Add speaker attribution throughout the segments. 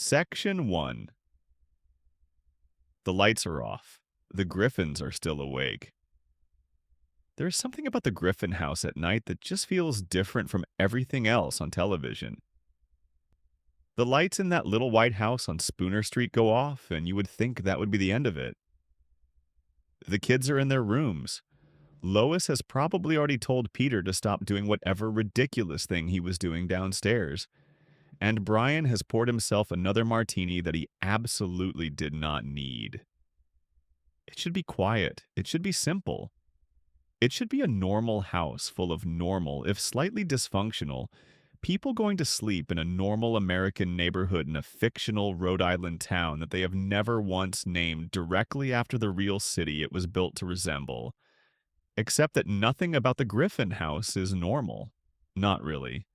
Speaker 1: Section 1. The lights are off. The Griffins are still awake. There's something about the Griffin house at night that just feels different from everything else on television. The lights in that little white house on Spooner Street go off, and you would think that would be the end of it. The kids are in their rooms. Lois has probably already told Peter to stop doing whatever ridiculous thing he was doing downstairs. And Brian has poured himself another martini that he absolutely did not need. It should be quiet. It should be simple. It should be a normal house full of normal, if slightly dysfunctional, people going to sleep in a normal American neighborhood in a fictional Rhode Island town that they have never once named directly after the real city it was built to resemble. Except that nothing about the Griffin house is normal. Not really.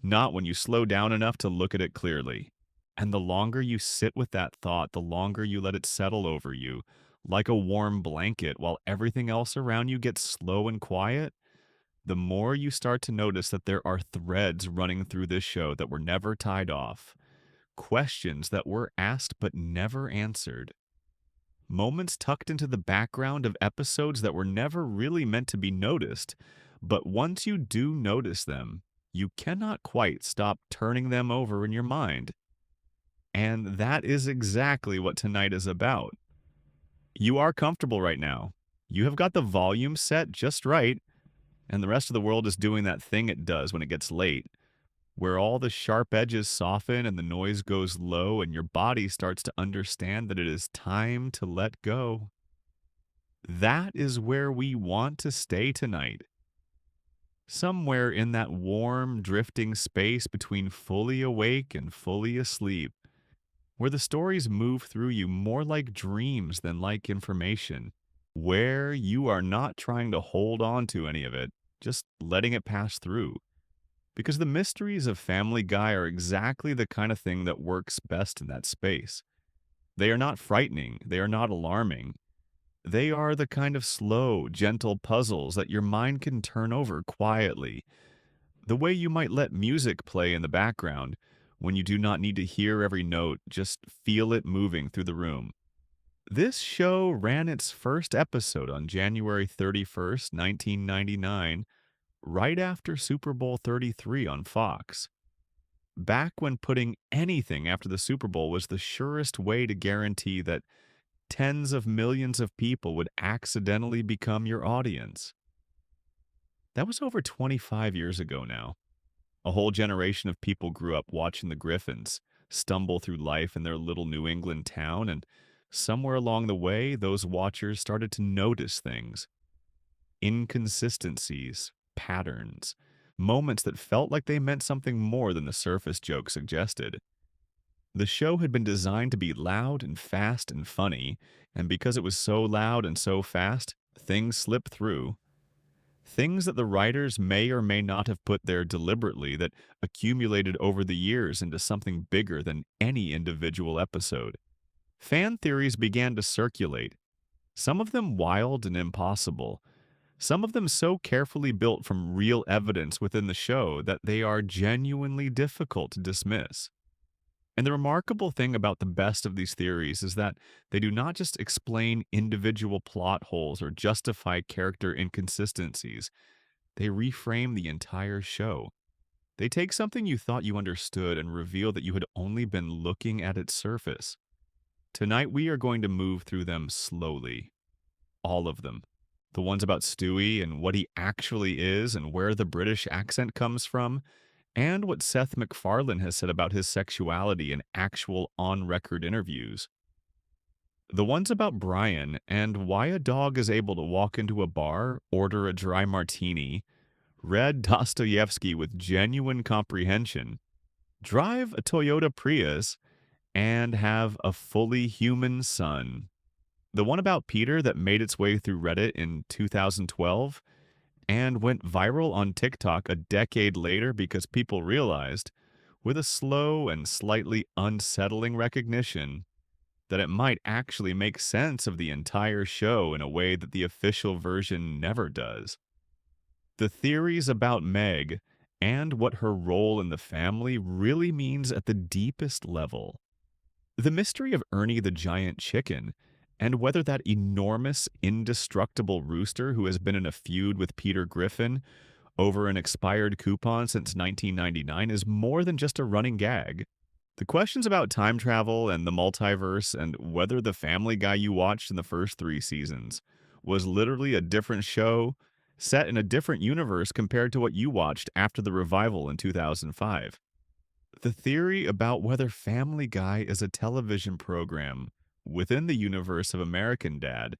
Speaker 1: Not when you slow down enough to look at it clearly. And the longer you sit with that thought, the longer you let it settle over you, like a warm blanket while everything else around you gets slow and quiet, the more you start to notice that there are threads running through this show that were never tied off, questions that were asked but never answered, moments tucked into the background of episodes that were never really meant to be noticed, but once you do notice them, you cannot quite stop turning them over in your mind. And that is exactly what tonight is about. You are comfortable right now. You have got the volume set just right, and the rest of the world is doing that thing it does when it gets late, where all the sharp edges soften and the noise goes low, and your body starts to understand that it is time to let go. That is where we want to stay tonight. Somewhere in that warm, drifting space between fully awake and fully asleep, where the stories move through you more like dreams than like information, where you are not trying to hold on to any of it, just letting it pass through. Because the mysteries of Family Guy are exactly the kind of thing that works best in that space. They are not frightening, they are not alarming. They are the kind of slow, gentle puzzles that your mind can turn over quietly, the way you might let music play in the background when you do not need to hear every note, just feel it moving through the room. This show ran its first episode on January 31st, 1999, right after Super Bowl 33 on Fox. Back when putting anything after the Super Bowl was the surest way to guarantee that tens of millions of people would accidentally become your audience. That was over 25 years ago now. A whole generation of people grew up watching the Griffins stumble through life in their little New England town, and somewhere along the way, those watchers started to notice things, inconsistencies, patterns, moments that felt like they meant something more than the surface joke suggested. The show had been designed to be loud and fast and funny, and because it was so loud and so fast, things slipped through. Things that the writers may or may not have put there deliberately that accumulated over the years into something bigger than any individual episode. Fan theories began to circulate, some of them wild and impossible, some of them so carefully built from real evidence within the show that they are genuinely difficult to dismiss. And the remarkable thing about the best of these theories is that they do not just explain individual plot holes or justify character inconsistencies, they reframe the entire show. They take something you thought you understood and reveal that you had only been looking at its surface. Tonight we are going to move through them slowly. All of them. The ones about Stewie and what he actually is and where the British accent comes from, and what Seth MacFarlane has said about his sexuality in actual on-record interviews. The ones about Brian and why a dog is able to walk into a bar, order a dry martini, read Dostoevsky with genuine comprehension, drive a Toyota Prius, and have a fully human son. The one about Peter that made its way through Reddit in 2012 and went viral on TikTok a decade later because people realized, with a slow and slightly unsettling recognition, that it might actually make sense of the entire show in a way that the official version never does. The theories about Meg and what her role in the family really means at the deepest level The mystery of Ernie the giant chicken, and whether that enormous, indestructible rooster who has been in a feud with Peter Griffin over an expired coupon since 1999 is more than just a running gag. The questions about time travel and the multiverse and whether the Family Guy you watched in the first 3 seasons was literally a different show set in a different universe compared to what you watched after the revival in 2005. The theory about whether Family Guy is a television program within the universe of American Dad,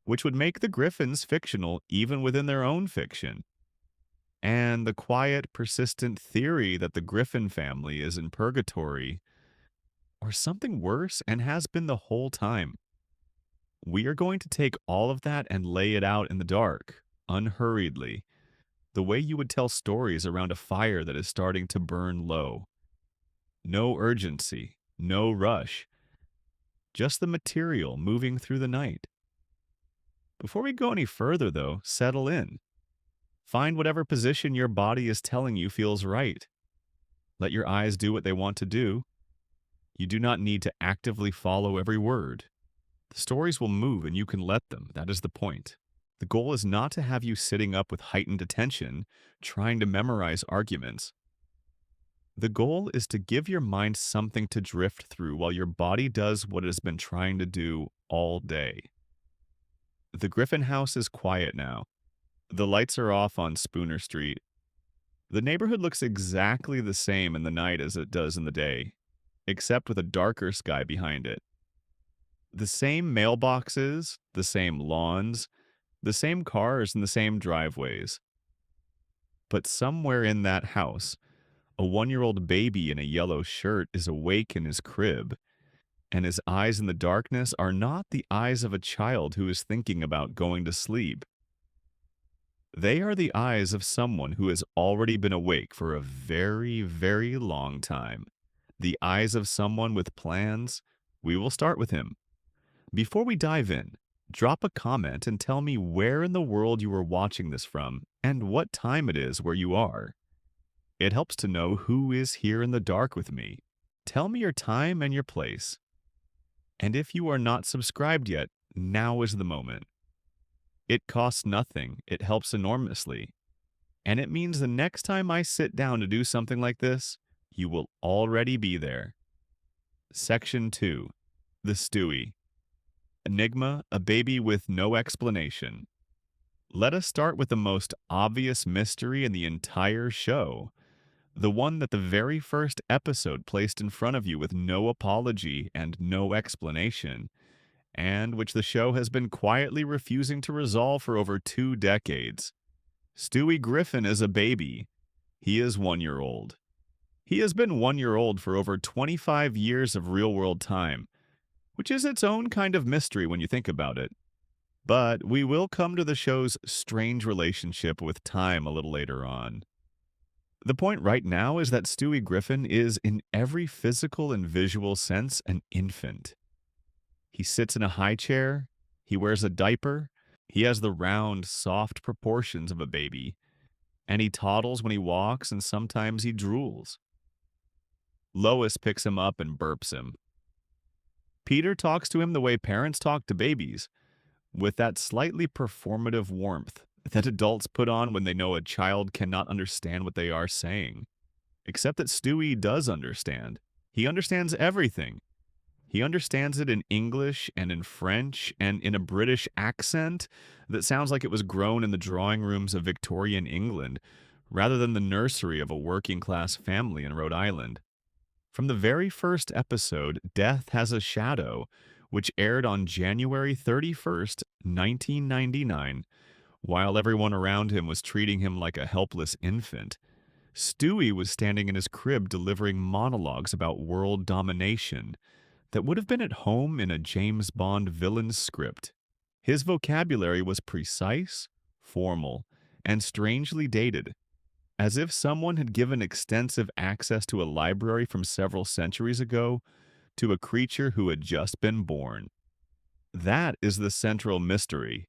Speaker 1: which would make the Griffins fictional even within their own fiction, and the quiet, persistent theory that the Griffin family is in purgatory or something worse and has been the whole time. We are going to take all of that and lay it out in the dark, unhurriedly, the way you would tell stories around a fire that is starting to burn low. No urgency, no rush, just the material moving through the night. Before we go any further, though, settle in. Find whatever position your body is telling you feels right. Let your eyes do what they want to do. You do not need to actively follow every word. The stories will move and you can let them. That is the point. The goal is not to have you sitting up with heightened attention, trying to memorize arguments. The goal is to give your mind something to drift through while your body does what it has been trying to do all day. The Griffin house is quiet now. The lights are off on Spooner Street. The neighborhood looks exactly the same in the night as it does in the day, except with a darker sky behind it. The same mailboxes, the same lawns, the same cars and the same driveways. But somewhere in that house, a 1-year-old baby in a yellow shirt is awake in his crib, and his eyes in the darkness are not the eyes of a child who is thinking about going to sleep. They are the eyes of someone who has already been awake for a very, very long time. The eyes of someone with plans. We will start with him. Before we dive in, drop a comment and tell me where in the world you are watching this from and what time it is where you are. It helps to know who is here in the dark with me. Tell me your time and your place. And if you are not subscribed yet, now is the moment. It costs nothing. It helps enormously. And it means the next time I sit down to do something like this, you will already be there. Section 2. The Stewie. Enigma, a baby with no explanation. Let us start with the most obvious mystery in the entire show. The one that the very first episode placed in front of you with no apology and no explanation, and which the show has been quietly refusing to resolve for over 2 decades. Stewie Griffin is a baby. He is 1-year-old. He has been 1-year-old for over 25 years of real-world time, which is its own kind of mystery when you think about it. But we will come to the show's strange relationship with time a little later on. The point right now is that Stewie Griffin is, in every physical and visual sense, an infant. He sits in a high chair, he wears a diaper, he has the round, soft proportions of a baby, and he toddles when he walks and sometimes he drools. Lois picks him up and burps him. Peter talks to him the way parents talk to babies, with that slightly performative warmth that adults put on when they know a child cannot understand what they are saying. Except that Stewie does understand. He understands everything. He understands it in English and in French and in a British accent that sounds like it was grown in the drawing rooms of Victorian England rather than the nursery of a working-class family in Rhode Island. From the very first episode, Death Has a Shadow, which aired on January 31st, 1999, while everyone around him was treating him like a helpless infant, Stewie was standing in his crib delivering monologues about world domination that would have been at home in a James Bond villain's script. His vocabulary was precise, formal, and strangely dated, as if someone had given extensive access to a library from several centuries ago to a creature who had just been born. That is the central mystery.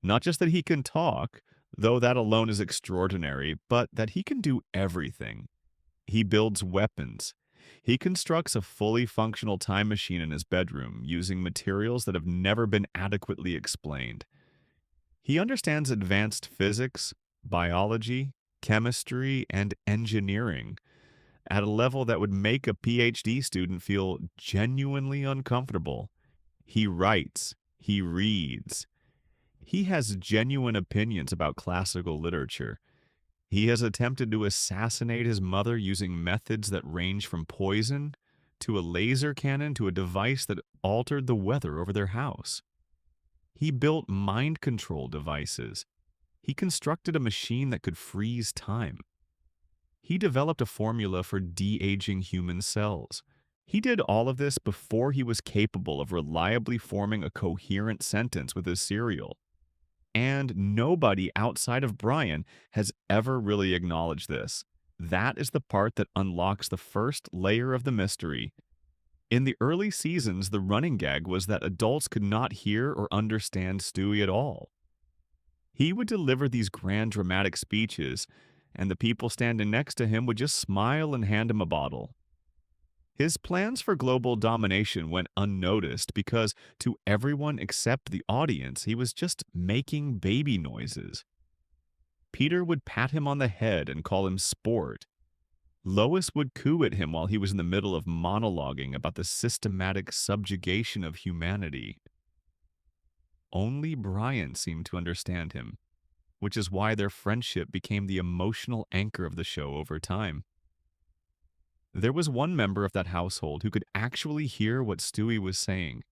Speaker 1: Not just that he can talk, though that alone is extraordinary, but that he can do everything. He builds weapons. He constructs a fully functional time machine in his bedroom using materials that have never been adequately explained. He understands advanced physics, biology, chemistry, and engineering at a level that would make a PhD student feel genuinely uncomfortable. He writes, he reads, he has genuine opinions about classical literature. He has attempted to assassinate his mother using methods that range from poison to a laser cannon to a device that altered the weather over their house. He built mind control devices. He constructed a machine that could freeze time. He developed a formula for de-aging human cells. He did all of this before he was capable of reliably forming a coherent sentence with his cereal. And nobody outside of Brian has ever really acknowledged this. That is the part that unlocks the first layer of the mystery. In the early seasons, the running gag was that adults could not hear or understand Stewie at all. He would deliver these grand dramatic speeches, and the people standing next to him would just smile and hand him a bottle. His plans for global domination went unnoticed because, to everyone except the audience, he was just making baby noises. Peter would pat him on the head and call him sport. Lois would coo at him while he was in the middle of monologuing about the systematic subjugation of humanity. Only Brian seemed to understand him, which is why their friendship became the emotional anchor of the show over time. There was one member of that household who could actually hear what Stewie was saying.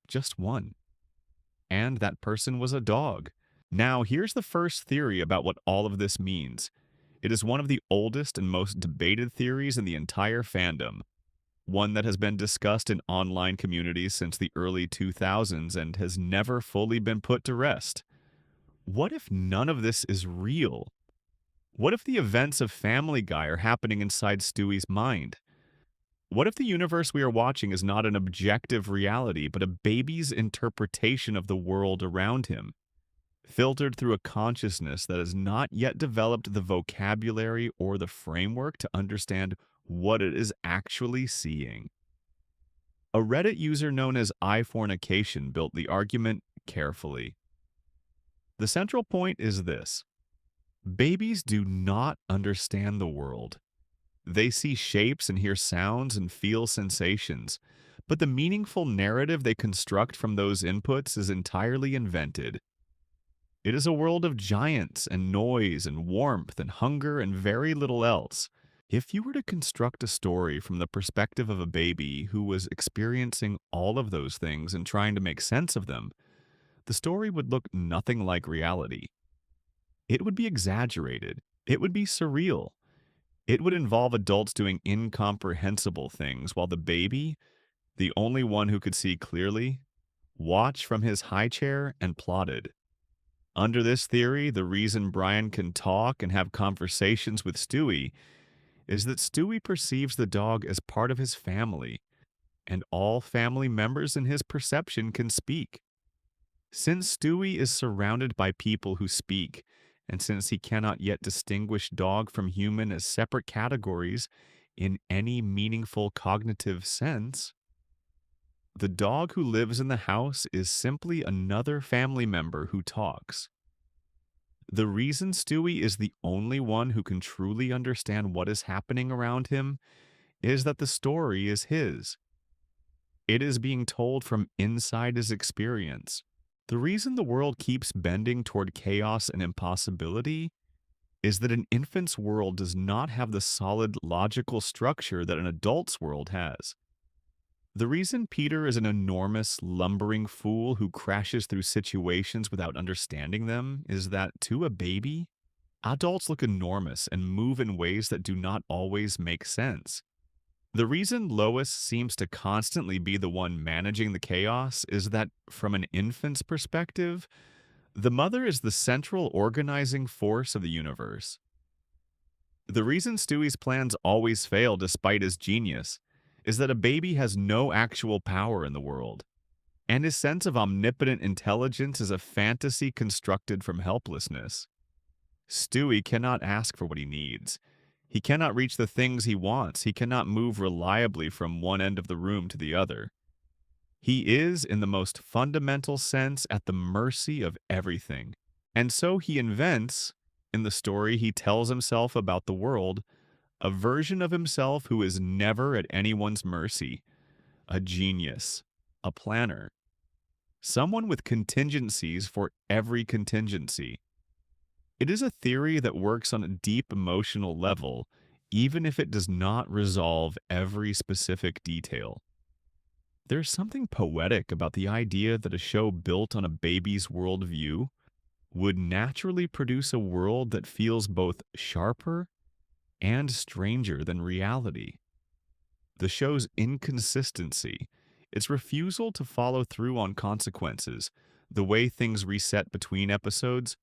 Speaker 1: Just one. And that person was a dog. Now, here's the first theory about what all of this means. It is one of the oldest and most debated theories in the entire fandom. One that has been discussed in online communities since the early 2000s and has never fully been put to rest. What if none of this is real? What if the events of Family Guy are happening inside Stewie's mind? What if the universe we are watching is not an objective reality, but a baby's interpretation of the world around him, filtered through a consciousness that has not yet developed the vocabulary or the framework to understand what it is actually seeing? A Reddit user known as iFornication built the argument carefully. The central point is this. Babies do not understand the world. They see shapes and hear sounds and feel sensations, but the meaningful narrative they construct from those inputs is entirely invented. It is a world of giants and noise and warmth and hunger and very little else. If you were to construct a story from the perspective of a baby who was experiencing all of those things and trying to make sense of them, the story would look nothing like reality. It would be exaggerated. It would be surreal. It would involve adults doing incomprehensible things while the baby, the only one who could see clearly, watched from his high chair and plotted. Under this theory, the reason Brian can talk and have conversations with Stewie is that Stewie perceives the dog as part of his family, and all family members in his perception can speak. Since Stewie is surrounded by people who speak, and since he cannot yet distinguish dog from human as separate categories in any meaningful cognitive sense, the dog who lives in the house is simply another family member who talks. The reason Stewie is the only one who can truly understand what is happening around him is that the story is his. It is being told from inside his experience. The reason the world keeps bending toward chaos and impossibility is that an infant's world does not have the solid logical structure that an adult's world has. The reason Peter is an enormous, lumbering fool who crashes through situations without understanding them is that, to a baby, adults look enormous and move in ways that do not always make sense. The reason Lois seems to constantly be the one managing the chaos is that, from an infant's perspective, the mother is the central organizing force of the universe. The reason Stewie's plans always fail despite his genius is that a baby has no actual power in the world, and his sense of omnipotent intelligence is a fantasy constructed from helplessness. Stewie cannot ask for what he needs. He cannot reach the things he wants. He cannot move reliably from one end of the room to the other. He is, in the most fundamental sense, at the mercy of everything. And so he invents, in the story he tells himself about the world, a version of himself who is never at anyone's mercy, a genius, a planner, someone with contingencies for every contingency. It is a theory that works on a deep emotional level, even if it does not resolve every specific detail. There's something poetic about the idea that a show built on a baby's worldview would naturally produce a world that feels both sharper and stranger than reality. The show's inconsistency, its refusal to follow through on consequences, the way things reset between episodes,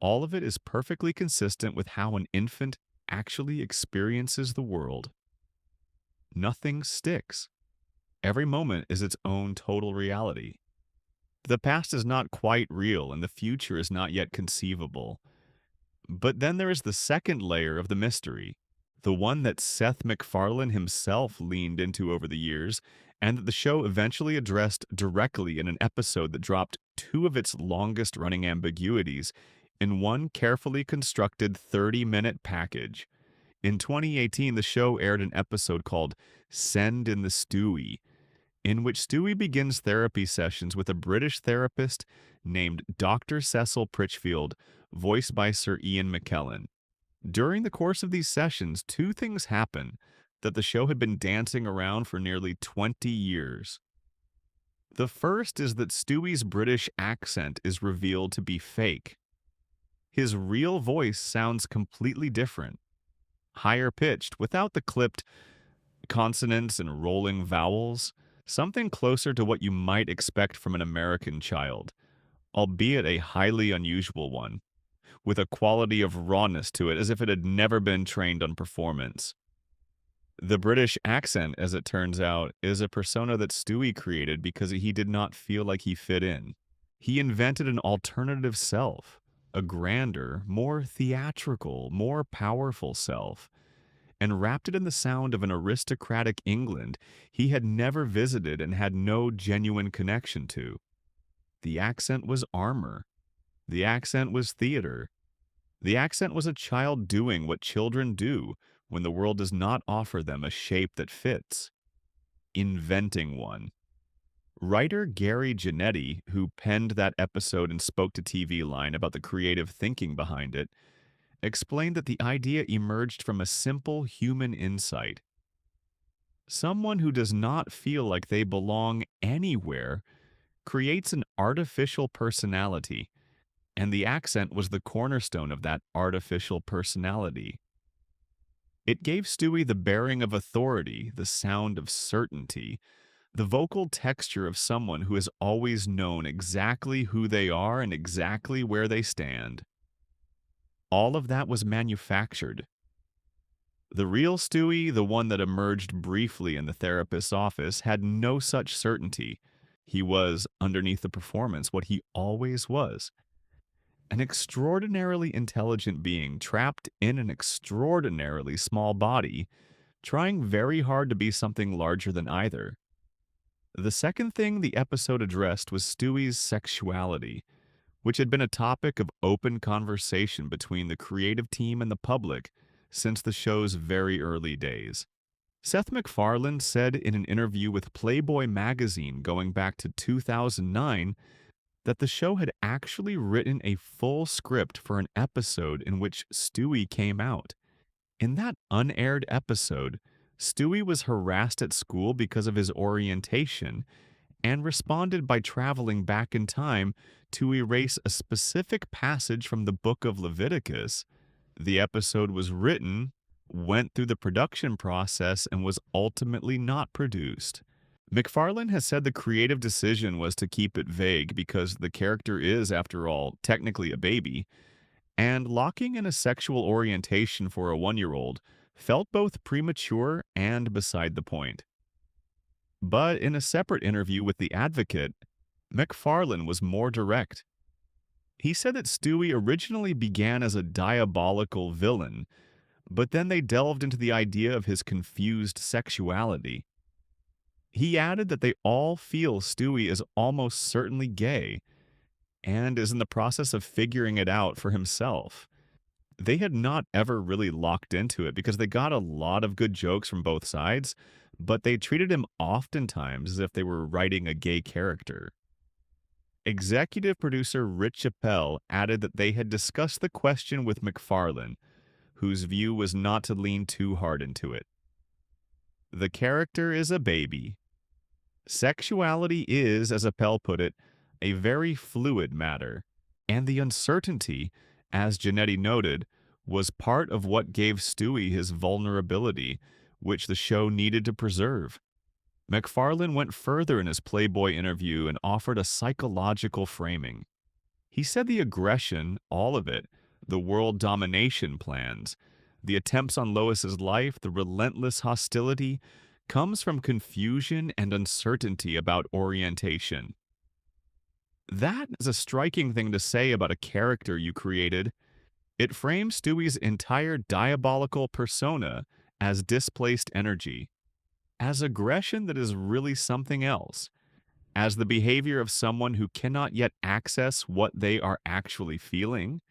Speaker 1: all of it is perfectly consistent with how an infant actually experiences the world. Nothing sticks. Every moment is its own total reality. The past is not quite real and the future is not yet conceivable. But then there is the second layer of the mystery, the one that Seth MacFarlane himself leaned into over the years, and that the show eventually addressed directly in an episode that dropped two of its longest running ambiguities in one carefully constructed 30-minute package. In 2018, the show aired an episode called Send in the Stewie, in which Stewie begins therapy sessions with a British therapist named Dr. Cecil Pritchfield, voiced by Sir Ian McKellen. During the course of these sessions, two things happen that the show had been dancing around for nearly 20 years. The first is that Stewie's British accent is revealed to be fake. His real voice sounds completely different, higher pitched, without the clipped consonants and rolling vowels, something closer to what you might expect from an American child, albeit a highly unusual one, with a quality of rawness to it as if it had never been trained on performance. The British accent, as it turns out, is a persona that Stewie created because he did not feel like he fit in. He invented an alternative self, a grander, more theatrical, more powerful self, and wrapped it in the sound of an aristocratic England he had never visited and had no genuine connection to. The accent was armor. The accent was theater. The accent was a child doing what children do when the world does not offer them a shape that fits. Inventing one. Writer Gary Janetti, who penned that episode and spoke to TV Line about the creative thinking behind it, explained that the idea emerged from a simple human insight. Someone who does not feel like they belong anywhere creates an artificial personality, and the accent was the cornerstone of that artificial personality. It gave Stewie the bearing of authority, the sound of certainty, the vocal texture of someone who has always known exactly who they are and exactly where they stand. All of that was manufactured. The real Stewie, the one that emerged briefly in the therapist's office, had no such certainty. He was, underneath the performance, what he always was. An extraordinarily intelligent being trapped in an extraordinarily small body, trying very hard to be something larger than either. The second thing the episode addressed was Stewie's sexuality, which had been a topic of open conversation between the creative team and the public since the show's very early days. Seth MacFarlane said in an interview with Playboy magazine going back to 2009 that the show had actually written a full script for an episode in which Stewie came out. In that unaired episode, Stewie was harassed at school because of his orientation and responded by traveling back in time to erase a specific passage from the book of Leviticus. The episode was written, went through the production process, and was ultimately not produced. MacFarlane has said the creative decision was to keep it vague because the character is, after all, technically a baby, and locking in a sexual orientation for a one-year-old felt both premature and beside the point. But in a separate interview with The Advocate, MacFarlane was more direct. He said that Stewie originally began as a diabolical villain, But then they delved into the idea of his confused sexuality. He added that they all feel Stewie is almost certainly gay and is in the process of figuring it out for himself. They had not ever really locked into it because they got a lot of good jokes from both sides, but they treated him oftentimes as if they were writing a gay character. Executive producer Rich Appel added that they had discussed the question with MacFarlane, whose view was not to lean too hard into it. The character is a baby. Sexuality is, as Appel put it, a very fluid matter, and the uncertainty, as Janetti noted, was part of what gave Stewie his vulnerability, which the show needed to preserve. MacFarlane went further in his Playboy interview and offered a psychological framing. He said the aggression, all of it, the world domination plans, the attempts on Lois's life, the relentless hostility, comes from confusion and uncertainty about orientation. That is a striking thing to say about a character you created. It frames Stewie's entire diabolical persona as displaced energy, as aggression that is really something else, as the behavior of someone who cannot yet access what they are actually feeling,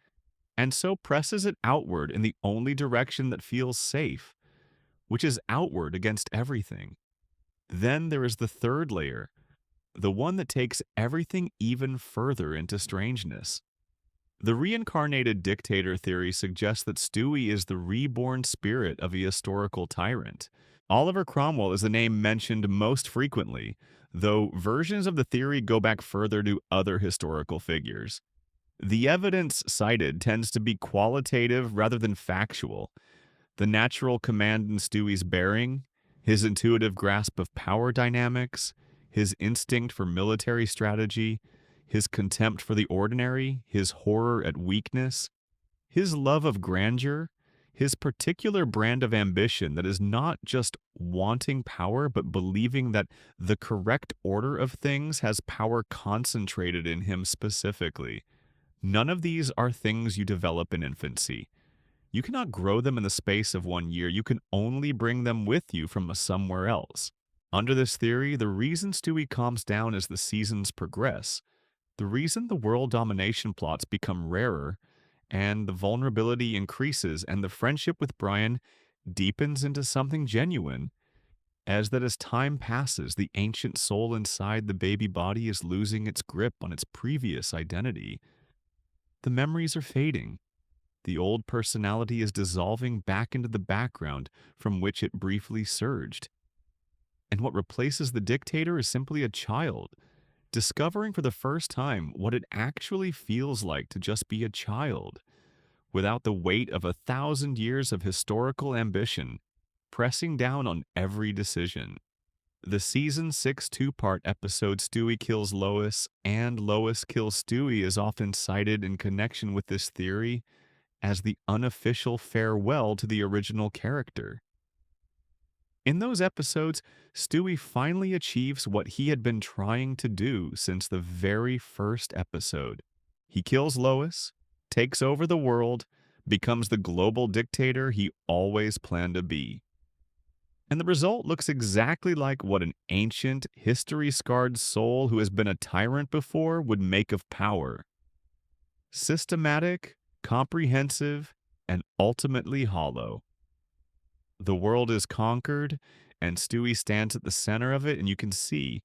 Speaker 1: and so presses it outward in the only direction that feels safe, which is outward against everything. Then there is the third layer, the one that takes everything even further into strangeness. The reincarnated dictator theory suggests that Stewie is the reborn spirit of a historical tyrant. Oliver Cromwell is the name mentioned most frequently, though versions of the theory go back further to other historical figures. The evidence cited tends to be qualitative rather than factual. The natural command in Stewie's bearing, his intuitive grasp of power dynamics, his instinct for military strategy, his contempt for the ordinary, his horror at weakness, his love of grandeur, his particular brand of ambition that is not just wanting power, but believing that the correct order of things has power concentrated in him specifically. None of these are things you develop in infancy. You cannot grow them in the space of 1 year. You can only bring them with you from somewhere else. Under this theory, the reason Stewie calms down as the seasons progress, the reason the world domination plots become rarer, and the vulnerability increases, and the friendship with Brian deepens into something genuine, as time passes, the ancient soul inside the baby body is losing its grip on its previous identity. The memories are fading. The old personality is dissolving back into the background from which it briefly surged. And what replaces the dictator is simply a child, discovering for the first time what it actually feels like to just be a child, without the weight of 1,000 years of historical ambition pressing down on every decision. The season 6 two-part episode Stewie Kills Lois and Lois Kills Stewie is often cited in connection with this theory as the unofficial farewell to the original character. In those episodes, Stewie finally achieves what he had been trying to do since the very first episode. He kills Lois, takes over the world, becomes the global dictator he always planned to be. And the result looks exactly like what an ancient, history-scarred soul who has been a tyrant before would make of power. Systematic, comprehensive, and ultimately hollow. The world is conquered, and Stewie stands at the center of it, and you can see,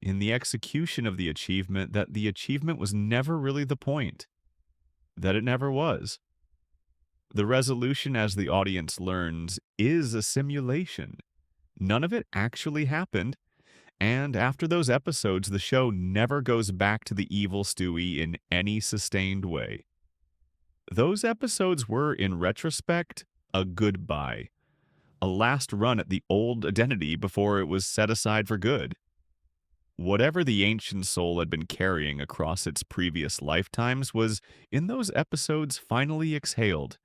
Speaker 1: in the execution of the achievement, that the achievement was never really the point. That it never was. The resolution, as the audience learns, is a simulation. None of it actually happened, and after those episodes, the show never goes back to the evil Stewie in any sustained way. Those episodes were, in retrospect, a goodbye. A last run at the old identity before it was set aside for good. Whatever the ancient soul had been carrying across its previous lifetimes was, in those episodes, finally exhaled.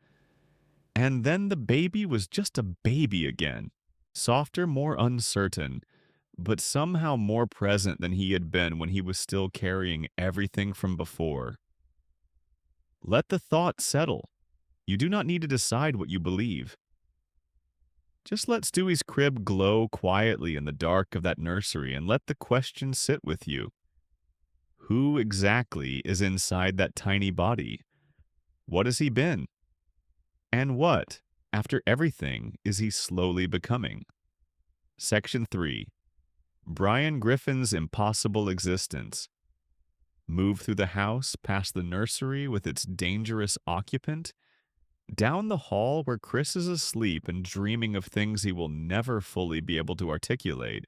Speaker 1: And then the baby was just a baby again, softer, more uncertain, but somehow more present than he had been when he was still carrying everything from before. Let the thought settle. You do not need to decide what you believe. Just let Stewie's crib glow quietly in the dark of that nursery and let the question sit with you. Who exactly is inside that tiny body? What has he been? And what, after everything, is he slowly becoming? Section 3. Brian Griffin's Impossible Existence. Move through the house past the nursery with its dangerous occupant, down the hall where Chris is asleep and dreaming of things he will never fully be able to articulate,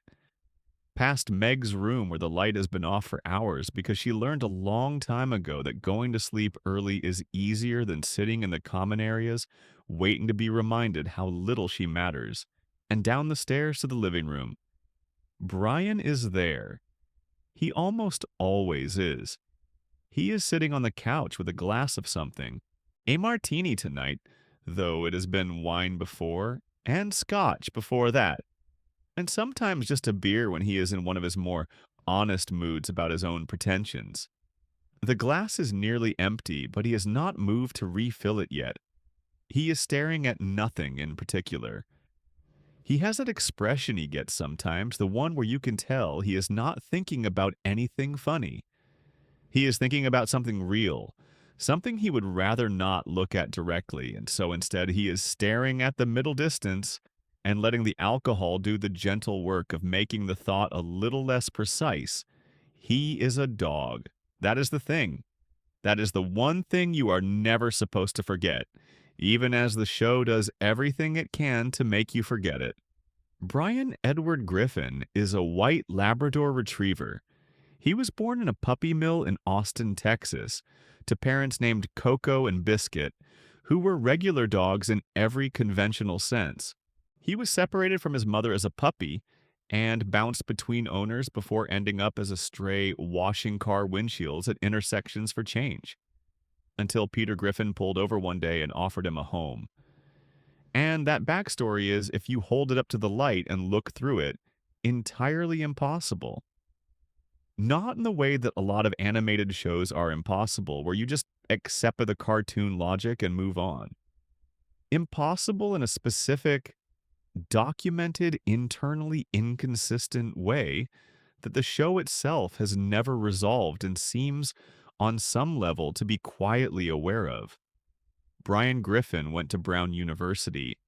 Speaker 1: past Meg's room where the light has been off for hours because she learned a long time ago that going to sleep early is easier than sitting in the common areas waiting to be reminded how little she matters, and down the stairs to the living room. Brian is there. He almost always is. He is sitting on the couch with a glass of something. A martini tonight, though it has been wine before, and scotch before that. And sometimes just a beer when he is in one of his more honest moods about his own pretensions. The glass is nearly empty, but he has not moved to refill it yet. He is staring at nothing in particular. He has that expression he gets sometimes, the one where you can tell he is not thinking about anything funny. He is thinking about something real, something he would rather not look at directly, and so instead he is staring at the middle distance and letting the alcohol do the gentle work of making the thought a little less precise. He is a dog. That is the thing. That is the one thing you are never supposed to forget, even as the show does everything it can to make you forget it. Brian Edward Griffin is a white Labrador retriever. He was born in a puppy mill in Austin, Texas, to parents named Coco and Biscuit, who were regular dogs in every conventional sense. He was separated from his mother as a puppy and bounced between owners before ending up as a stray washing car windshields at intersections for change, until Peter Griffin pulled over one day and offered him a home. And that backstory is, if you hold it up to the light and look through it, entirely impossible. Not in the way that a lot of animated shows are impossible, where you just accept the cartoon logic and move on. Impossible in a specific, documented, internally inconsistent way that the show itself has never resolved and seems, on some level, to be quietly aware of. Brian Griffin went to Brown University.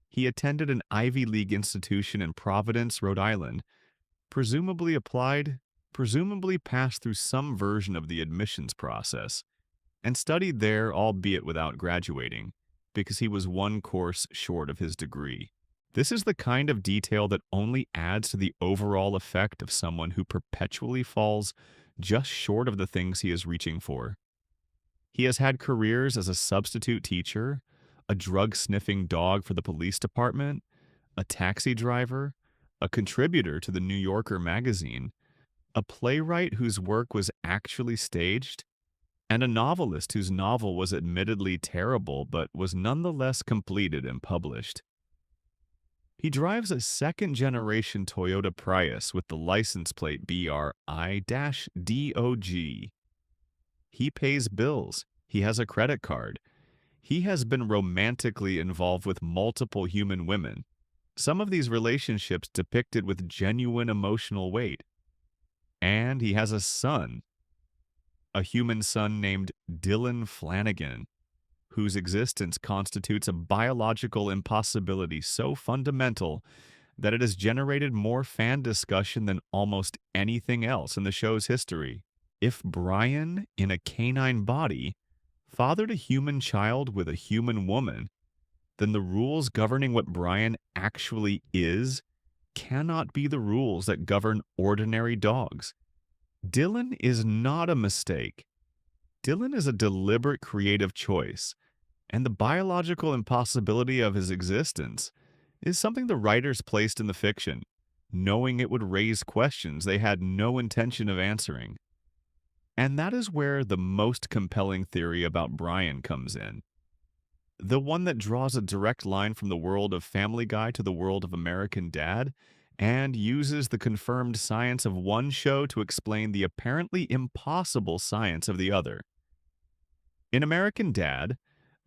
Speaker 1: He attended an Ivy League institution in Providence, Rhode Island, presumably passed through some version of the admissions process, and studied there, albeit without graduating, because he was one course short of his degree. This is the kind of detail that only adds to the overall effect of someone who perpetually falls just short of the things he is reaching for. He has had careers as a substitute teacher, a drug-sniffing dog for the police department, a taxi driver, a contributor to the New Yorker magazine, a playwright whose work was actually staged, and a novelist whose novel was admittedly terrible but was nonetheless completed and published. He drives a second-generation Toyota Prius with the license plate BRI-DOG. He pays bills. He has a credit card. He has been romantically involved with multiple human women, some of these relationships depicted with genuine emotional weight. And he has a son, a human son named Dylan Flanagan, whose existence constitutes a biological impossibility so fundamental that it has generated more fan discussion than almost anything else in the show's history. If Brian, in a canine body, fathered a human child with a human woman, then the rules governing what Brian actually is cannot be the rules that govern ordinary dogs. Dylan is not a mistake. Dylan is a deliberate creative choice, and the biological impossibility of his existence is something the writers placed in the fiction, knowing it would raise questions they had no intention of answering. And that is where the most compelling theory about Brian comes in. The one that draws a direct line from the world of Family Guy to the world of American Dad, and uses the confirmed science of one show to explain the apparently impossible science of the other. In American Dad,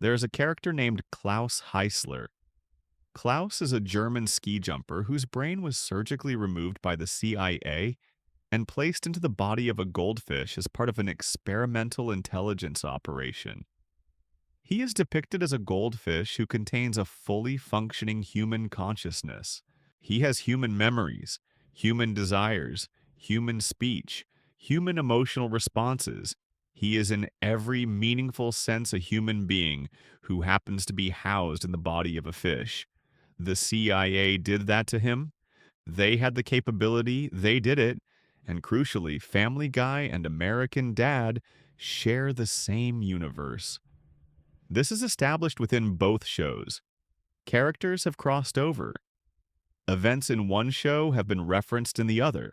Speaker 1: There's a character named Klaus Heisler. Klaus is a German ski jumper whose brain was surgically removed by the CIA and placed into the body of a goldfish as part of an experimental intelligence operation. He is depicted as a goldfish who contains a fully functioning human consciousness. He has human memories, human desires, human speech, human emotional responses. He is in every meaningful sense a human being who happens to be housed in the body of a fish. The CIA did that to him. They had the capability, they did it, and crucially, Family Guy and American Dad share the same universe. This is established within both shows. Characters have crossed over. Events in one show have been referenced in the other.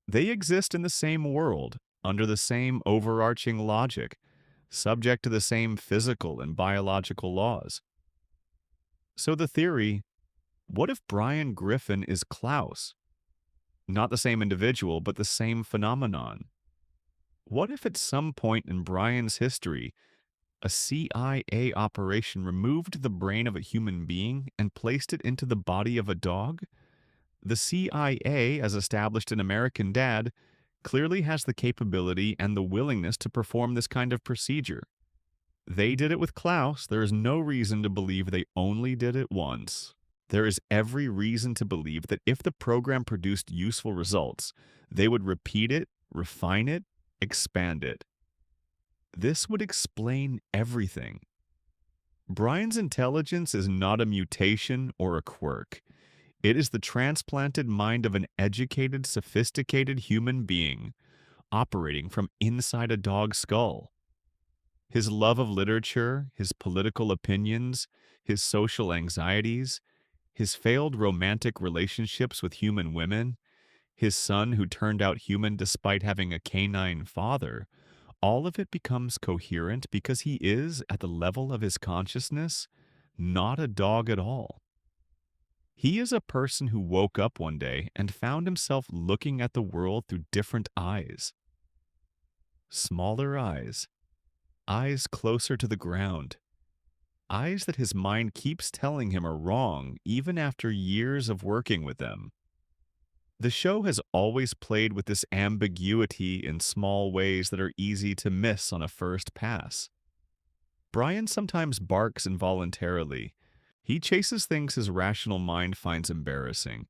Speaker 1: They exist in the same world, under the same overarching logic, subject to the same physical and biological laws. So the theory, what if Brian Griffin is Klaus? Not the same individual, but the same phenomenon. What if at some point in Brian's history, a CIA operation removed the brain of a human being and placed it into the body of a dog? The CIA, as established in American Dad, clearly has the capability and the willingness to perform this kind of procedure. They did it with Klaus. There is no reason to believe they only did it once. There is every reason to believe that if the program produced useful results, they would repeat it, refine it, expand it. This would explain everything. Brian's intelligence is not a mutation or a quirk. It is the transplanted mind of an educated, sophisticated human being operating from inside a dog's skull. His love of literature, his political opinions, his social anxieties, his failed romantic relationships with human women, his son who turned out human despite having a canine father, all of it becomes coherent because he is, at the level of his consciousness, not a dog at all. He is a person who woke up one day and found himself looking at the world through different eyes. Smaller eyes. Eyes closer to the ground. Eyes that his mind keeps telling him are wrong even after years of working with them. The show has always played with this ambiguity in small ways that are easy to miss on a first pass. Brian sometimes barks involuntarily. He chases things his rational mind finds embarrassing.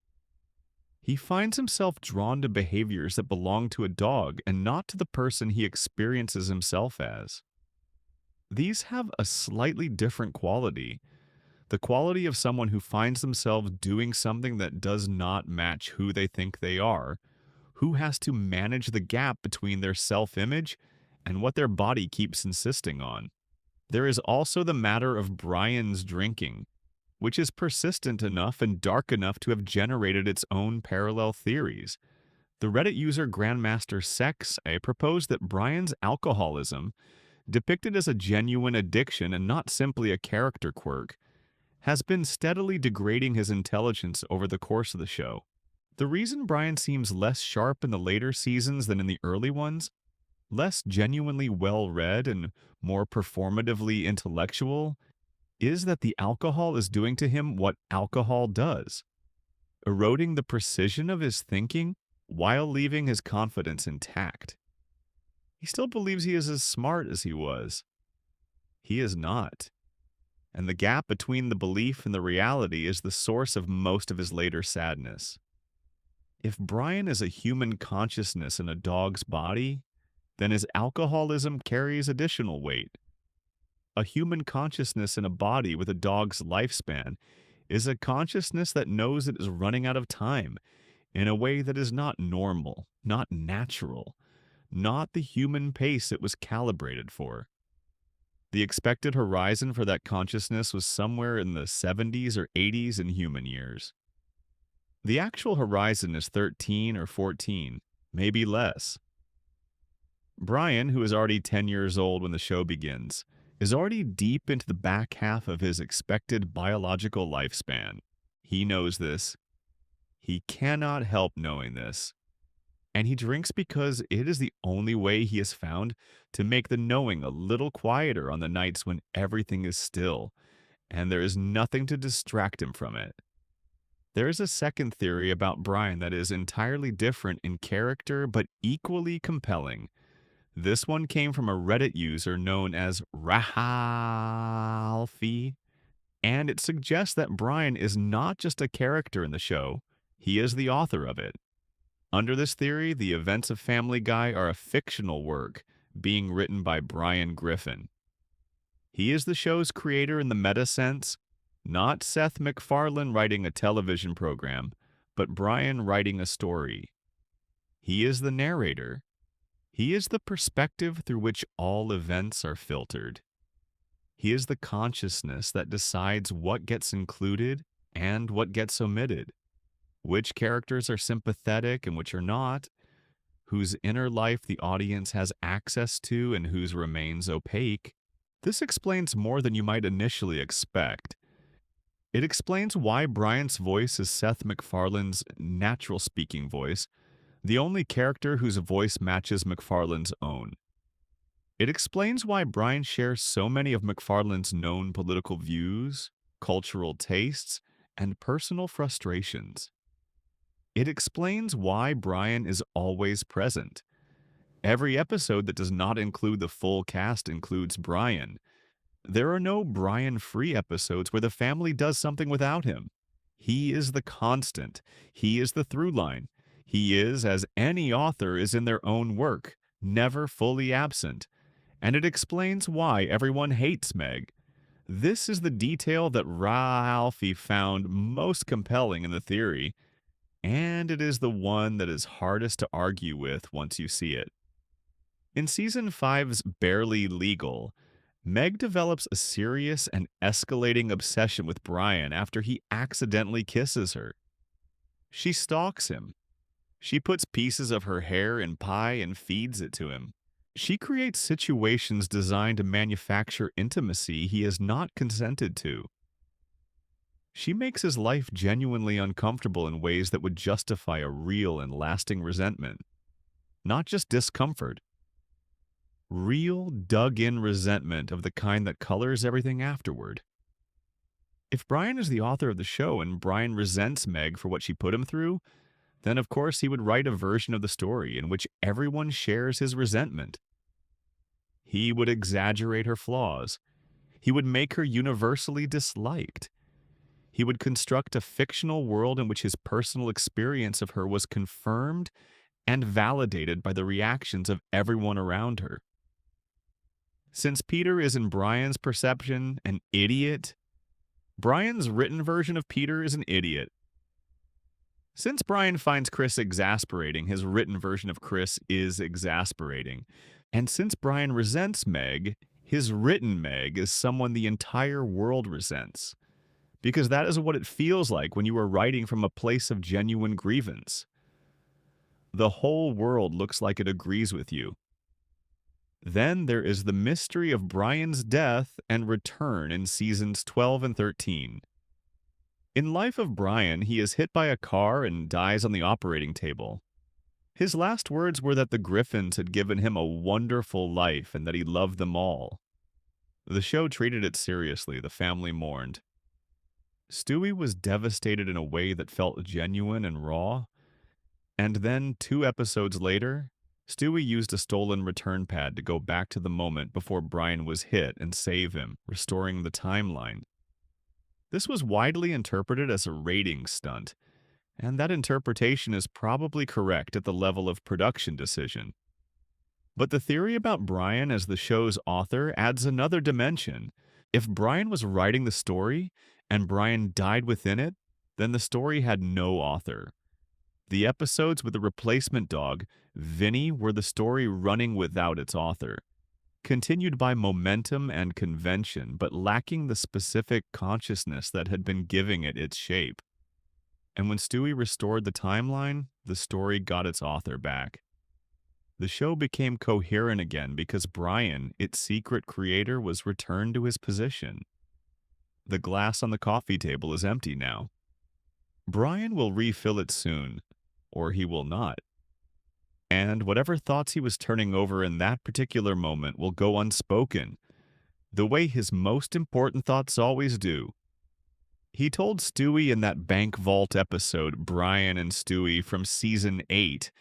Speaker 1: He finds himself drawn to behaviors that belong to a dog and not to the person he experiences himself as. These have a slightly different quality. The quality of someone who finds themselves doing something that does not match who they think they are, who has to manage the gap between their self-image and what their body keeps insisting on. There is also the matter of Brian's drinking, which is persistent enough and dark enough to have generated its own parallel theories. The Reddit user Grandmaster Sex proposed that Brian's alcoholism, depicted as a genuine addiction and not simply a character quirk, has been steadily degrading his intelligence over the course of the show. The reason Brian seems less sharp in the later seasons than in the early ones, less genuinely well-read and more performatively intellectual, is that the alcohol is doing to him what alcohol does, eroding the precision of his thinking while leaving his confidence intact. He still believes he is as smart as he was. He is not. And the gap between the belief and the reality is the source of most of his later sadness. If Brian is a human consciousness in a dog's body, then his alcoholism carries additional weight. A human consciousness in a body with a dog's lifespan is a consciousness that knows it is running out of time in a way that is not normal, not natural, not the human pace it was calibrated for. The expected horizon for that consciousness was somewhere in the 70s or 80s in human years. The actual horizon is 13 or 14, maybe less. Brian, who is already 10 years old when the show begins, is already deep into the back half of his expected biological lifespan. He knows this. He cannot help knowing this. And he drinks because it is the only way he has found to make the knowing a little quieter on the nights when everything is still and there is nothing to distract him from it. There is a second theory about Brian that is entirely different in character but equally compelling. This one came from a Reddit user known as Rahalfi, and it suggests that Brian is not just a character in the show, he is the author of it. Under this theory, the events of Family Guy are a fictional work being written by Brian Griffin. He is the show's creator in the meta sense, not Seth MacFarlane writing a television program, but Brian writing a story. He is the narrator. He is the perspective through which all events are filtered. He is the consciousness that decides what gets included and what gets omitted, which characters are sympathetic and which are not, whose inner life the audience has access to and whose remains opaque. This explains more than you might initially expect. It explains why Brian's voice is Seth MacFarlane's natural speaking voice, the only character whose voice matches MacFarlane's own. It explains why Brian shares so many of MacFarlane's known political views, cultural tastes, and personal frustrations. It explains why Brian is always present. Every episode that does not include the full cast includes Brian. There are no Brian-free episodes where the family does something without him. He is the constant. He is the through line. He is, as any author is in their own work, never fully absent. And it explains why everyone hates Meg. This is the detail that Ralphie found most compelling in the theory, and it is the one that is hardest to argue with once you see it. In Season 5's Barely Legal, Meg develops a serious and escalating obsession with Brian after he accidentally kisses her. She stalks him. She puts pieces of her hair in pie and feeds it to him. She creates situations designed to manufacture intimacy he has not consented to. She makes his life genuinely uncomfortable in ways that would justify a real and lasting resentment, not just discomfort. Real, dug-in resentment of the kind that colors everything afterward. If Brian is the author of the show and Brian resents Meg for what she put him through, then of course he would write a version of the story in which everyone shares his resentment. He would exaggerate her flaws. He would make her universally disliked. He would construct a fictional world in which his personal experience of her was confirmed and validated by the reactions of everyone around her. Since Peter is, in Brian's perception, an idiot, Brian's written version of Peter is an idiot. Since Brian finds Chris exasperating, his written version of Chris is exasperating. And since Brian resents Meg, his written Meg is someone the entire world resents. Because that is what it feels like when you are writing from a place of genuine grievance. The whole world looks like it agrees with you. Then there is the mystery of Brian's death and return in seasons 12 and 13. In Life of Brian, he is hit by a car and dies on the operating table. His last words were that the Griffins had given him a wonderful life and that he loved them all. The show treated it seriously, the family mourned. Stewie was devastated in a way that felt genuine and raw. And then, 2 episodes later, Stewie used a stolen return pad to go back to the moment before Brian was hit and save him, restoring the timeline. This was widely interpreted as a ratings stunt, and that interpretation is probably correct at the level of production decision. But the theory about Brian as the show's author adds another dimension. If Brian was writing the story, and Brian died within it, then the story had no author. The episodes with the replacement dog, Vinny, were the story running without its author, continued by momentum and convention, but lacking the specific consciousness that had been giving it its shape. And when Stewie restored the timeline, the story got its author back. The show became coherent again because Brian, its secret creator, was returned to his position. The glass on the coffee table is empty now. Brian will refill it soon, or he will not. And whatever thoughts he was turning over in that particular moment will go unspoken, the way his most important thoughts always do. He told Stewie in that bank vault episode, Brian and Stewie from season 8,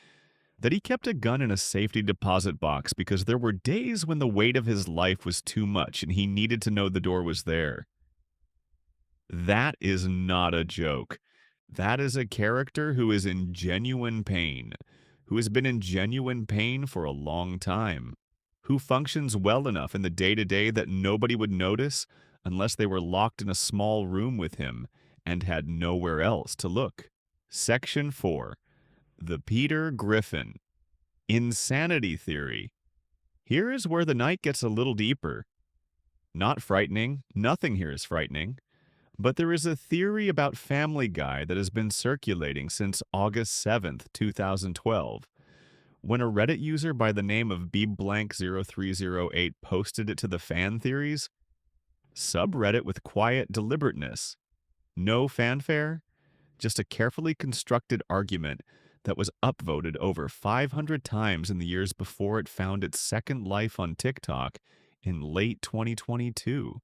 Speaker 1: that he kept a gun in a safety deposit box because there were days when the weight of his life was too much and he needed to know the door was there. That is not a joke. That is a character who is in genuine pain, who has been in genuine pain for a long time, who functions well enough in the day-to-day that nobody would notice unless they were locked in a small room with him and had nowhere else to look. Section 4. The Peter Griffin. Insanity Theory. Here is where the night gets a little deeper. Not frightening, nothing here is frightening. But there is a theory about Family Guy that has been circulating since August 7th, 2012, when a Reddit user by the name of bblank0308 posted it to the fan theories. Subreddit with quiet deliberateness. No fanfare, just a carefully constructed argument that was upvoted over 500 times in the years before it found its second life on TikTok in late 2022.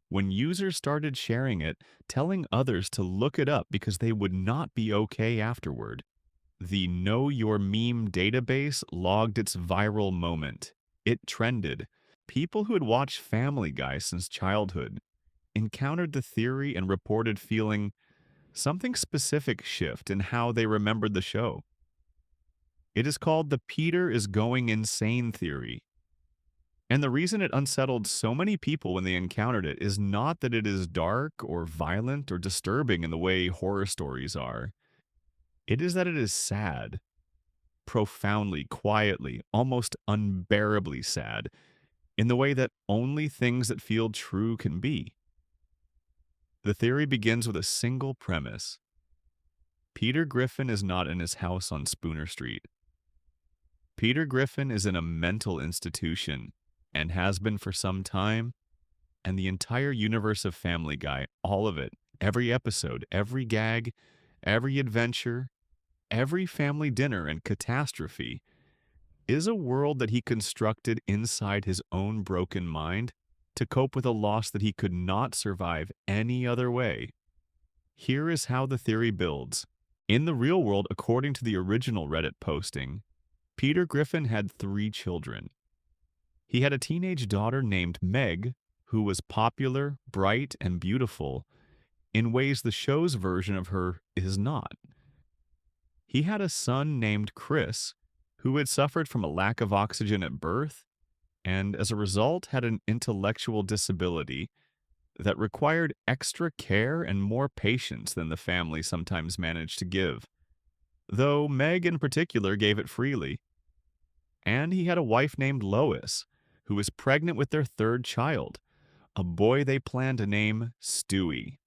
Speaker 1: When users started sharing it, telling others to look it up because they would not be okay afterward. The Know Your Meme database logged its viral moment. It trended. People who had watched Family Guy since childhood encountered the theory and reported feeling something specific shift in how they remembered the show. It is called the Peter is going insane theory. And the reason it unsettled so many people when they encountered it is not that it is dark or violent or disturbing in the way horror stories are. It is that it is sad. Profoundly, quietly, almost unbearably sad, in the way that only things that feel true can be. The theory begins with a single premise. Peter Griffin is not in his house on Spooner Street. Peter Griffin is in a mental institution and has been for some time, and the entire universe of Family Guy, all of it, every episode, every gag, every adventure, every family dinner and catastrophe, is a world that he constructed inside his own broken mind to cope with a loss that he could not survive any other way. Here is how the theory builds. In the real world, according to the original Reddit posting, Peter Griffin had 3 children. He had a teenage daughter named Meg, who was popular, bright, and beautiful in ways the show's version of her is not. He had a son named Chris, who had suffered from a lack of oxygen at birth, and as a result had an intellectual disability that required extra care and more patience than the family sometimes managed to give, though Meg in particular gave it freely. And he had a wife named Lois, who was pregnant with their 3rd child, a boy they planned to name Stewie.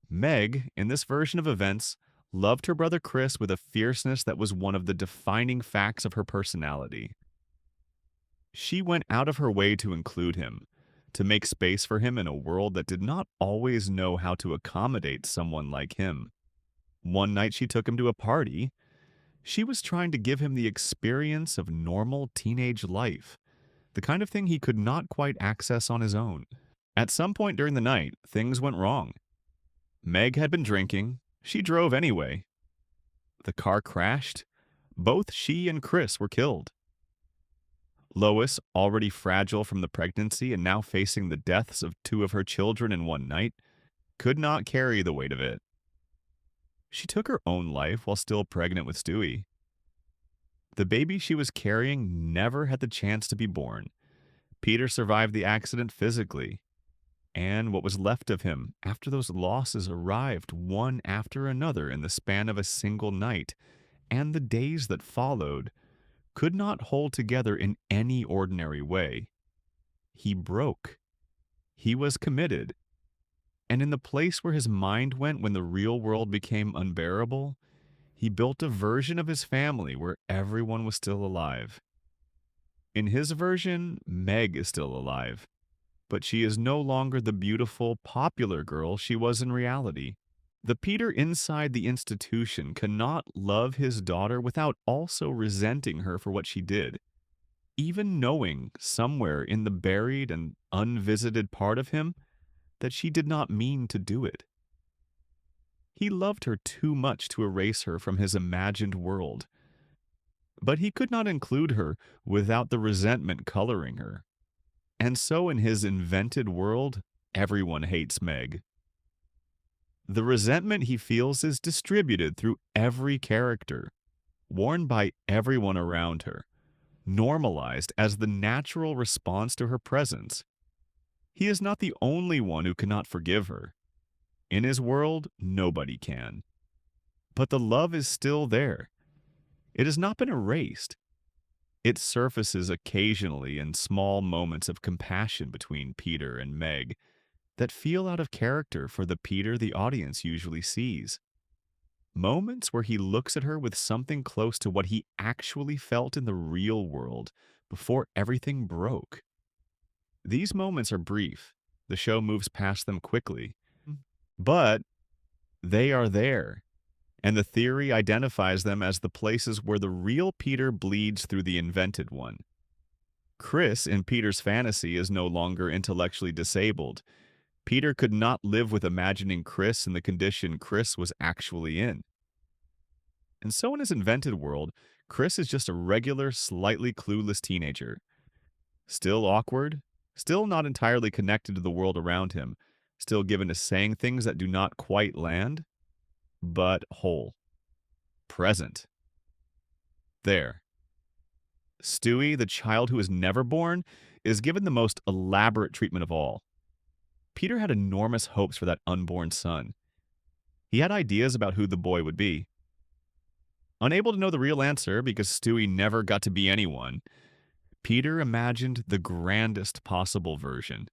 Speaker 1: Meg, in this version of events, loved her brother Chris with a fierceness that was one of the defining facts of her personality. She went out of her way to include him, to make space for him in a world that did not always know how to accommodate someone like him. One night she took him to a party. She was trying to give him the experience of normal teenage life, the kind of thing he could not quite access on his own. At some point during the night, things went wrong. Meg had been drinking. She drove anyway. The car crashed. Both she and Chris were killed. Lois, already fragile from the pregnancy and now facing the deaths of 2 of her children in one night, could not carry the weight of it. She took her own life while still pregnant with Stewie. The baby she was carrying never had the chance to be born. Peter survived the accident physically, and what was left of him after those losses arrived one after another in the span of a single night, and the days that followed, could not hold together in any ordinary way. He broke. He was committed. And in the place where his mind went when the real world became unbearable, he built a version of his family where everyone was still alive. In his version, Meg is still alive, but she is no longer the beautiful, popular girl she was in reality. The Peter inside the institution cannot love his daughter without also resenting her for what she did, even knowing somewhere in the buried and unvisited part of him that she did not mean to do it. He loved her too much to erase her from his imagined world, but he could not include her without the resentment coloring her. And so in his invented world, everyone hates Meg. The resentment he feels is distributed through every character, worn by everyone around her, normalized as the natural response to her presence. He is not the only one who cannot forgive her. In his world, nobody can. But the love is still there. It has not been erased. It surfaces occasionally in small moments of compassion between Peter and Meg that feel out of character for the Peter the audience usually sees. Moments where he looks at her with something close to what he actually felt in the real world before everything broke. These moments are brief. The show moves past them quickly. But they are there, and the theory identifies them as the places where the real Peter bleeds through the invented one. Chris, in Peter's fantasy, is no longer intellectually disabled. Peter could not live with imagining Chris in the condition Chris was actually in. And so in his invented world, Chris is just a regular, slightly clueless teenager. Still awkward, still not entirely connected to the world around him, still given to saying things that do not quite land, but whole. Present. There. Stewie, the child who is never born, is given the most elaborate treatment of all. Peter had enormous hopes for that unborn son. He had ideas about who the boy would be. Unable to know the real answer because Stewie never got to be anyone, Peter imagined the grandest possible version.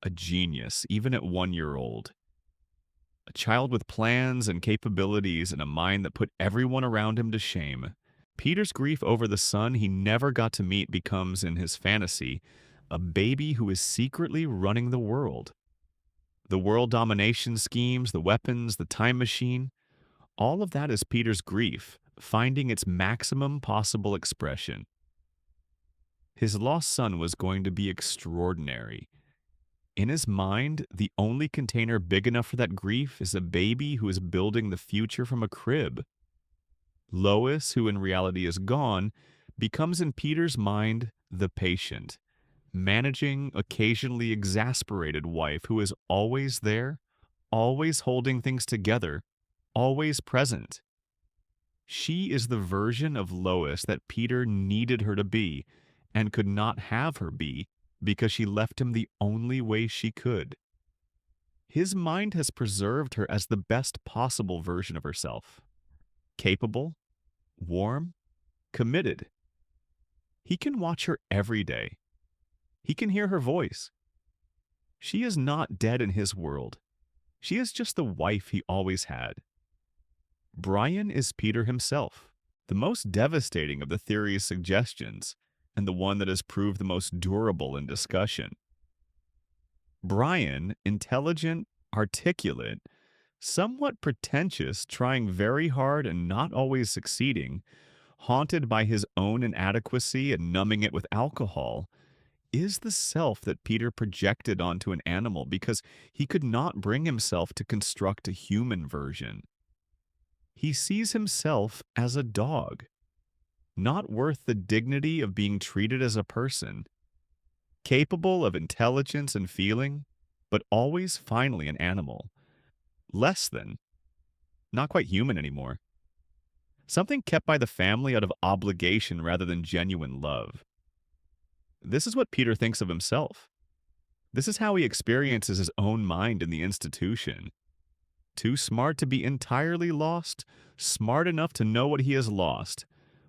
Speaker 1: A genius, even at 1 year old. A child with plans and capabilities and a mind that put everyone around him to shame. Peter's grief over the son he never got to meet becomes, in his fantasy, a baby who is secretly running the world. The world domination schemes, the weapons, the time machine, all of that is Peter's grief, finding its maximum possible expression. His lost son was going to be extraordinary. In his mind, the only container big enough for that grief is a baby who is building the future from a crib. Lois, who in reality is gone, becomes in Peter's mind the patient, managing, occasionally exasperated wife who is always there, always holding things together, always present. She is the version of Lois that Peter needed her to be and could not have her be because she left him the only way she could. His mind has preserved her as the best possible version of herself. Capable, warm, committed. He can watch her every day. He can hear her voice. She is not dead in his world. She is just the wife he always had. Brian is Peter himself, the most devastating of the theory's suggestions, and the one that has proved the most durable in discussion. Brian, intelligent, articulate, somewhat pretentious, trying very hard and not always succeeding, haunted by his own inadequacy and numbing it with alcohol, is the self that Peter projected onto an animal because he could not bring himself to construct a human version. He sees himself as a dog, not worth the dignity of being treated as a person, capable of intelligence and feeling, but always finally an animal. Less than, not quite human anymore. Something kept by the family out of obligation rather than genuine love. This is what Peter thinks of himself. This is how he experiences his own mind in the institution. Too smart to be entirely lost, smart enough to know what he has lost,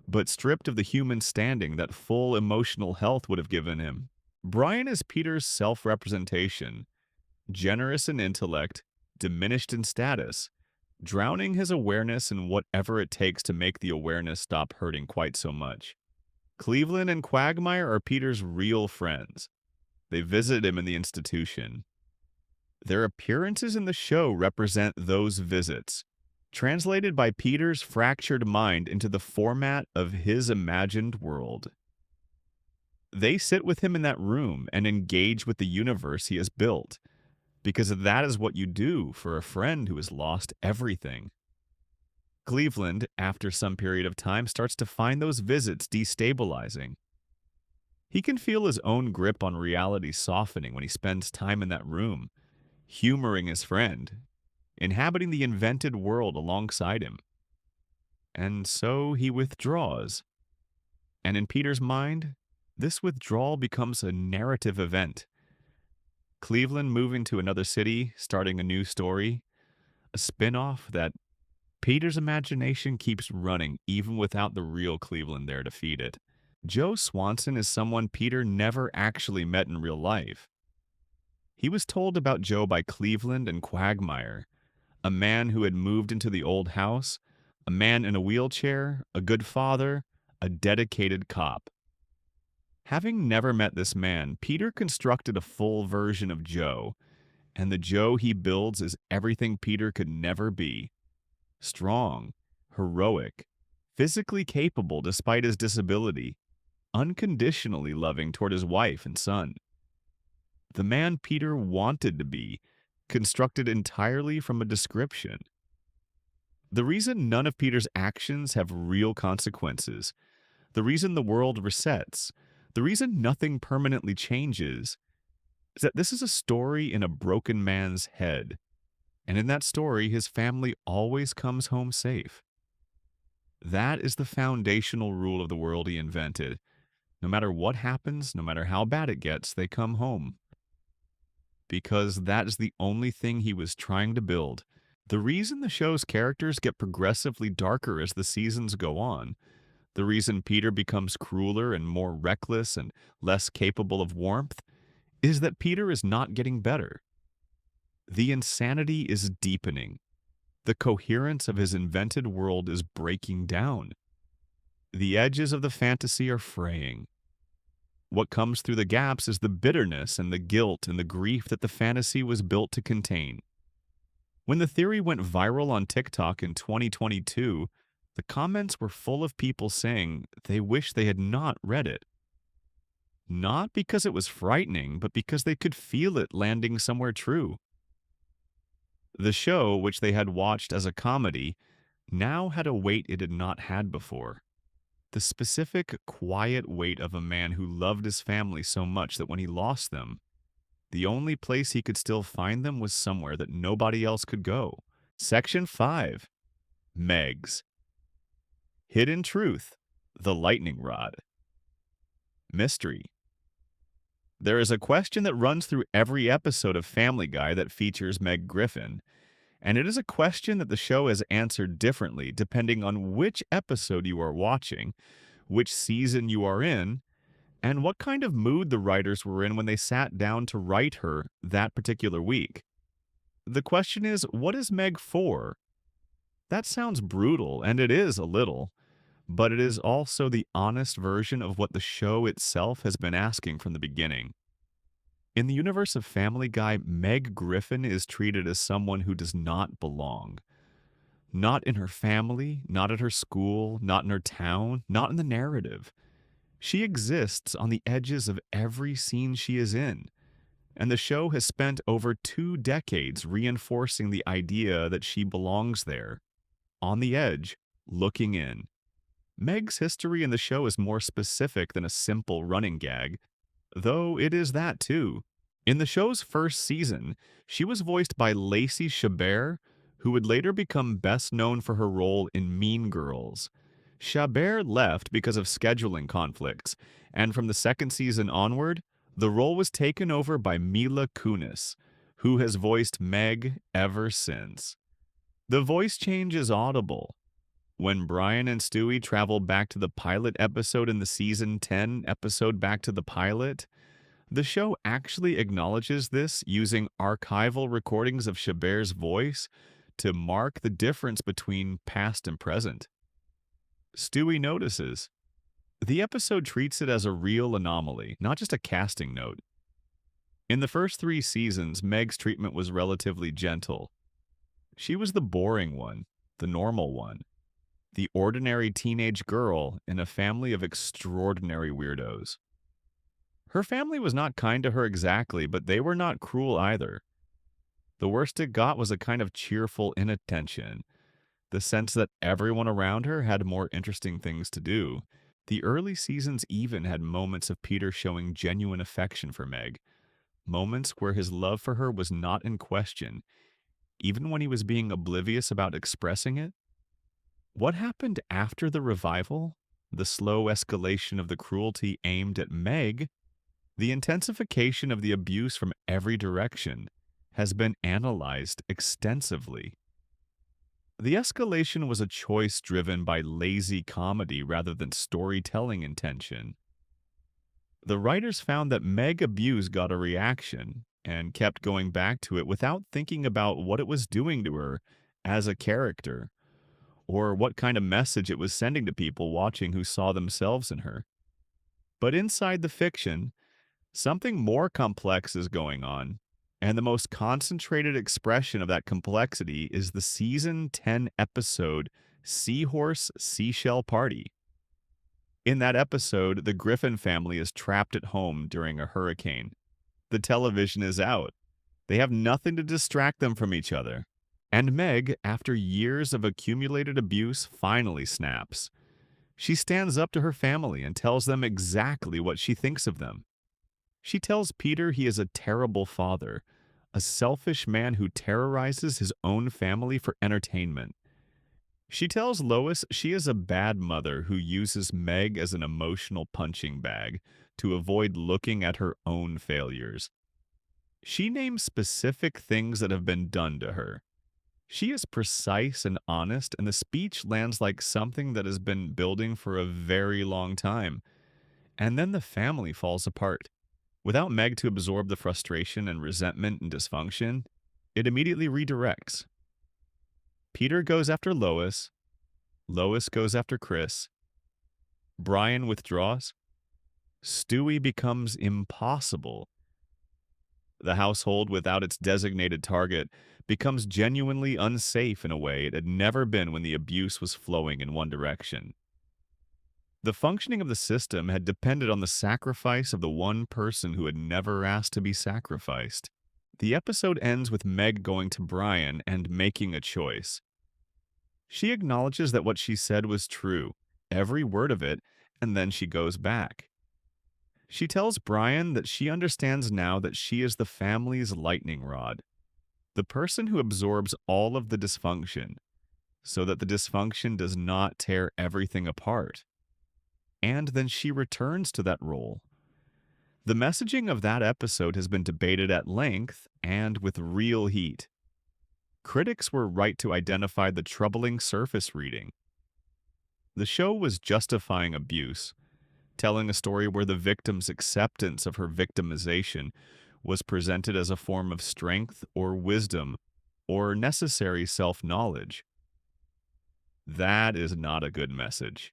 Speaker 1: but stripped of the human standing that full emotional health would have given him. Brian is Peter's self-representation, generous in intellect, diminished in status, drowning his awareness in whatever it takes to make the awareness stop hurting quite so much. Cleveland and Quagmire are Peter's real friends. They visit him in the institution. Their appearances in the show represent those visits, translated by Peter's fractured mind into the format of his imagined world. They sit with him in that room and engage with the universe he has built, because that is what you do for a friend who has lost everything. Cleveland, after some period of time, starts to find those visits destabilizing. He can feel his own grip on reality softening when he spends time in that room, humoring his friend, inhabiting the invented world alongside him. And so he withdraws. And in Peter's mind, this withdrawal becomes a narrative event. Cleveland moving to another city, starting a new story, a spin-off that Peter's imagination keeps running even without the real Cleveland there to feed it. Joe Swanson is someone Peter never actually met in real life. He was told about Joe by Cleveland and Quagmire, a man who had moved into the old house, a man in a wheelchair, a good father, a dedicated cop. Having never met this man, Peter constructed a full version of Joe, and the Joe he builds is everything Peter could never be. Strong, heroic, physically capable despite his disability, unconditionally loving toward his wife and son. The man Peter wanted to be, constructed entirely from a description. The reason none of Peter's actions have real consequences, the reason the world resets, the reason nothing permanently changes, is that this is a story in a broken man's head. And in that story, his family always comes home safe. That is the foundational rule of the world he invented. No matter what happens, no matter how bad it gets, they come home. Because that is the only thing he was trying to build. The reason the show's characters get progressively darker as the seasons go on, the reason Peter becomes crueler and more reckless and less capable of warmth, is that Peter is not getting better. The insanity is deepening. The coherence of his invented world is breaking down. The edges of the fantasy are fraying. What comes through the gaps is the bitterness and the guilt and the grief that the fantasy was built to contain. When the theory went viral on TikTok in 2022, the comments were full of people saying they wish they had not read it. Not because it was frightening, but because they could feel it landing somewhere true. The show, which they had watched as a comedy, now had a weight it had not had before. The specific, quiet weight of a man who loved his family so much that when he lost them, the only place he could still find them was somewhere that nobody else could go. Section 5. Megs. Hidden Truth. The Lightning Rod. Mystery. There is a question that runs through every episode of Family Guy that features Meg Griffin, and it is a question that the show has answered differently depending on which episode you are watching, which season you are in, and what kind of mood the writers were in when they sat down to write her that particular week. The question is, what is Meg for? That sounds brutal, and it is a little, but it is also the honest version of what the show itself has been asking from the beginning. In the universe of Family Guy, Meg Griffin is treated as someone who does not belong. Not in her family, not at her school, not in her town, not in the narrative. She exists on the edges of every scene she is in, and the show has spent over 2 decades reinforcing the idea that she belongs there, on the edge, looking in. Meg's history in the show is more specific than a simple running gag, though it is that too. In the show's first season, she was voiced by Lacey Chabert, who would later become best known for her role in Mean Girls. Chabert left because of scheduling conflicts, and from the second season onward, the role was taken over by Mila Kunis, who has voiced Meg ever since. The voice change is audible. When Brian and Stewie travel back to the pilot episode in the season 10 episode Back to the Pilot, the show actually acknowledges this using archival recordings of Chabert's voice to mark the difference between past and present. Stewie notices. The episode treats it as a real anomaly, not just a casting note. In the first 3 seasons, Meg's treatment was relatively gentle. She was the boring one, the normal one, the ordinary teenage girl in a family of extraordinary weirdos. Her family was not kind to her exactly, but they were not cruel either. The worst it got was a kind of cheerful inattention, the sense that everyone around her had more interesting things to do. The early seasons even had moments of Peter showing genuine affection for Meg, moments where his love for her was not in question, even when he was being oblivious about expressing it. What happened after the revival, the slow escalation of the cruelty aimed at Meg, the intensification of the abuse from every direction, has been analyzed extensively. The escalation was a choice driven by lazy comedy rather than storytelling intention. The writers found that Meg abuse got a reaction and kept going back to it without thinking about what it was doing to her as a character or what kind of message it was sending to people watching who saw themselves in her. But inside the fiction, something more complex is going on, and the most concentrated expression of that complexity is the season 10 episode Seahorse Seashell Party. In that episode, the Griffin family is trapped at home during a hurricane. The television is out. They have nothing to distract them from each other. And Meg, after years of accumulated abuse, finally snaps. She stands up to her family and tells them exactly what she thinks of them. She tells Peter he is a terrible father, a selfish man who terrorizes his own family for entertainment. She tells Lois she is a bad mother who uses Meg as an emotional punching bag to avoid looking at her own failures. She names specific things that have been done to her. She is precise and honest, and the speech lands like something that has been building for a very long time. And then the family falls apart. Without Meg to absorb the frustration and resentment and dysfunction, it immediately redirects. Peter goes after Lois. Lois goes after Chris. Brian withdraws. Stewie becomes impossible. The household, without its designated target, becomes genuinely unsafe in a way it had never been when the abuse was flowing in one direction. The functioning of the system had depended on the sacrifice of the one person who had never asked to be sacrificed. The episode ends with Meg going to Brian and making a choice. She acknowledges that what she said was true, every word of it, and then she goes back. She tells Brian that she understands now that she is the family's lightning rod, the person who absorbs all of the dysfunction, so that the dysfunction does not tear everything apart. And then she returns to that role. The messaging of that episode has been debated at length and with real heat. Critics were right to identify the troubling surface reading. The show was justifying abuse, telling a story where the victim's acceptance of her victimization was presented as a form of strength or wisdom or necessary self-knowledge. That is not a good message.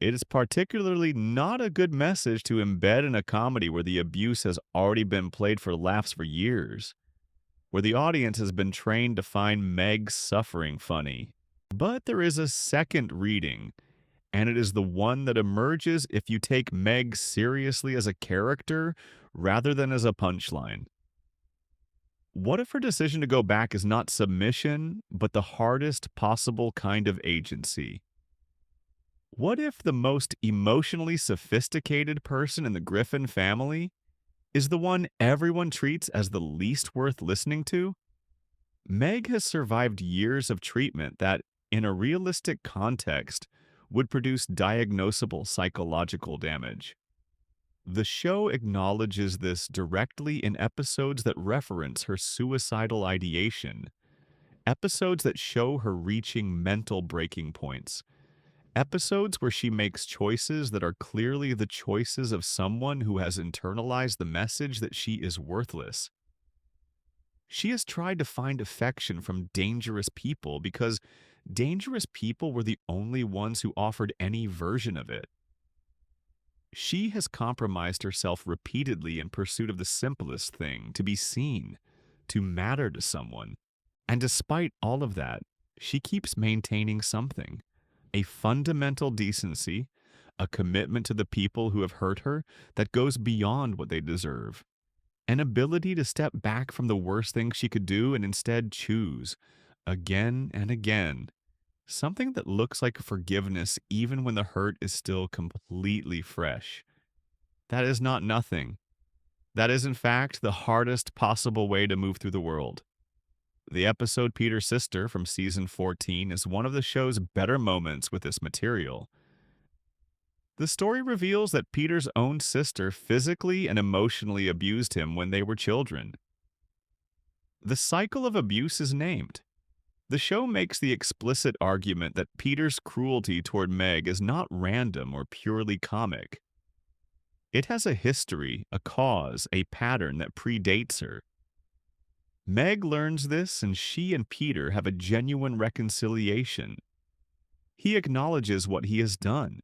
Speaker 1: It is particularly not a good message to embed in a comedy where the abuse has already been played for laughs for years, where the audience has been trained to find Meg's suffering funny. But there is a second reading, and it is the one that emerges if you take Meg seriously as a character rather than as a punchline. What if her decision to go back is not submission, but the hardest possible kind of agency? What if the most emotionally sophisticated person in the Griffin family is the one everyone treats as the least worth listening to? Meg has survived years of treatment that, in a realistic context, would produce diagnosable psychological damage. The show acknowledges this directly in episodes that reference her suicidal ideation, episodes that show her reaching mental breaking points, episodes where she makes choices that are clearly the choices of someone who has internalized the message that she is worthless. She has tried to find affection from dangerous people because dangerous people were the only ones who offered any version of it. She has compromised herself repeatedly in pursuit of the simplest thing, to be seen, to matter to someone. And despite all of that, she keeps maintaining something, a fundamental decency, a commitment to the people who have hurt her that goes beyond what they deserve, an ability to step back from the worst thing she could do and instead choose, again and again, something that looks like forgiveness even when the hurt is still completely fresh. That is not nothing. That is, in fact, the hardest possible way to move through the world. The episode Peter's Sister from season 14 is one of the show's better moments with this material. The story reveals that Peter's own sister physically and emotionally abused him when they were children. The cycle of abuse is named. The show makes the explicit argument that Peter's cruelty toward Meg is not random or purely comic. It has a history, a cause, a pattern that predates her. Meg learns this, and she and Peter have a genuine reconciliation. He acknowledges what he has done.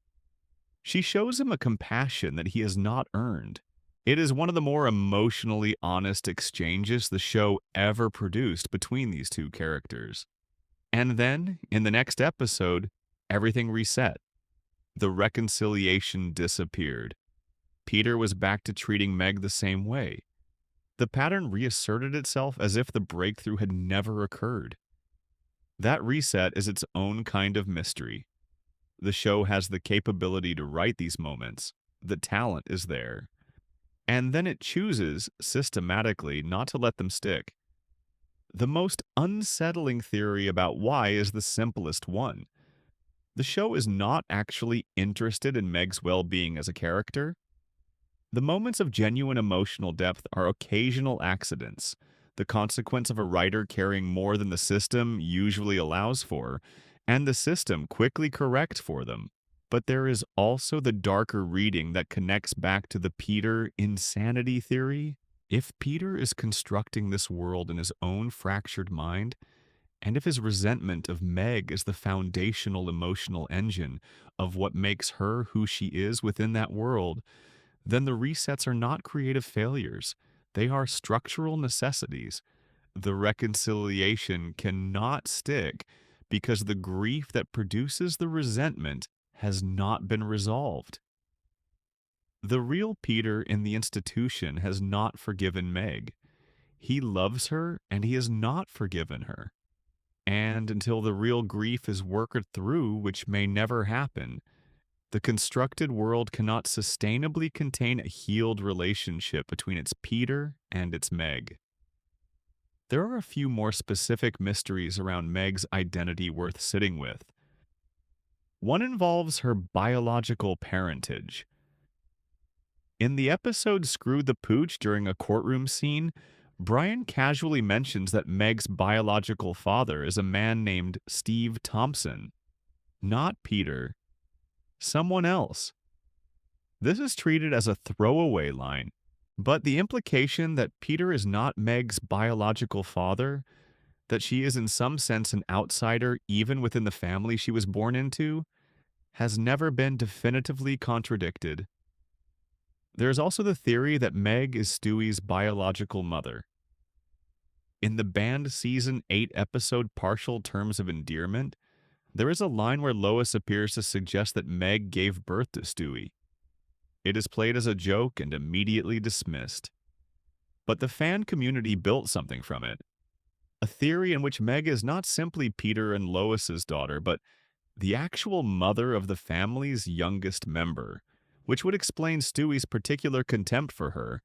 Speaker 1: She shows him a compassion that he has not earned. It is one of the more emotionally honest exchanges the show ever produced between these two characters. And then, in the next episode, everything reset. The reconciliation disappeared. Peter was back to treating Meg the same way. The pattern reasserted itself as if the breakthrough had never occurred. That reset is its own kind of mystery. The show has the capability to write these moments. The talent is there. And then it chooses, systematically, not to let them stick. The most unsettling theory about why is the simplest one. The show is not actually interested in Meg's well-being as a character. The moments of genuine emotional depth are occasional accidents, the consequence of a writer carrying more than the system usually allows for, and the system quickly corrects for them. But there is also the darker reading that connects back to the Peter insanity theory. If Peter is constructing this world in his own fractured mind, and if his resentment of Meg is the foundational emotional engine of what makes her who she is within that world, then the resets are not creative failures. They are structural necessities. The reconciliation cannot stick because the grief that produces the resentment has not been resolved. The real Peter in the institution has not forgiven Meg. He loves her and he has not forgiven her. And until the real grief is worked through, which may never happen, the constructed world cannot sustainably contain a healed relationship between its Peter and its Meg. There are a few more specific mysteries around Meg's identity worth sitting with. One involves her biological parentage. In the episode Screw the Pooch during a courtroom scene, Brian casually mentions that Meg's biological father is a man named Steve Thompson. Not Peter. Someone else. This is treated as a throwaway line, but the implication that Peter is not Meg's biological father, that she is in some sense an outsider even within the family she was born into, has never been definitively contradicted. There is also the theory that Meg is Stewie's biological mother. In the banned season 8 episode Partial Terms of Endearment, there is a line where Lois appears to suggest that Meg gave birth to Stewie. It is played as a joke and immediately dismissed. But the fan community built something from it. A theory in which Meg is not simply Peter and Lois's daughter, but the actual mother of the family's youngest member, which would explain Stewie's particular contempt for her,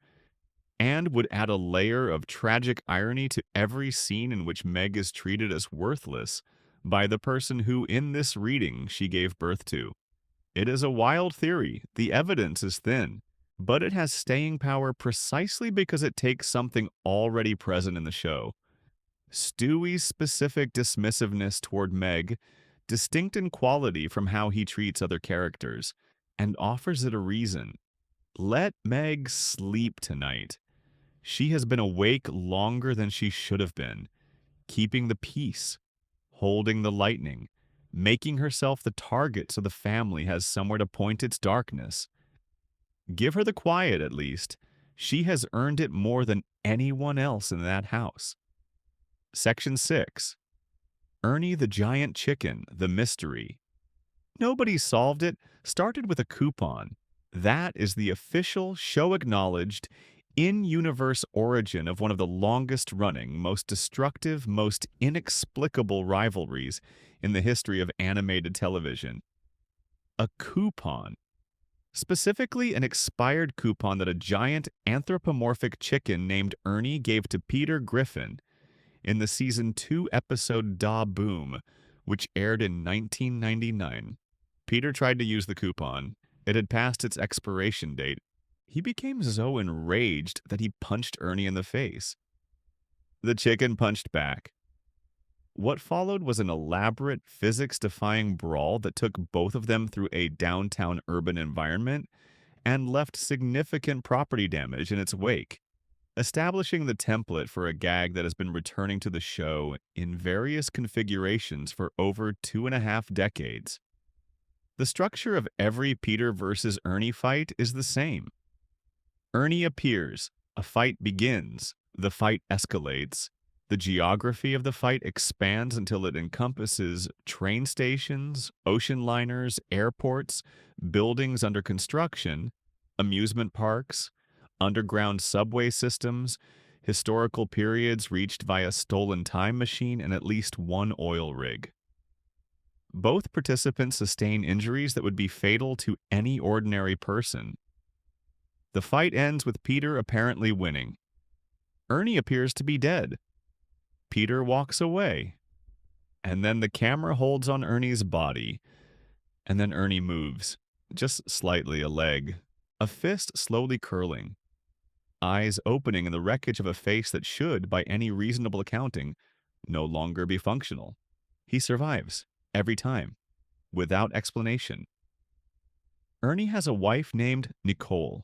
Speaker 1: and would add a layer of tragic irony to every scene in which Meg is treated as worthless by the person who, in this reading, she gave birth to. It is a wild theory, the evidence is thin, but it has staying power precisely because it takes something already present in the show. Stewie's specific dismissiveness toward Meg, distinct in quality from how he treats other characters, and offers it a reason. Let Meg sleep tonight. She has been awake longer than she should have been, keeping the peace, holding the lightning, making herself the target so the family has somewhere to point its darkness. Give her the quiet, at least. She has earned it more than anyone else in that house. Section 6. Ernie the Giant Chicken, the Mystery. Nobody solved it, started with a coupon. That is the official, show-acknowledged, in-universe origin of one of the longest-running, most destructive, most inexplicable rivalries in the history of animated television. A coupon. Specifically, an expired coupon that a giant anthropomorphic chicken named Ernie gave to Peter Griffin in the Season 2 episode Da Boom, which aired in 1999. Peter tried to use the coupon. It had passed its expiration date. He became so enraged that he punched Ernie in the face. The chicken punched back. What followed was an elaborate, physics-defying brawl that took both of them through a downtown urban environment and left significant property damage in its wake, establishing the template for a gag that has been returning to the show in various configurations for over 2.5 decades. The structure of every Peter versus Ernie fight is the same. Ernie appears, a fight begins, the fight escalates, the geography of the fight expands until it encompasses train stations, ocean liners, airports, buildings under construction, amusement parks, underground subway systems, historical periods reached via stolen time machine, and at least one oil rig. Both participants sustain injuries that would be fatal to any ordinary person. The fight ends with Peter apparently winning. Ernie appears to be dead. Peter walks away. And then the camera holds on Ernie's body. And then Ernie moves, just slightly a leg, a fist slowly curling, eyes opening in the wreckage of a face that should, by any reasonable accounting, no longer be functional. He survives, every time, without explanation. Ernie has a wife named Nicole.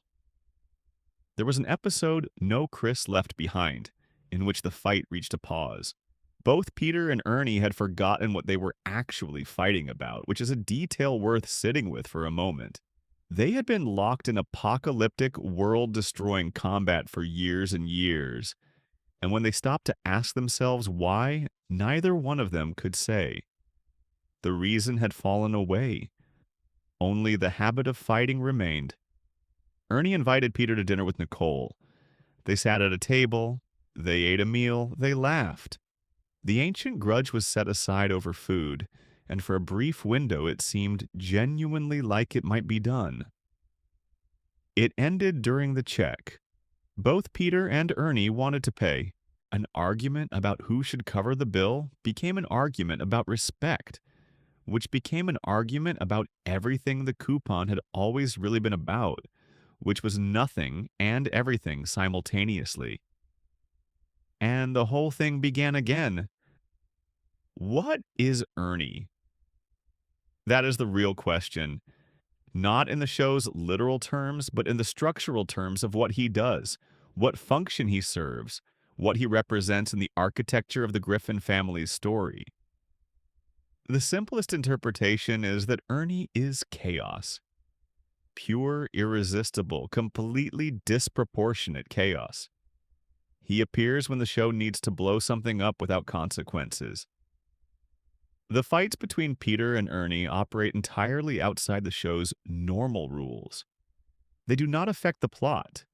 Speaker 1: There was an episode, No Chris Left Behind, in which the fight reached a pause. Both Peter and Ernie had forgotten what they were actually fighting about, which is a detail worth sitting with for a moment. They had been locked in apocalyptic, world-destroying combat for years and years, and when they stopped to ask themselves why, neither one of them could say. The reason had fallen away. Only the habit of fighting remained. Ernie invited Peter to dinner with Nicole. They sat at a table, they ate a meal, they laughed. The ancient grudge was set aside over food, and for a brief window it seemed genuinely like it might be done. It ended during the check. Both Peter and Ernie wanted to pay. An argument about who should cover the bill became an argument about respect, which became an argument about everything the coupon had always really been about, which was nothing and everything simultaneously. And the whole thing began again. What is Ernie? That is the real question. Not in the show's literal terms, but in the structural terms of what he does, what function he serves, what he represents in the architecture of the Griffin family's story. The simplest interpretation is that Ernie is chaos. Pure, irresistible, completely disproportionate chaos. He appears when the show needs to blow something up without consequences. The fights between Peter and Ernie operate entirely outside the show's normal rules. They do not affect the plot.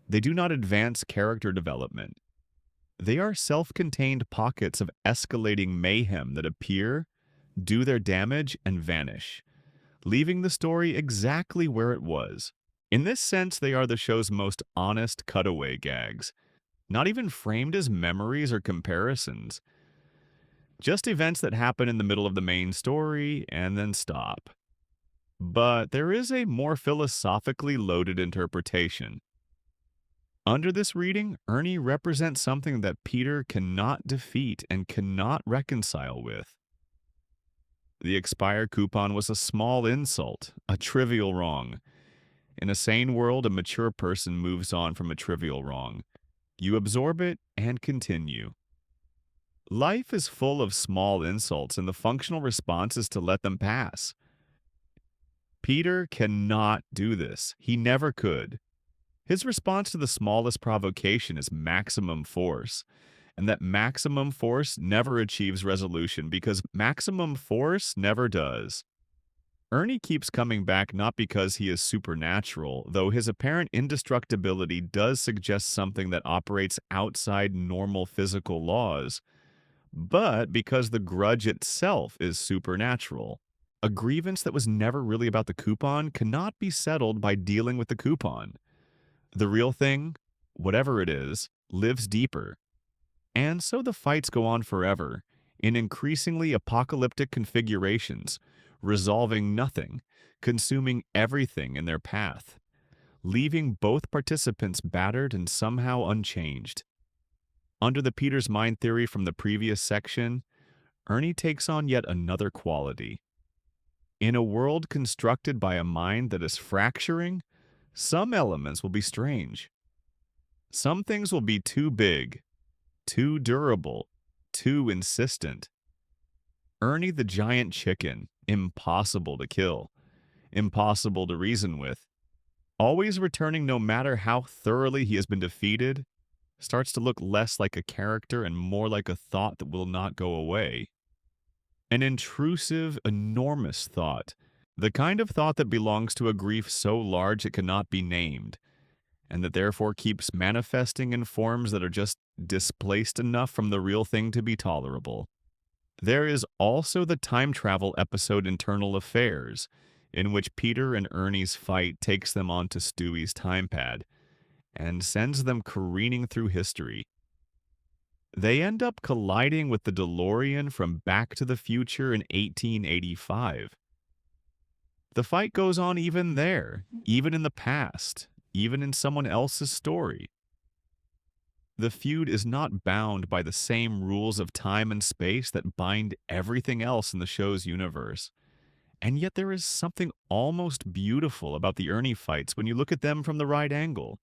Speaker 1: They do not advance character development. They are self-contained pockets of escalating mayhem that appear, do their damage, and vanish, leaving the story exactly where it was. In this sense, they are the show's most honest cutaway gags, not even framed as memories or comparisons. Just events that happen in the middle of the main story and then stop. But there is a more philosophically loaded interpretation. Under this reading, Ernie represents something that Peter cannot defeat and cannot reconcile with. The expired coupon was a small insult, a trivial wrong. In a sane world, a mature person moves on from a trivial wrong. You absorb it and continue. Life is full of small insults, and the functional response is to let them pass. Peter cannot do this. He never could. His response to the smallest provocation is maximum force, and that maximum force never achieves resolution because maximum force never does. Ernie keeps coming back not because he is supernatural, though his apparent indestructibility does suggest something that operates outside normal physical laws, but because the grudge itself is supernatural. A grievance that was never really about the coupon cannot be settled by dealing with the coupon. The real thing, whatever it is, lives deeper. And so the fights go on forever, in increasingly apocalyptic configurations, resolving nothing, consuming everything in their path, leaving both participants battered and somehow unchanged. Under the Peter's mind theory from the previous section, Ernie takes on yet another quality. In a world constructed by a mind that is fracturing, some elements will be strange. Some things will be too big, too durable, too insistent. Ernie the giant chicken, impossible to kill, impossible to reason with, always returning no matter how thoroughly he has been defeated, starts to look less like a character and more like a thought that will not go away. An intrusive, enormous thought, the kind of thought that belongs to a grief so large it cannot be named, and that therefore keeps manifesting in forms that are just displaced enough from the real thing to be tolerable. There is also the time travel episode Internal Affairs, in which Peter and Ernie's fight takes them onto Stewie's time pad and sends them careening through history. They end up colliding with the DeLorean from Back to the Future in 1885. The fight goes on even there, even in the past, even in someone else's story. The feud is not bound by the same rules of time and space that bind everything else in the show's universe. And yet there is something almost beautiful about the Ernie fights when you look at them from the right angle.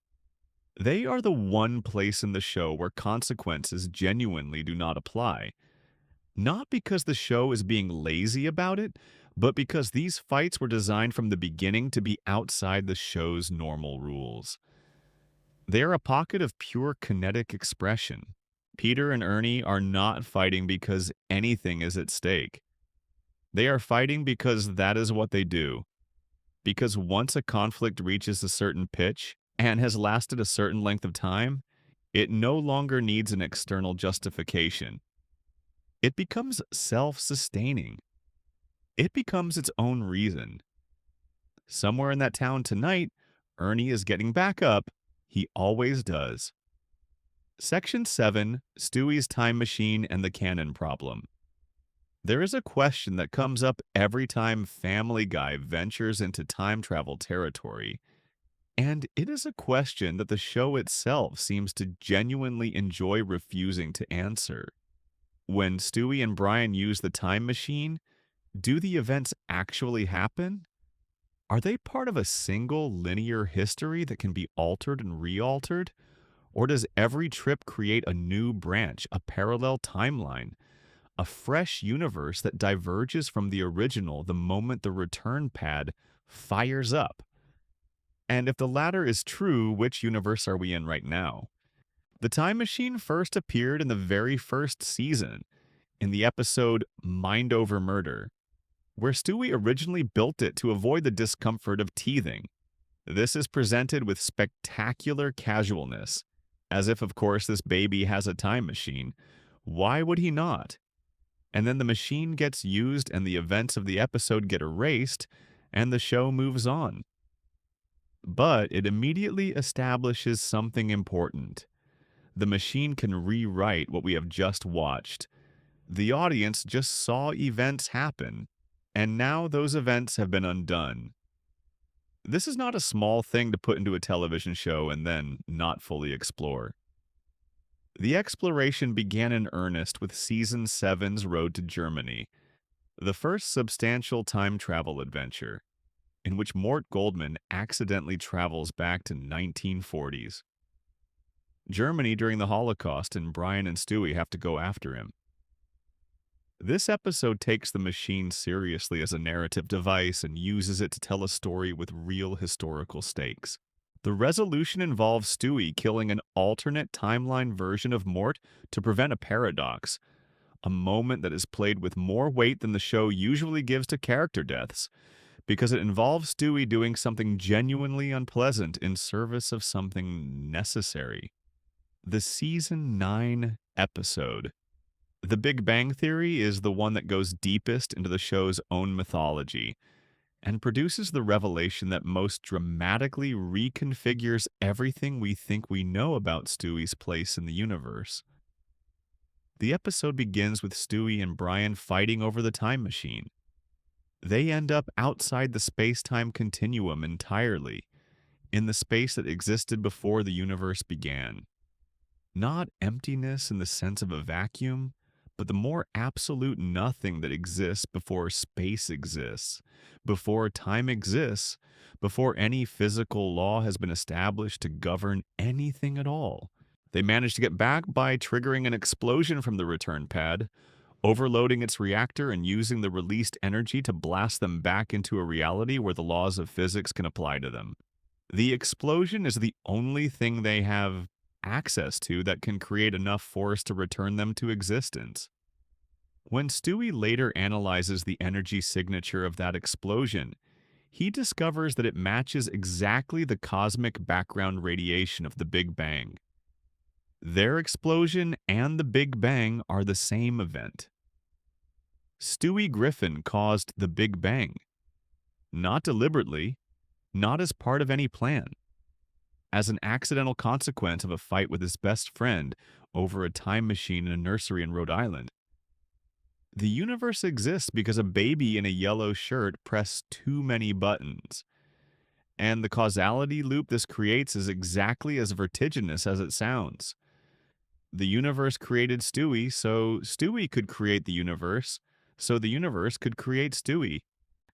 Speaker 1: They are the one place in the show where consequences genuinely do not apply. Not because the show is being lazy about it, but because these fights were designed from the beginning to be outside the show's normal rules. They are a pocket of pure kinetic expression. Peter and Ernie are not fighting because anything is at stake. They are fighting because that is what they do. Because once a conflict reaches a certain pitch and has lasted a certain length of time, it no longer needs an external justification. It becomes self-sustaining. It becomes its own reason. Somewhere in that town tonight, Ernie is getting back up. He always does. Section 7, Stewie's Time Machine and the Canon Problem. There is a question that comes up every time Family Guy ventures into time travel territory, and it is a question that the show itself seems to genuinely enjoy refusing to answer. When Stewie and Brian use the time machine, do the events actually happen? Are they part of a single linear history that can be altered and re-altered? Or does every trip create a new branch, a parallel timeline, a fresh universe that diverges from the original the moment the return pad fires up? And if the latter is true, which universe are we in right now? The time machine first appeared in the very first season, in the episode Mind Over Murder, where Stewie originally built it to avoid the discomfort of teething. This is presented with spectacular casualness, as if, of course, this baby has a time machine. Why would he not? And then the machine gets used and the events of the episode get erased, and the show moves on. But it immediately establishes something important. The machine can rewrite what we have just watched. The audience just saw events happen, and now those events have been undone. This is not a small thing to put into a television show and then not fully explore. The exploration began in earnest with Season 7's Road to Germany, the first substantial time travel adventure, in which Mort Goldman accidentally travels back to 1940s. Germany during the Holocaust, and Brian and Stewie have to go after him. This episode takes the machine seriously as a narrative device and uses it to tell a story with real historical stakes. The resolution involves Stewie killing an alternate timeline version of Mort to prevent a paradox, a moment that is played with more weight than the show usually gives to character deaths, because it involves Stewie doing something genuinely unpleasant in service of something necessary. The season 9 episode, The Big Bang Theory, is the one that goes deepest into the show's own mythology and produces the revelation that most dramatically reconfigures everything we think we know about Stewie's place in the universe. The episode begins with Stewie and Brian fighting over the time machine. They end up outside the space-time continuum entirely, in the space that existed before the universe began. Not emptiness in the sense of a vacuum, but the more absolute nothing that exists before space exists, before time exists, before any physical law has been established to govern anything at all. They manage to get back by triggering an explosion from the return pad, overloading its reactor and using the released energy to blast them back into a reality where the laws of physics can apply to them. The explosion is the only thing they have access to that can create enough force to return them to existence. When Stewie later analyzes the energy signature of that explosion, he discovers that it matches exactly the cosmic background radiation of the Big Bang. Their explosion and the Big Bang are the same event. Stewie Griffin caused the Big Bang. Not deliberately, not as part of any plan. As an accidental consequence of a fight with his best friend over a time machine in a nursery in Rhode Island. The universe exists because a baby in a yellow shirt pressed too many buttons. And the causality loop this creates is exactly as vertiginous as it sounds. The universe created Stewie, so Stewie could create the universe, so the universe could create Stewie.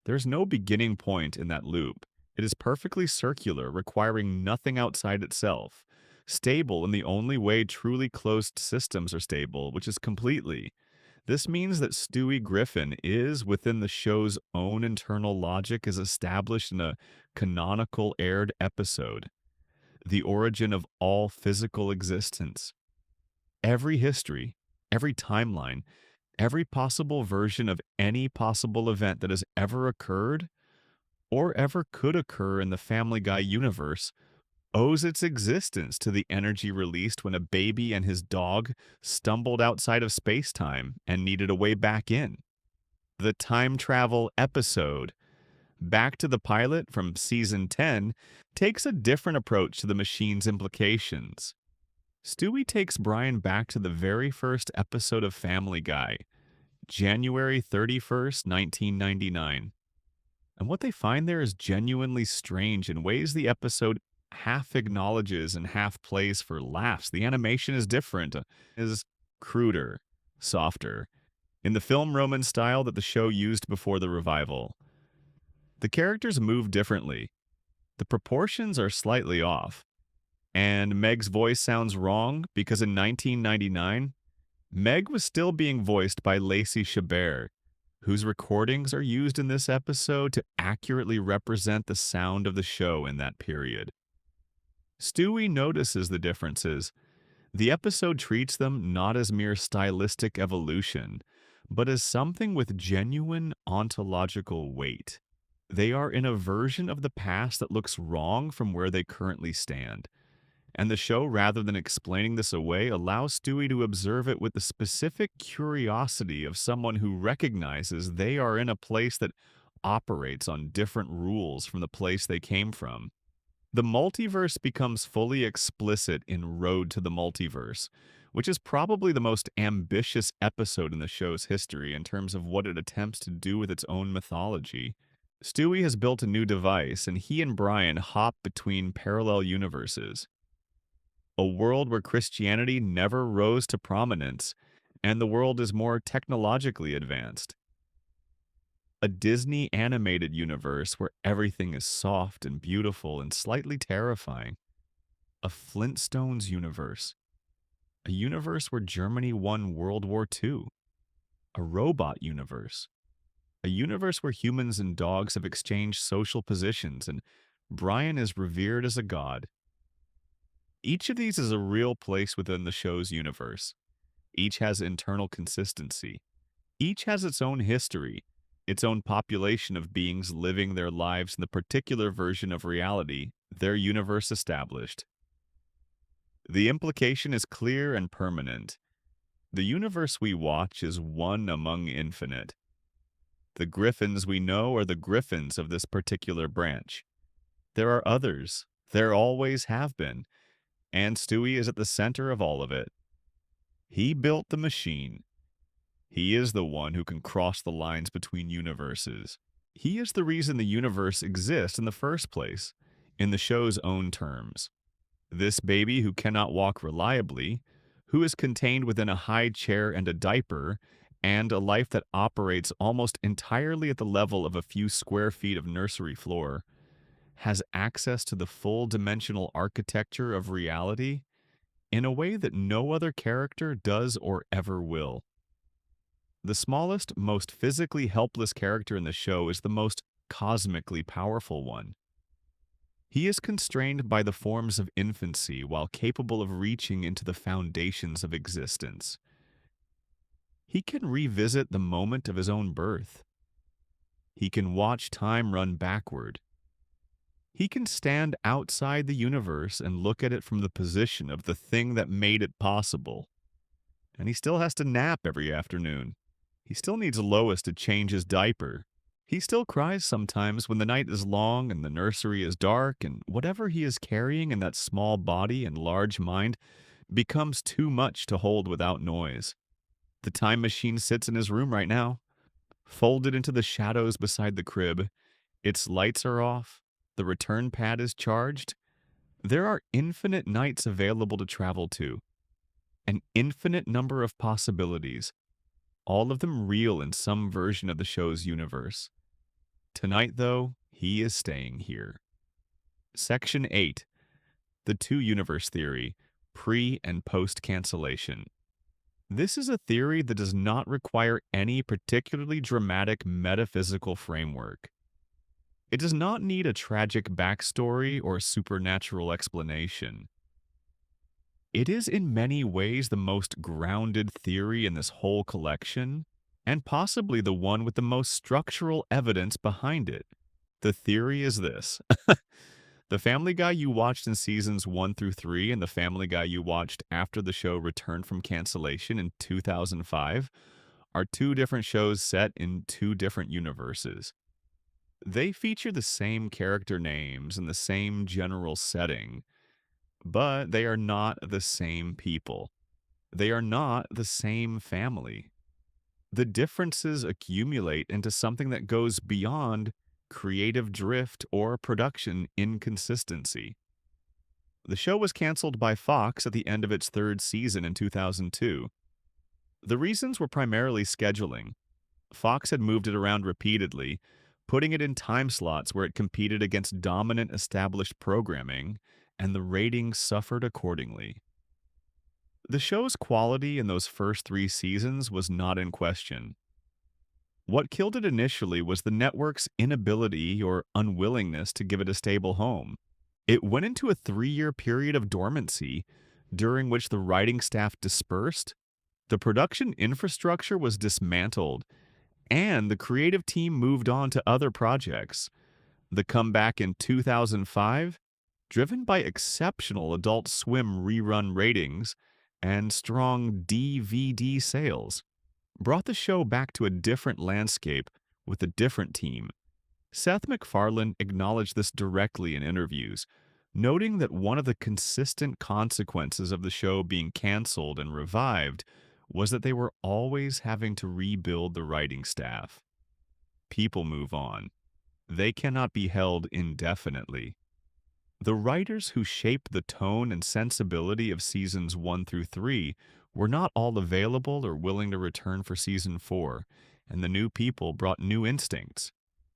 Speaker 1: There's no beginning point in that loop. It is perfectly circular, requiring nothing outside itself. Stable in the only way truly closed systems are stable, which is completely. This means that Stewie Griffin is within the show's own internal logic as established in a canonical aired episode, the origin of all physical existence. Every history, every timeline, every possible version of any possible event that has ever occurred or ever could occur in the Family Guy universe owes its existence to the energy released when a baby and his dog stumbled outside of space-time and needed a way back in. The time travel episode, Back to the Pilot from Season 10, takes a different approach to the machine's implications. Stewie takes Brian back to the very first episode of Family Guy, January 31st, 1999. And what they find there is genuinely strange in ways the episode half acknowledges and half plays for laughs. The animation is different, is cruder, softer, in the film Roman style that the show used before the revival. The characters move differently. The proportions are slightly off. And Meg's voice sounds wrong because in 1999, Meg was still being voiced by Lacey Chabert, whose recordings are used in this episode to accurately represent the sound of the show in that period. Stewie notices the differences. The episode treats them not as mere stylistic evolution, but as something with genuine ontological weight. They are in a version of the past that looks wrong from where they currently stand. And the show, rather than explaining this away, allows Stewie to observe it with the specific curiosity of someone who recognizes they are in a place that operates on different rules from the place they came from. The multiverse becomes fully explicit in Road to the Multiverse, which is probably the most ambitious episode in the show's history in terms of what it attempts to do with its own mythology. Stewie has built a new device, and he and Brian hop between parallel universes. A world where Christianity never rose to prominence, and the world is more technologically advanced. A Disney animated universe where everything is soft and beautiful and slightly terrifying. A Flintstones universe. A universe where Germany won World War II. a robot universe, a universe where humans and dogs have exchanged social positions and Brian is revered as a god. Each of these is a real place within the show's universe. Each has internal consistency. Each has its own history, its own population of beings living their lives in the particular version of reality their universe established. The implication is clear and permanent. The universe we watch is one among infinite. The Griffins we know are the Griffins of this particular branch. There are others. There always have been. And Stewie is at the center of all of it. He built the machine. He is the one who can cross the lines between universes. He is the reason the universe exists in the first place, in the show's own terms. This baby who cannot walk reliably, who is contained within a high chair and a diaper, and a life that operates almost entirely at the level of a few square feet of nursery floor, has access to the full-dimensional architecture of reality in a way that no other character does or ever will. The smallest, most physically helpless character in the show is the most cosmically powerful one. He is constrained by the forms of infancy while capable of reaching into the foundations of existence. He can revisit the moment of his own birth. He can watch time run backward. He can stand outside the universe and look at it from the position of the thing that made it possible. And he still has to nap every afternoon. He still needs Lois to change his diaper. He still cries sometimes when the night is long and the nursery is dark, and whatever he is carrying in that small body and large mind becomes too much to hold without noise. The time machine sits in his room right now, folded into the shadows beside the crib. Its lights are off. The return pad is charged. There are infinite nights available to travel to, an infinite number of possibilities, all of them real in some version of the show's universe. Tonight, though, he is staying here. Section 8. The two-universe theory, pre- and post-cancellation. This is a theory that does not require any particularly dramatic metaphysical framework. It does not need a tragic backstory or supernatural explanation. It is in many ways the most grounded theory in this whole collection, and possibly the one with the most structural evidence behind it. The theory is this. The Family Guy you watched in seasons 1 through 3 and the Family Guy you watched after the show returned from cancellation in 2005 are two different shows set in two different universes. They feature the same character names and the same general setting, but they are not the same people. They are not the same family. The differences accumulate into something that goes beyond creative drift or production inconsistency. The show was canceled by Fox at the end of its third season in 2002. The reasons were primarily scheduling. Fox had moved it around repeatedly, putting it in time slots where it competed against dominant established programming, and the ratings suffered accordingly. The show's quality in those first 3 seasons was not in question. What killed it initially was the network's inability or unwillingness to give it a stable home. It went into a 3-year period of dormancy, during which the writing staff dispersed, the production infrastructure was dismantled, and the creative team moved on to other projects. The comeback in 2005, driven by exceptional Adult Swim rerun ratings and strong DVD sales, brought the show back to a different landscape with a different team. Seth MacFarlane acknowledged this directly in interviews, noting that one of the consistent consequences of the show being canceled and revived was that they were always having to rebuild the writing staff. People move on. They cannot be held indefinitely. The writers who shaped the tone and sensibility of seasons 1 through 3 were not all available or willing to return for season 4, and the new people brought new instincts.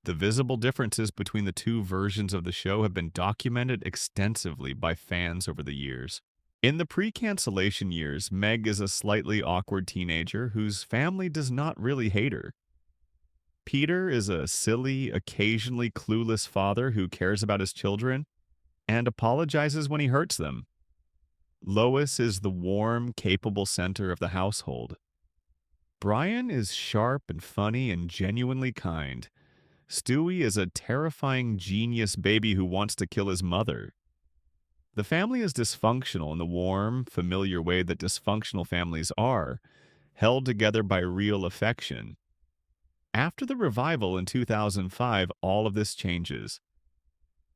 Speaker 1: The visible differences between the two versions of the show have been documented extensively by fans over the years. In the pre-cancellation years, Meg is a slightly awkward teenager whose family does not really hate her. Peter is a silly, occasionally clueless father who cares about his children and apologizes when he hurts them. Lois is the warm, capable center of the household. Brian is sharp and funny and genuinely kind. Stewie is a terrifying genius baby who wants to kill his mother. The family is dysfunctional in the warm, familiar way that dysfunctional families are, held together by real affection. After the revival in 2005, all of this changes.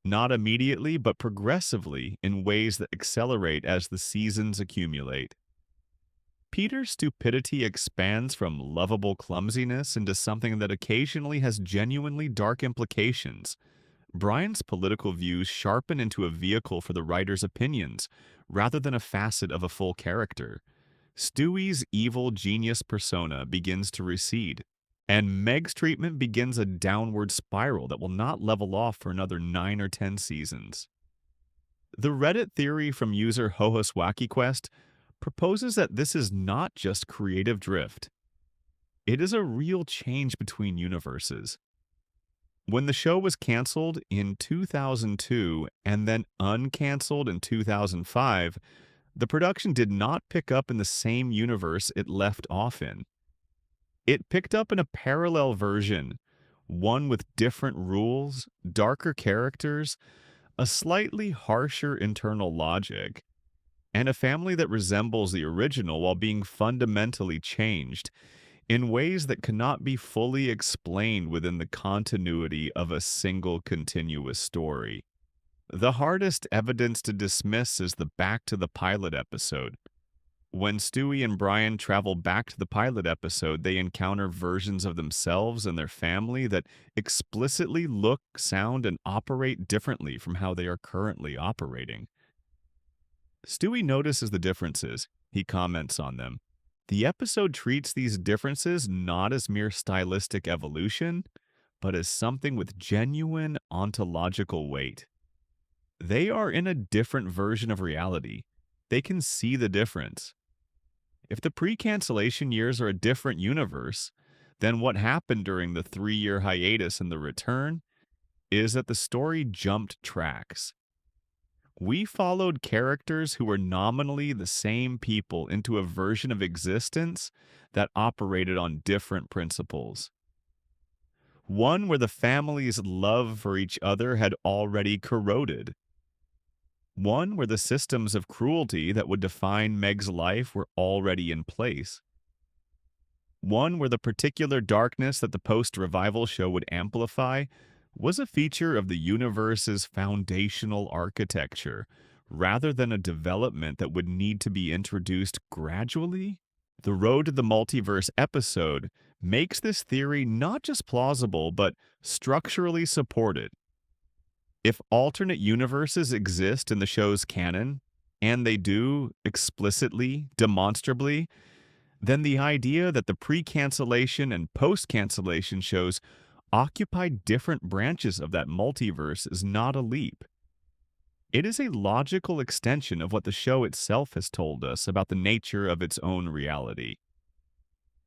Speaker 1: Not immediately, but progressively in ways that accelerate as the seasons accumulate. Peter's stupidity expands from lovable clumsiness into something that occasionally has genuinely dark implications. Brian's political views sharpen into a vehicle for the writer's opinions, rather than a facet of a full character. Stewie's evil genius persona begins to recede, and Meg's treatment begins a downward spiral that will not level off for another 9 or 10 seasons. The Reddit theory from user HoHosWackyQuest proposes that this is not just creative drift. It is a real change between universes. When the show was canceled in 2002 and then uncanceled in 2005, the production did not pick up in the same universe it left off in. It picked up in a parallel version, one with different rules, darker characters, a slightly harsher internal logic, and a family that resembles the original while being fundamentally changed in ways that cannot be fully explained within the continuity of a single continuous story. The hardest evidence to dismiss is the back to the pilot episode. When Stewie and Brian travel back to the pilot episode, they encounter versions of themselves and their family that explicitly look, sound, and operate differently from how they are currently operating. Stewie notices the differences. He comments on them. The episode treats these differences not as mere stylistic evolution, but as something with genuine ontological weight. They are in a different version of reality. They can see the difference. If the pre-cancellation years are a different universe, then what happened during the 3-year hiatus and the return is that the story jumped tracks. We followed characters who were nominally the same people into a version of existence that operated on different principles. One where the family's love for each other had already corroded. One where the systems of cruelty that would define Meg's life were already in place. One where the particular darkness that the post-revival show would amplify was a feature of the universe's foundational architecture, rather than a development that would need to be introduced gradually. The Road to the Multiverse episode makes this theory not just plausible, but structurally supported. If alternate universes exist in the show's canon, and they do explicitly, demonstrably, then the idea that the pre-cancellation and post-cancellation shows occupy different branches of that multiverse is not a leap. It is a logical extension of what the show itself has told us about the nature of its own reality.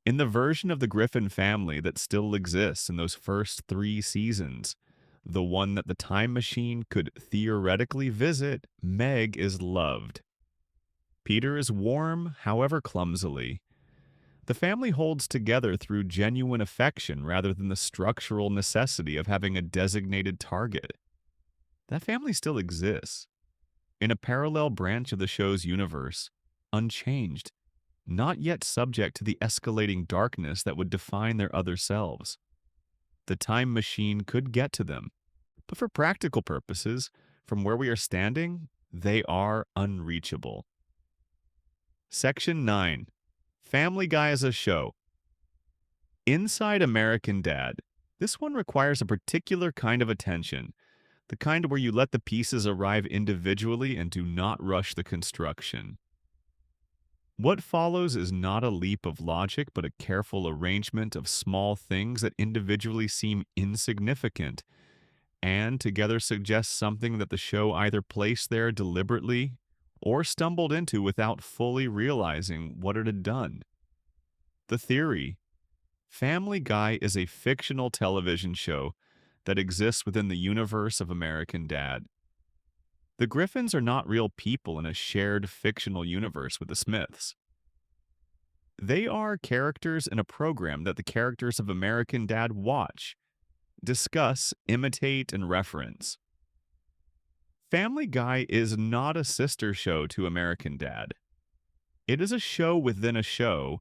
Speaker 1: In the version of the Griffin family that still exists in those first 3 seasons, the one that the time machine could theoretically visit, Meg is loved. Peter is warm, however clumsily. The family holds together through genuine affection rather than the structural necessity of having a designated target. That family still exists, in a parallel branch of the show's universe, unchanged, not yet subject to the escalating darkness that would define their other selves. The time machine could get to them, but for practical purposes, from where we are standing, they are unreachable. Section 9. Family Guy as a show. Inside American Dad. This one requires a particular kind of attention, the kind where you let the pieces arrive individually and do not rush the construction. What follows is not a leap of logic, but a careful arrangement of small things that individually seem insignificant, and together suggest something that the show either placed there deliberately or stumbled into without fully realizing what it had done. The theory: Family Guy is a fictional television show that exists within the universe of American Dad. The Griffins are not real people in a shared fictional universe with the Smiths. They are characters in a program that the characters of American Dad watch, discuss, imitate, and reference. Family Guy is not a sister show to American Dad. It is a show within a show,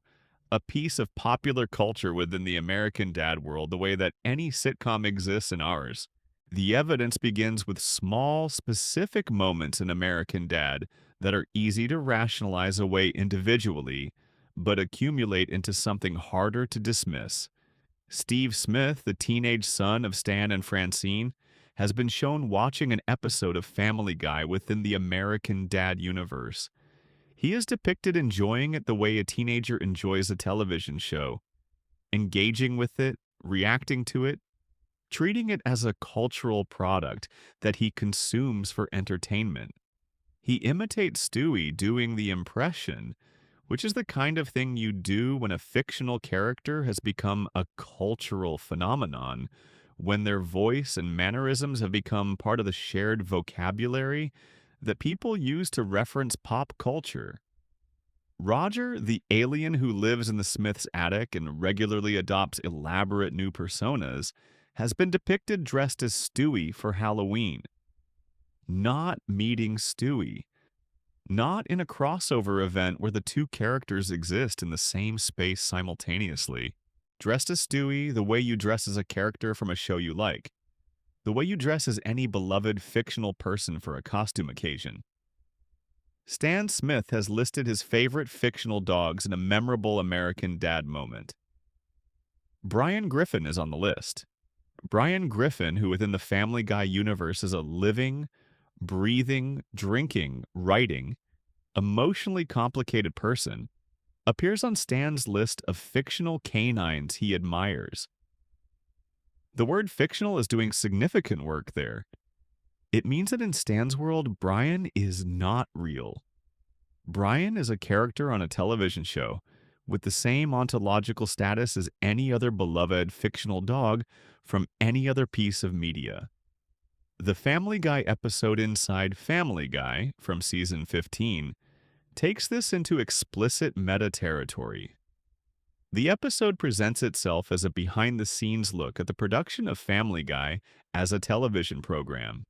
Speaker 1: a piece of popular culture within the American Dad world, the way that any sitcom exists in ours. The evidence begins with small, specific moments in American Dad that are easy to rationalize away individually, but accumulate into something harder to dismiss. Steve Smith, the teenage son of Stan and Francine, has been shown watching an episode of Family Guy within the American Dad universe. He is depicted enjoying it the way a teenager enjoys a television show, engaging with it, reacting to it, treating it as a cultural product that he consumes for entertainment. He imitates Stewie doing the impression, which is the kind of thing you do when a fictional character has become a cultural phenomenon, when their voice and mannerisms have become part of the shared vocabulary that people use to reference pop culture. Roger, the alien who lives in the Smith's attic and regularly adopts elaborate new personas, has been depicted dressed as Stewie for Halloween. Not meeting Stewie. Not in a crossover event where the two characters exist in the same space simultaneously. Dressed as Stewie the way you dress as a character from a show you like. The way you dress as any beloved fictional person for a costume occasion. Stan Smith has listed his favorite fictional dogs in a memorable American Dad moment. Brian Griffin is on the list. Brian Griffin, who within the Family Guy universe is a living, breathing, drinking, writing, emotionally complicated person, appears on Stan's list of fictional canines he admires. The word fictional is doing significant work there. It means that in Stan's world, Brian is not real. Brian is a character on a television show with the same ontological status as any other beloved fictional dog from any other piece of media. The Family Guy episode inside Family Guy from season 15 takes this into explicit meta territory. The episode presents itself as a behind-the-scenes look at the production of Family Guy as a television program.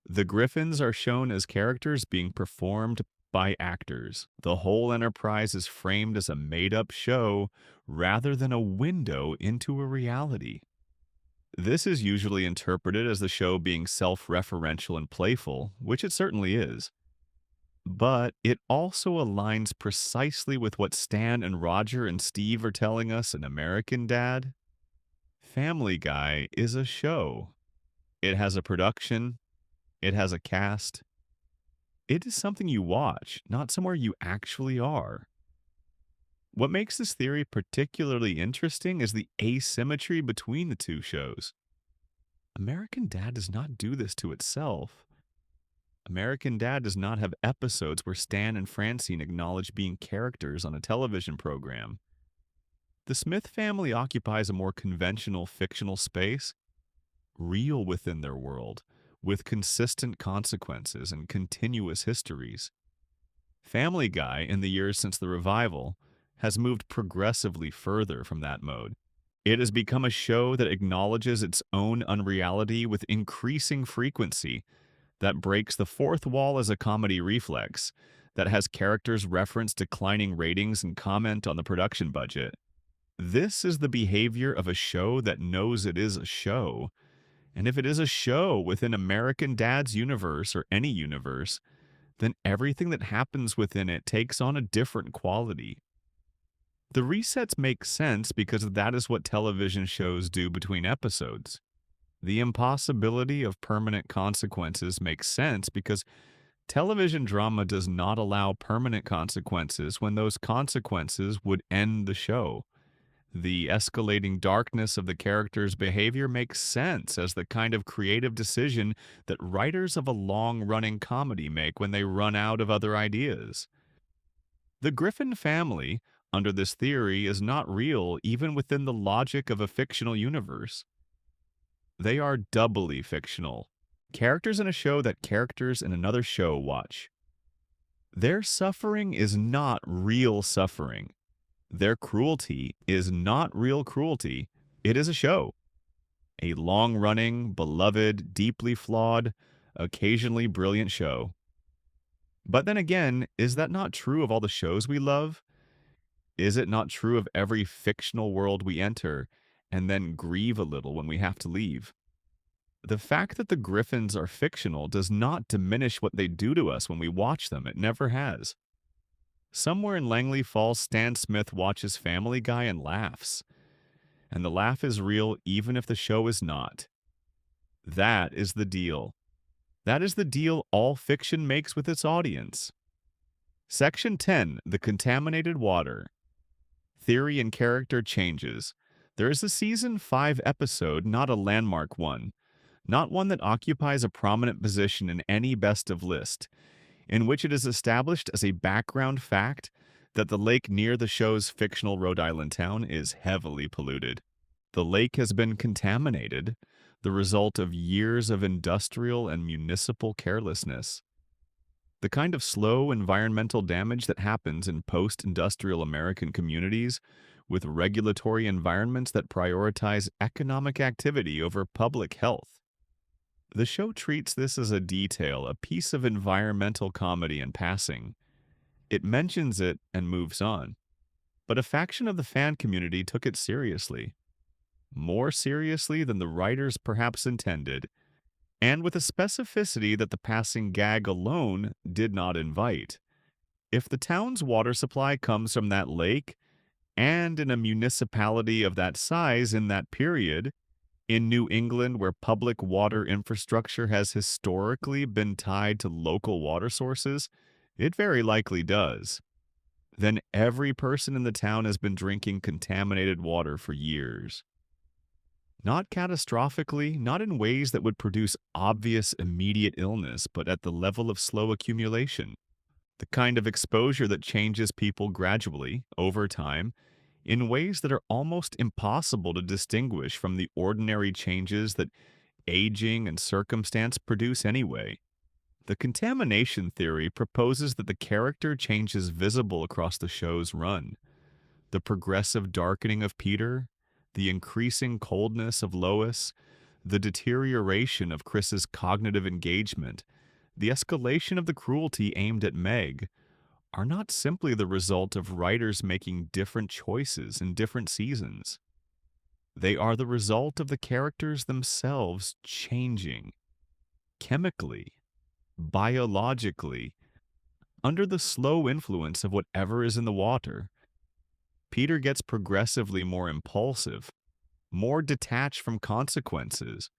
Speaker 1: The Griffins are shown as characters being performed by actors. The whole enterprise is framed as a made-up show rather than a window into a reality. This is usually interpreted as the show being self-referential and playful, which it certainly is. But it also aligns precisely with what Stan and Roger and Steve are telling us in American Dad. Family Guy is a show. It has a production. It has a cast. It is something you watch, not somewhere you actually are. What makes this theory particularly interesting is the asymmetry between the two shows. American Dad does not do this to itself. American Dad does not have episodes where Stan and Francine acknowledge being characters on a television program. The Smith family occupies a more conventional fictional space, real within their world, with consistent consequences and continuous histories. Family Guy, in the years since the revival, has moved progressively further from that mode. It has become a show that acknowledges its own unreality with increasing frequency, that breaks the fourth wall as a comedy reflex, that has characters reference declining ratings and comment on the production budget. This is the behavior of a show that knows it is a show. And if it is a show within American Dad's universe or any universe, then everything that happens within it takes on a different quality. The resets make sense because that is what television shows do between episodes. The impossibility of permanent consequences makes sense because television drama does not allow permanent consequences when those consequences would end the show. The escalating darkness of the character's behavior makes sense as the kind of creative decision that writers of a long-running comedy make when they run out of other ideas. The Griffin family, under this theory, is not real even within the logic of a fictional universe. They are doubly fictional. Characters in a show that characters in another show watch. Their suffering is not real suffering. Their cruelty is not real cruelty. It is a show. A long-running, beloved, deeply flawed, occasionally brilliant show. But then again, is that not true of all the shows we love? Is it not true of every fictional world we enter and then grieve a little when we have to leave? The fact that the Griffins are fictional does not diminish what they do to us when we watch them. It never has. Somewhere in Langley Falls, Stan Smith watches Family Guy and laughs. And the laugh is real even if the show is not. That is the deal. That is the deal all fiction makes with its audience. Section 10, The Contaminated Water. Theory and character changes. There is a season 5 episode, not a landmark one, not one that occupies a prominent position in any best of list, in which it is established as a background fact that the lake near the show's fictional Rhode Island town is heavily polluted. The lake has been contaminated, the result of years of industrial and municipal carelessness. The kind of slow environmental damage that happens in post-industrial American communities with regulatory environments that prioritize economic activity over public health. The show treats this as a detail, a piece of environmental comedy in passing. It mentions it and moves on. But a faction of the fan community took it seriously. More seriously than the writers perhaps intended, and with a specificity that the passing gag alone did not invite. If the town's water supply comes from that lake, and in a municipality of that size in that period, in New England where public water infrastructure has historically been tied to local water sources, it very likely does. Then every person in the town has been drinking contaminated water for years. Not catastrophically, not in ways that would produce obvious immediate illness, but at the level of slow accumulation. The kind of exposure that changes people gradually, over time, in ways that are almost impossible to distinguish from the ordinary changes that aging and circumstance produce anyway. The contamination theory proposes that the character changes visible across the show's run. The progressive darkening of Peter, the increasing coldness of Lois, the deterioration of Chris's cognitive engagement, the escalation of the cruelty aimed at Meg, are not simply the result of writers making different choices in different seasons. They are the result of the characters themselves changing, chemically, biologically, under the slow influence of whatever is in the water. Peter gets progressively more impulsive, more detached from consequences,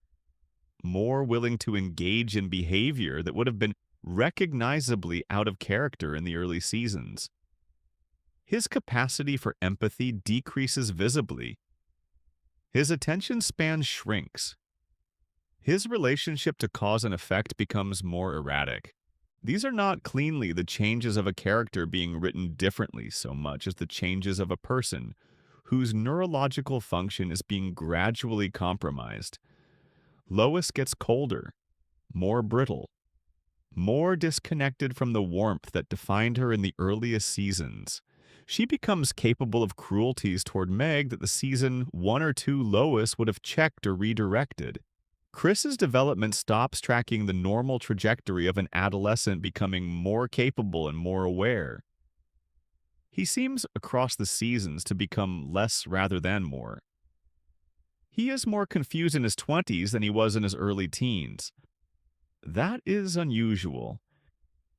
Speaker 1: more willing to engage in behavior that would have been recognizably out of character in the early seasons. His capacity for empathy decreases visibly. His attention span shrinks. His relationship to cause and effect becomes more erratic. These are not cleanly the changes of a character being written differently so much as the changes of a person whose neurological function is being gradually compromised. Lois gets colder, more brittle, more disconnected from the warmth that defined her in the earliest seasons. She becomes capable of cruelties toward Meg that the season 1 or 2 Lois would have checked or redirected. Chris's development stops tracking the normal trajectory of an adolescent becoming more capable and more aware. He seems across the seasons to become less rather than more. He is more confused in his 20s than he was in his early teens. That is unusual.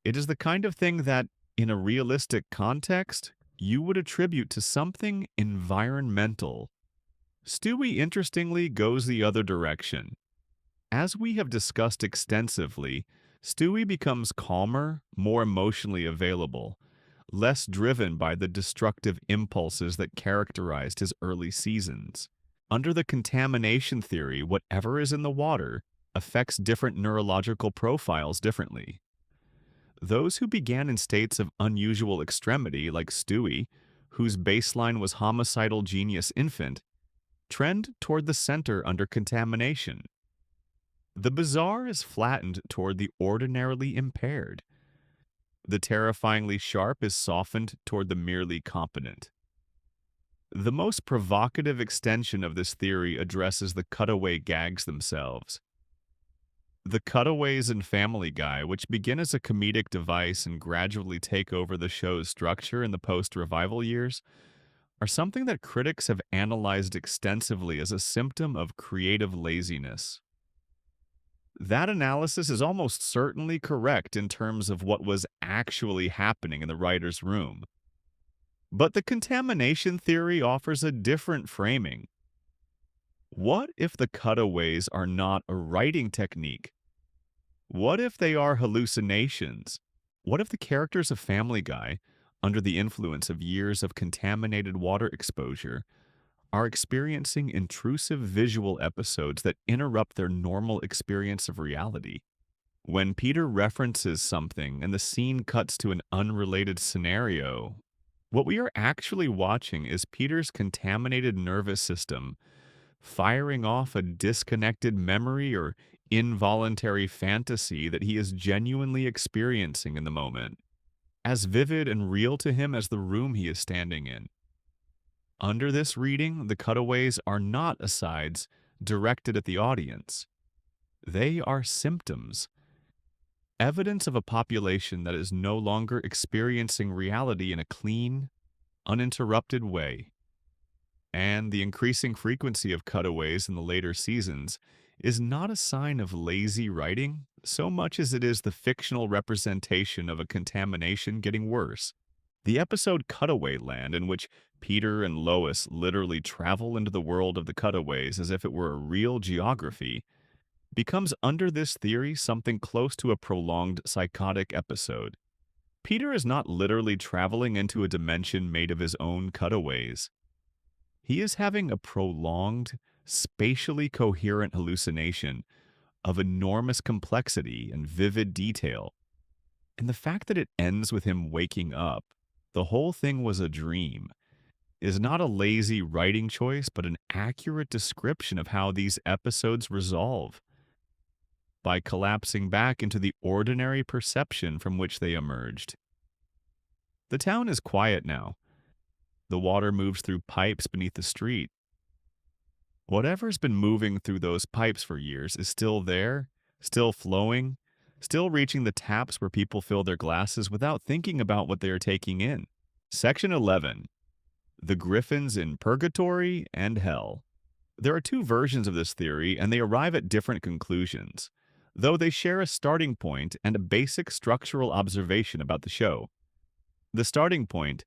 Speaker 1: It is the kind of thing that, in a realistic context, you would attribute to something environmental. Stewie, interestingly, goes the other direction. As we have discussed extensively, Stewie becomes calmer, more emotionally available, less driven by the destructive impulses that characterized his early seasons. Under the contamination theory, whatever is in the water affects different neurological profiles differently. Those who began in states of unusual extremity, like Stewie, whose baseline was homicidal genius infant, trend toward the center under contamination. The bizarre is flattened toward the ordinarily impaired. The terrifyingly sharp is softened toward the merely competent. The most provocative extension of this theory addresses the cutaway gags themselves. The cutaways in Family Guy, which begin as a comedic device and gradually take over the show's structure in the post-revival years, are something that critics have analyzed extensively as a symptom of creative laziness. That analysis is almost certainly correct in terms of what was actually happening in the writer's room. But the contamination theory offers a different framing. What if the cutaways are not a writing technique? What if they are hallucinations? What if the characters of Family Guy, under the influence of years of contaminated water exposure, are experiencing intrusive visual episodes that interrupt their normal experience of reality? When Peter references something and the scene cuts to an unrelated scenario, what we are actually watching is Peter's contaminated nervous system firing off a disconnected memory or involuntary fantasy that he is genuinely experiencing in the moment, as vivid and real to him as the room he is standing in. Under this reading, the cutaways are not asides directed at the audience. They are symptoms, evidence of a population that is no longer experiencing reality in a clean, uninterrupted way. And the increasing frequency of cutaways in the later seasons is not a sign of lazy writing so much as it is the fictional representation of a contamination getting worse. The episode Cutaway Land, in which Peter and Lois literally travel into the world of the cutaways as if it were a real geography, becomes under this theory something close to a prolonged psychotic episode. Peter is not literally traveling into a dimension made of his own cutaways. He is having a prolonged, spatially coherent hallucination of enormous complexity and vivid detail. And the fact that it ends with him waking up, the whole thing was a dream, is not a lazy writing choice, but an accurate description of how these episodes resolve, by collapsing back into the ordinary perception from which they emerged. The town is quiet now. The water moves through pipes beneath the street. Whatever's been moving through those pipes for years is still there, still flowing, still reaching the taps where people fill their glasses without thinking about what they are taking in. Section 11. The Griffins in Purgatory and Hell. There are two versions of this theory, and they arrive at different conclusions, though they share a starting point and a basic structural observation about the show. The starting point: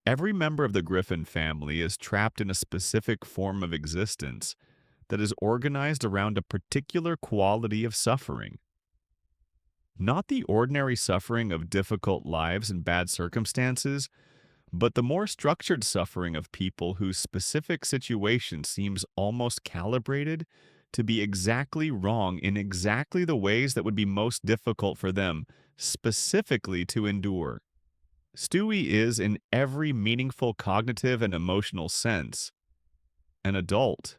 Speaker 1: every member of the Griffin family is trapped in a specific form of existence that is organized around a particular quality of suffering. Not the ordinary suffering of difficult lives and bad circumstances, but the more structured suffering of people whose specific situation seems almost calibrated to be exactly wrong in exactly the ways that would be most difficult for them specifically to endure. Stewie is, in every meaningful cognitive and emotional sense, an adult.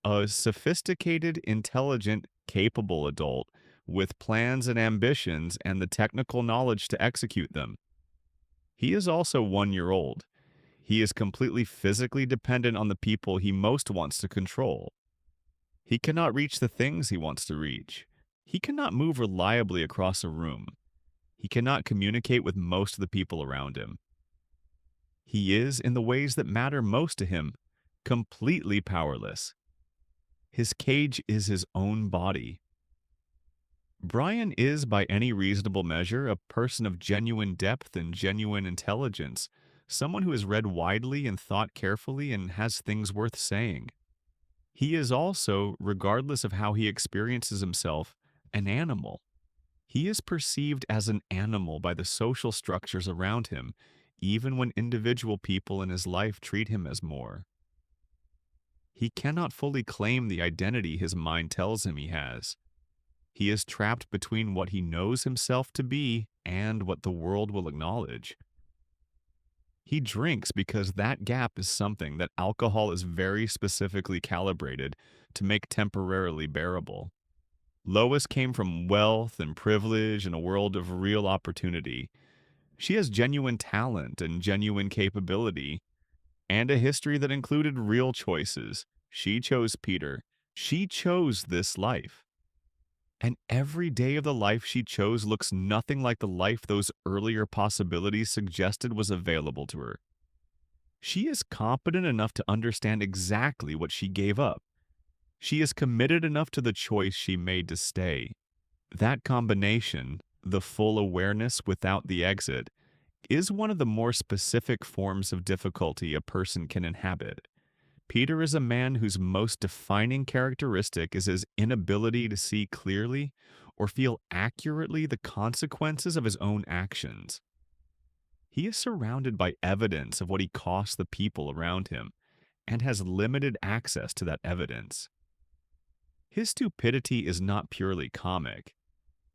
Speaker 1: A sophisticated, intelligent, capable adult with plans and ambitions and the technical knowledge to execute them. He is also 1 year old. He is completely physically dependent on the people he most wants to control. He cannot reach the things he wants to reach. He cannot move reliably across a room. He cannot communicate with most of the people around him. He is, in the ways that matter most to him, completely powerless. His cage is his own body. Brian is, by any reasonable measure, a person of genuine depth and genuine intelligence, someone who has read widely and thought carefully and has things worth saying. He is also, regardless of how he experiences himself, an animal. He is perceived as an animal by the social structures around him, even when individual people in his life treat him as more. He cannot fully claim the identity his mind tells him he has. He is trapped between what he knows himself to be and what the world will acknowledge. He drinks because that gap is something that alcohol is very specifically calibrated to make temporarily bearable. Lois came from wealth and privilege and a world of real opportunity. She has genuine talent and genuine capability, and a history that included real choices. She chose Peter. She chose this life. And every day of the life she chose looks nothing like the life those earlier possibilities suggested was available to her. She is competent enough to understand exactly what she gave up. She is committed enough to the choice she made to stay. That combination, the full awareness without the exit, is one of the more specific forms of difficulty a person can inhabit. Peter is a man whose most defining characteristic is his inability to see clearly or feel accurately the consequences of his own actions. He is surrounded by evidence of what he costs the people around him and has limited access to that evidence. His stupidity is not purely comic.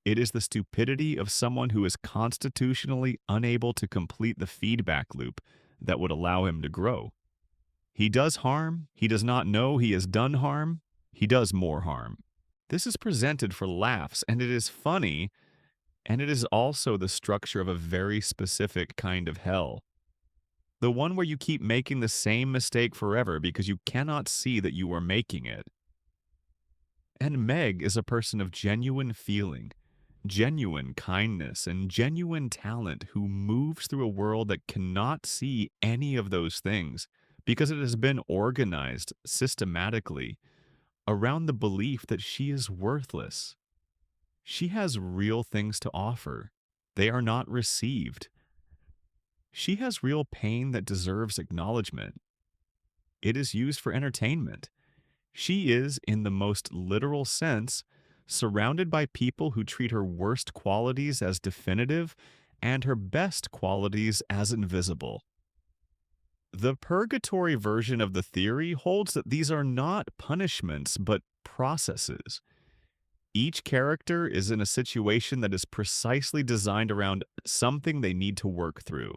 Speaker 1: It is the stupidity of someone who is constitutionally unable to complete the feedback loop that would allow him to grow. He does harm, he does not know he has done harm, he does more harm. This is presented for laughs, and it is funny, and it is also the structure of a very specific kind of hell. The one where you keep making the same mistake forever because you cannot see that you are making it. And Meg is a person of genuine feeling, genuine kindness, and genuine talent who moves through a world that cannot see any of those things because it has been organized systematically around the belief that she is worthless. She has real things to offer. They are not received. She has real pain that deserves acknowledgement. It is used for entertainment. She is, in the most literal sense, surrounded by people who treat her worst qualities as definitive and her best qualities as invisible. The purgatory version of the theory holds that these are not punishments, but processes. Each character is in a situation that is precisely designed around something they need to work through.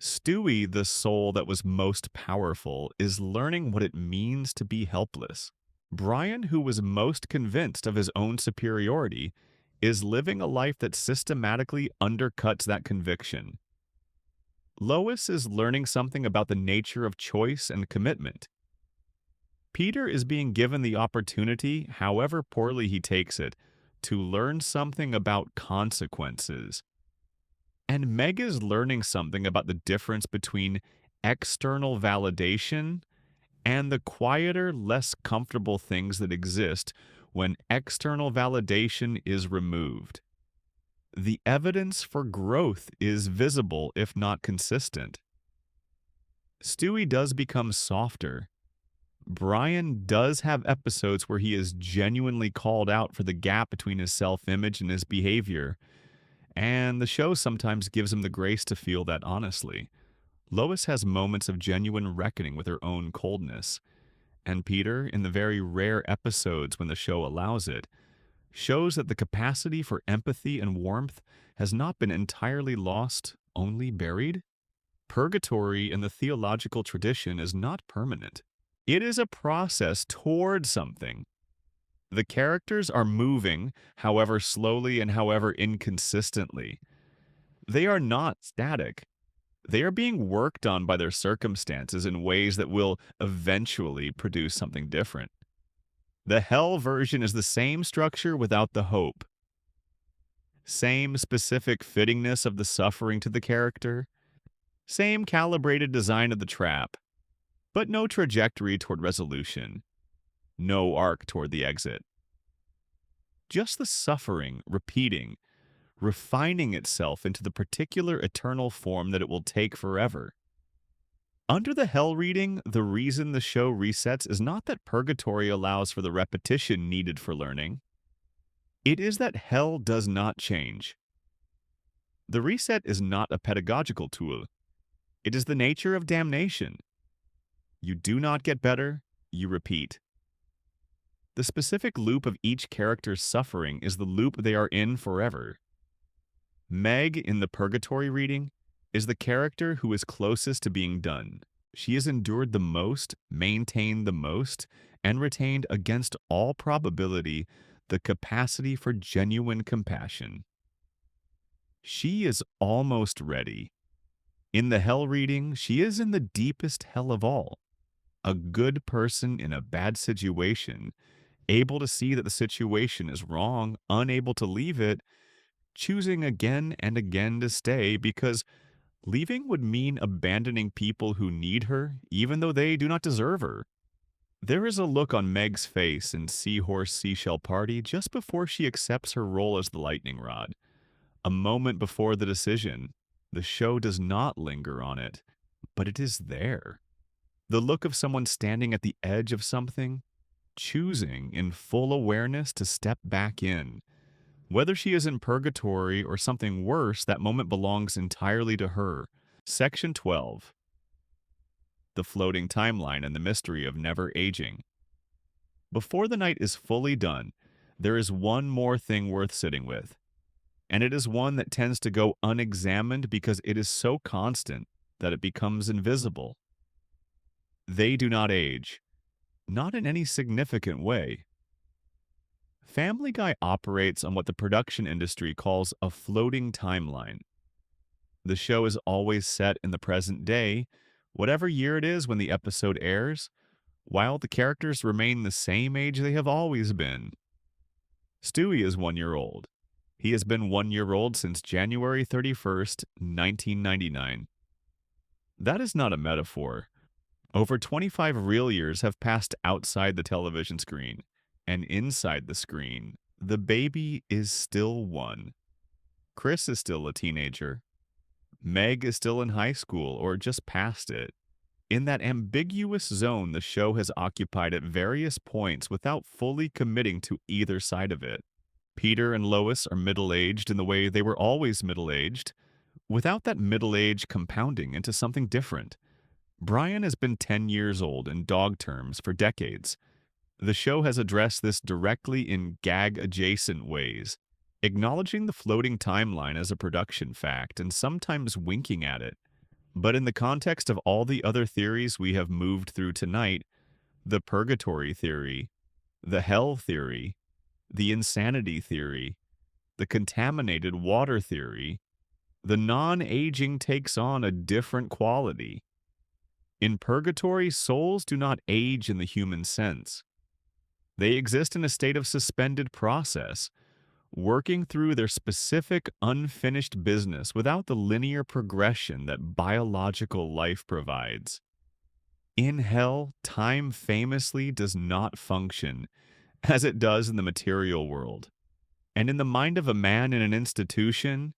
Speaker 1: Stewie, the soul that was most powerful, is learning what it means to be helpless. Brian, who was most convinced of his own superiority, is living a life that systematically undercuts that conviction. Lois is learning something about the nature of choice and commitment. Peter is being given the opportunity, however poorly he takes it, to learn something about consequences. And Meg is learning something about the difference between external validation and the quieter, less comfortable things that exist when external validation is removed. The evidence for growth is visible, if not consistent. Stewie does become softer. Brian does have episodes where he is genuinely called out for the gap between his self-image and his behavior, and the show sometimes gives him the grace to feel that honestly. Lois has moments of genuine reckoning with her own coldness, and Peter, in the very rare episodes when the show allows it, shows that the capacity for empathy and warmth has not been entirely lost, only buried. Purgatory in the theological tradition is not permanent. It is a process toward something. The characters are moving, however slowly and however inconsistently. They are not static. They are being worked on by their circumstances in ways that will eventually produce something different. The hell version is the same structure without the hope. Same specific fittingness of the suffering to the character. Same calibrated design of the trap. But no trajectory toward resolution. No arc toward the exit. Just the suffering, repeating, refining itself into the particular eternal form that it will take forever. Under the hell reading, the reason the show resets is not that purgatory allows for the repetition needed for learning. It is that hell does not change. The reset is not a pedagogical tool. It is the nature of damnation. You do not get better, you repeat. The specific loop of each character's suffering is the loop they are in forever. Meg, in the Purgatory reading, is the character who is closest to being done. She has endured the most, maintained the most, and retained against all probability the capacity for genuine compassion. She is almost ready. In the hell reading, she is in the deepest hell of all. A good person in a bad situation, able to see that the situation is wrong, unable to leave it, choosing again and again to stay because leaving would mean abandoning people who need her, even though they do not deserve her. There is a look on Meg's face in Seahorse Seashell Party just before she accepts her role as the lightning rod. A moment before the decision. The show does not linger on it, but it is there. The look of someone standing at the edge of something, choosing in full awareness to step back in. Whether she is in purgatory or something worse, that moment belongs entirely to her. Section 12. The floating timeline and the mystery of never aging. Before the night is fully done, there is one more thing worth sitting with. And it is one that tends to go unexamined because it is so constant that it becomes invisible. They do not age, not in any significant way. Family Guy operates on what the production industry calls a floating timeline. The show is always set in the present day, whatever year it is when the episode airs, while the characters remain the same age they have always been. Stewie is 1 year old. He has been 1 year old since January 31st, 1999. That is not a metaphor. Over 25 real years have passed outside the television screen, and inside the screen, the baby is still one. Chris is still a teenager. Meg is still in high school or just past it. In that ambiguous zone the show has occupied at various points without fully committing to either side of it. Peter and Lois are middle-aged in the way they were always middle-aged, without that middle age compounding into something different. Brian has been 10 years old in dog terms for decades. The show has addressed this directly in gag-adjacent ways, acknowledging the floating timeline as a production fact and sometimes winking at it. But in the context of all the other theories we have moved through tonight, the purgatory theory, the hell theory, the insanity theory, the contaminated water theory, the non-aging takes on a different quality. In purgatory, souls do not age in the human sense. They exist in a state of suspended process, working through their specific unfinished business without the linear progression that biological life provides. In hell, time famously does not function as it does in the material world. And in the mind of a man in an institution,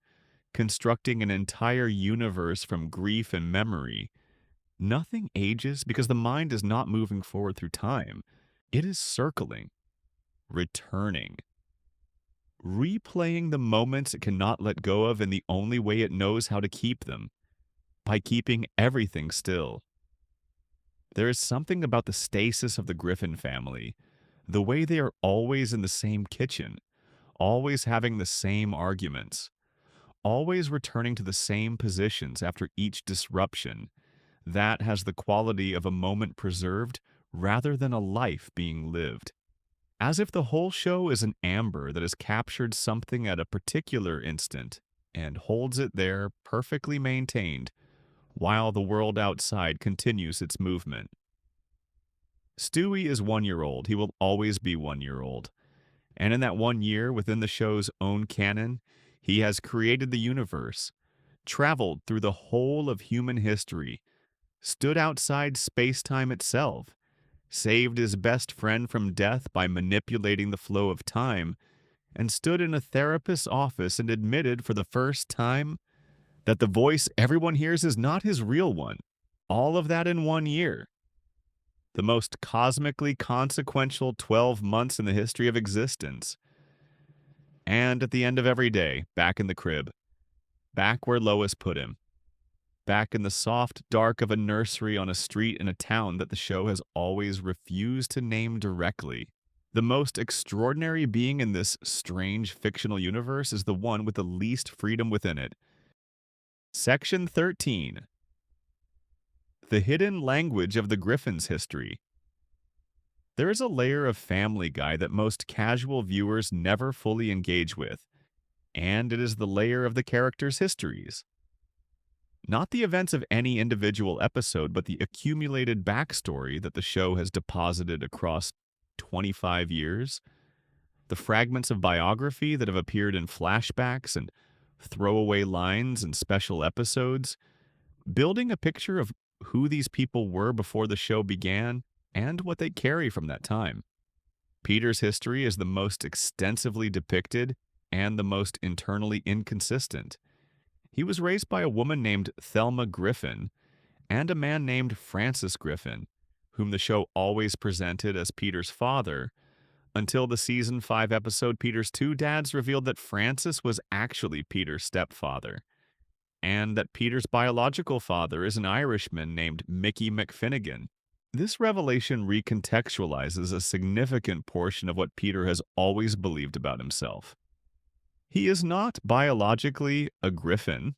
Speaker 1: constructing an entire universe from grief and memory, nothing ages because the mind is not moving forward through time. It is circling, returning, replaying the moments it cannot let go of in the only way it knows how to keep them, by keeping everything still. There is something about the stasis of the Griffin family, the way they are always in the same kitchen, always having the same arguments, always returning to the same positions after each disruption, that has the quality of a moment preserved rather than a life being lived. As if the whole show is an amber that has captured something at a particular instant and holds it there perfectly maintained while the world outside continues its movement. Stewie is 1 year old. He will always be 1 year old. And in that 1 year, within the show's own canon, he has created the universe, traveled through the whole of human history, stood outside space-time itself, saved his best friend from death by manipulating the flow of time, and stood in a therapist's office and admitted for the first time that the voice everyone hears is not his real one. All of that in 1 year. The most cosmically consequential 12 months in the history of existence. And at the end of every day, back in the crib, back where Lois put him, back in the soft dark of a nursery on a street in a town that the show has always refused to name directly. The most extraordinary being in this strange fictional universe is the one with the least freedom within it. Section 13. The hidden language of the Griffin's history. There is a layer of Family Guy that most casual viewers never fully engage with, and it is the layer of the characters' histories. Not the events of any individual episode, but the accumulated backstory that the show has deposited across 25 years. The fragments of biography that have appeared in flashbacks and throwaway lines in special episodes, building a picture of who these people were before the show began and what they carry from that time. Peter's history is the most extensively depicted and the most internally inconsistent. He was raised by a woman named Thelma Griffin and a man named Francis Griffin, whom the show always presented as Peter's father, until the season 5 episode Peter's Two Dads revealed that Francis was actually Peter's stepfather, and that Peter's biological father is an Irishman named Mickey McFinnigan. This revelation recontextualizes a significant portion of what Peter has always believed about himself. He is not biologically a Griffin.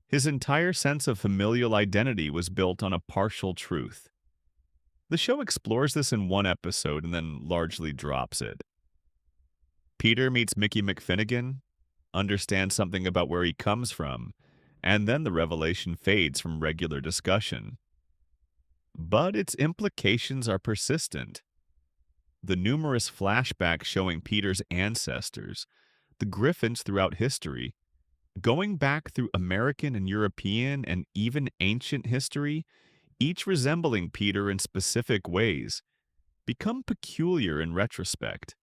Speaker 1: His entire sense of familial identity was built on a partial truth. The show explores this in one episode and then largely drops it. Peter meets Mickey McFinnigan, understands something about where he comes from, and then the revelation fades from regular discussion. But its implications are persistent. The numerous flashbacks showing Peter's ancestors, the Griffins throughout history, going back through American and European and even ancient history, each resembling Peter in specific ways, become peculiar in retrospect.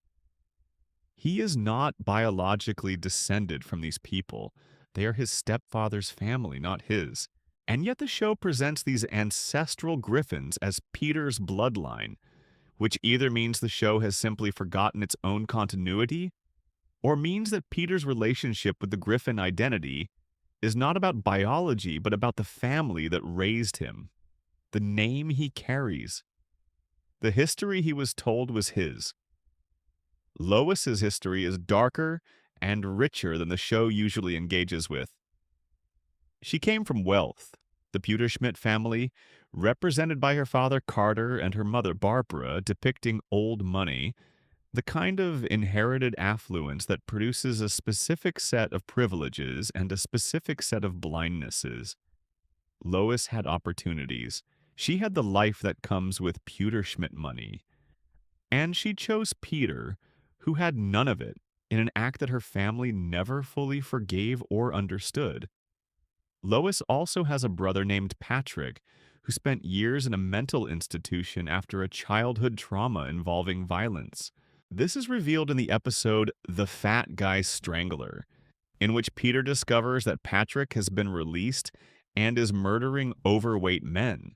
Speaker 1: He is not biologically descended from these people. They are his stepfather's family, not his. And yet the show presents these ancestral Griffins as Peter's bloodline, which either means the show has simply forgotten its own continuity, or means that Peter's relationship with the Griffin identity is not about biology, but about the family that raised him, the name he carries. The history he was told was his. Lois's history is darker and richer than the show usually engages with. She came from wealth, the Pewterschmidt family, represented by her father Carter and her mother Barbara, depicting old money, the kind of inherited affluence that produces a specific set of privileges and a specific set of blindnesses. Lois had opportunities. She had the life that comes with Pewterschmidt money. And she chose Peter, who had none of it, in an act that her family never fully forgave or understood. Lois also has a brother named Patrick, who spent years in a mental institution after a childhood trauma involving violence. This is revealed in the episode The Fat Guy Strangler, in which Peter discovers that Patrick has been released and is murdering overweight men.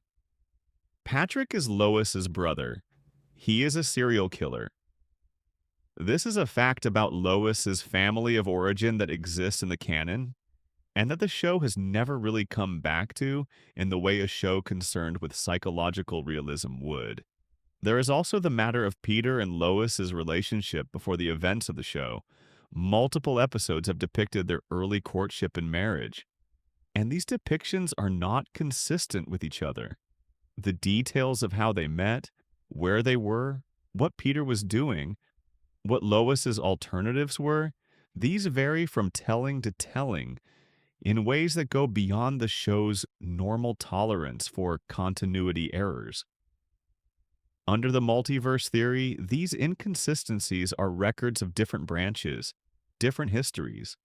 Speaker 1: Patrick is Lois's brother. He is a serial killer. This is a fact about Lois's family of origin that exists in the canon, and that the show has never really come back to in the way a show concerned with psychological realism would. There is also the matter of Peter and Lois's relationship before the events of the show. Multiple episodes have depicted their early courtship and marriage, and these depictions are not consistent with each other. The details of how they met, where they were, what Peter was doing, what Lois's alternatives were, these vary from telling to telling in ways that go beyond the show's normal tolerance for continuity errors. Under the multiverse theory, these inconsistencies are records of different branches, different histories.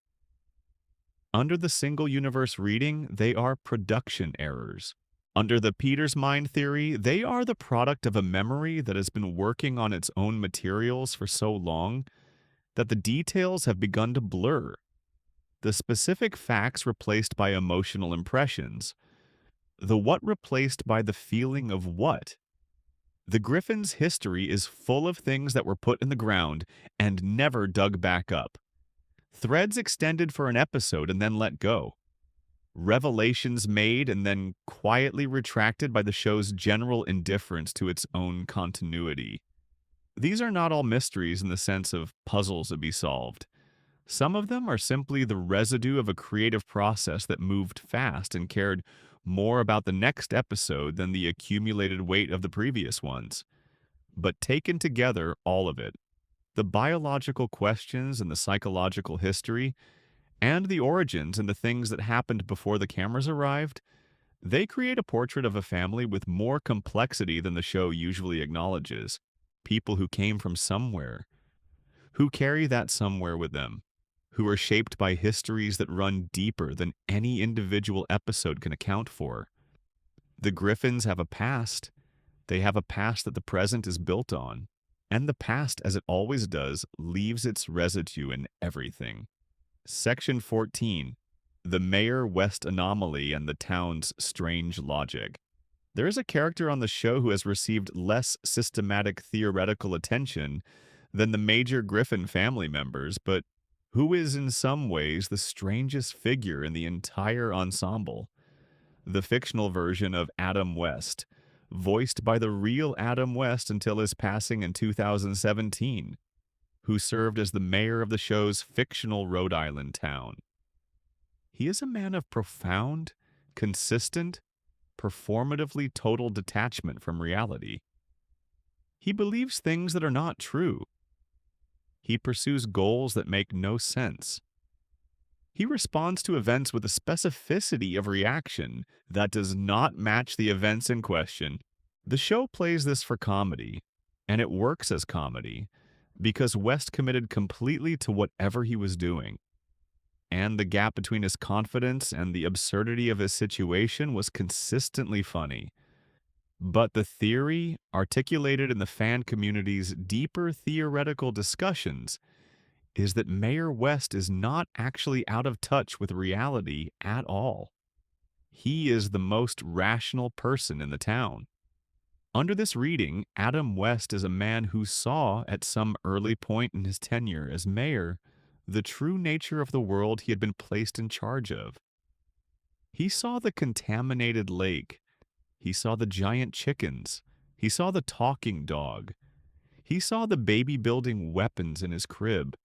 Speaker 1: Under the single universe reading, they are production errors. Under the Peter's mind theory, they are the product of a memory that has been working on its own materials for so long that the details have begun to blur. The specific facts replaced by emotional impressions. The what replaced by the feeling of what. The Griffin's history is full of things that were put in the ground and never dug back up. Threads extended for an episode and then let go. Revelations made and then quietly retracted by the show's general indifference to its own continuity. These are not all mysteries in the sense of puzzles to be solved. Some of them are simply the residue of a creative process that moved fast and cared more about the next episode than the accumulated weight of the previous ones. But taken together, all of it, the biological questions and the psychological history, and the origins and the things that happened before the cameras arrived, they create a portrait of a family with more complexity than the show usually acknowledges. People who came from somewhere, who carry that somewhere with them, who are shaped by histories that run deeper than any individual episode can account for. The Griffins have a past. They have a past that the present is built on. And the past, as it always does, leaves its residue in everything. Section 14. The Mayor West Anomaly and the Town's Strange Logic. There is a character on the show who has received less systematic theoretical attention than the major Griffin family members, but who is in some ways the strangest figure in the entire ensemble. The fictional version of Adam West, voiced by the real Adam West until his passing in 2017, who served as the mayor of the show's fictional Rhode Island town. He is a man of profound, consistent, performatively total detachment from reality. He believes things that are not true. He pursues goals that make no sense. He responds to events with a specificity of reaction that does not match the events in question. The show plays this for comedy, and it works as comedy, because West committed completely to whatever he was doing. And the gap between his confidence and the absurdity of his situation was consistently funny. But the theory, articulated in the fan community's deeper theoretical discussions, is that Mayor West is not actually out of touch with reality at all. He is the most rational person in the town. Under this reading, Adam West is a man who saw, at some early point in his tenure as mayor, the true nature of the world he had been placed in charge of. He saw the contaminated lake. He saw the giant chickens. He saw the talking dog. He saw the baby building weapons in his crib.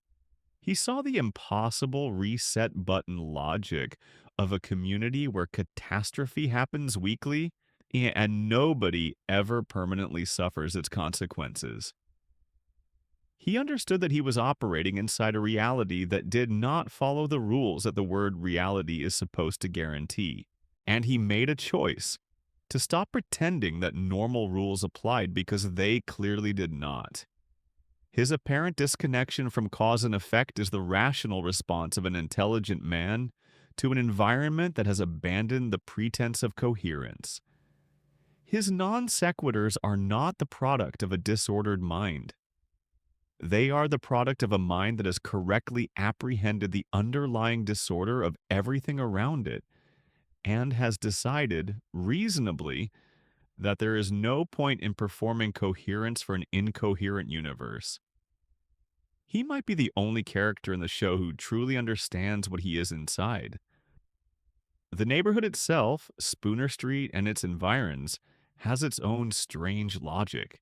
Speaker 1: He saw the impossible reset button logic of a community where catastrophe happens weekly and nobody ever permanently suffers its consequences. He understood that he was operating inside a reality that did not follow the rules that the word reality is supposed to guarantee. And he made a choice to stop pretending that normal rules applied because they clearly did not. His apparent disconnection from cause and effect is the rational response of an intelligent man to an environment that has abandoned the pretense of coherence. His non sequiturs are not the product of a disordered mind. They are the product of a mind that has correctly apprehended the underlying disorder of everything around it and has decided, reasonably, that there is no point in performing coherence for an incoherent universe. He might be the only character in the show who truly understands what he is inside. The neighborhood itself, Spooner Street and its environs, has its own strange logic.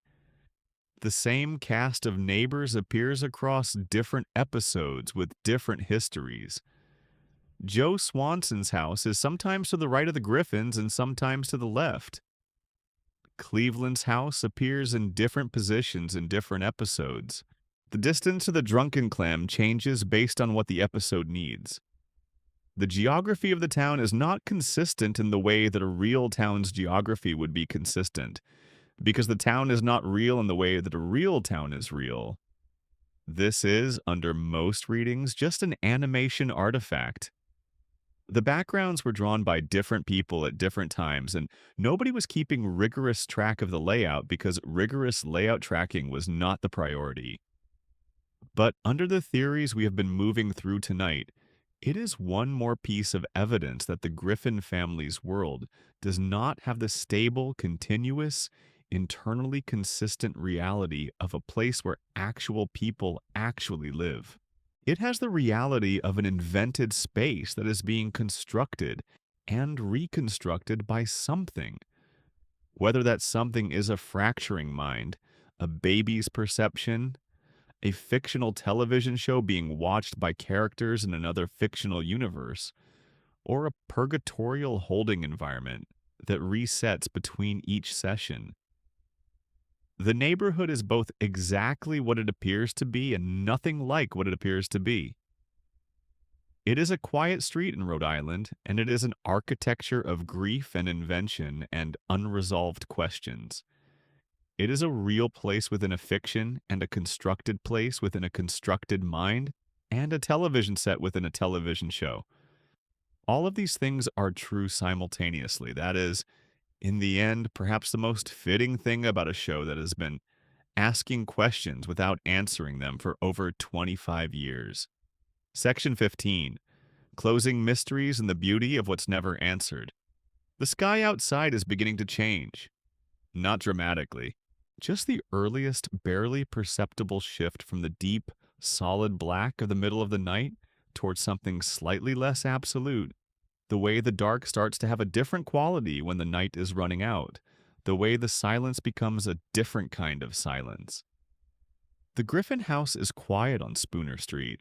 Speaker 1: The same cast of neighbors appears across different episodes with different histories. Joe Swanson's house is sometimes to the right of the Griffins and sometimes to the left. Cleveland's house appears in different positions in different episodes. The distance to the drunken clam changes based on what the episode needs. The geography of the town is not consistent in the way that a real town's geography would be consistent, because the town is not real in the way that a real town is real. This is, under most readings, just an animation artifact. The backgrounds were drawn by different people at different times, and nobody was keeping rigorous track of the layout because rigorous layout tracking was not the priority. But under the theories we have been moving through tonight, it is one more piece of evidence that the Griffin family's world does not have the stable, continuous, internally consistent reality of a place where actual people actually live. It has the reality of an invented space that is being constructed and reconstructed by something. Whether that something is a fracturing mind, a baby's perception, a fictional television show being watched by characters in another fictional universe, or a purgatorial holding environment that resets between each session. The neighborhood is both exactly what it appears to be and nothing like what it appears to be. It is a quiet street in Rhode Island, and it is an architecture of grief and invention and unresolved questions. It is a real place within a fiction, and a constructed place within a constructed mind, and a television set within a television show. All of these things are true simultaneously. That is, in the end, perhaps the most fitting thing about a show that has been asking questions without answering them for over 25 years. Section 15. Closing mysteries and the beauty of what's never answered. The sky outside is beginning to change. Not dramatically. Just the earliest, barely perceptible shift from the deep, solid black of the middle of the night towards something slightly less absolute. The way the dark starts to have a different quality when the night is running out. The way the silence becomes a different kind of silence. The Griffin house is quiet on Spooner Street.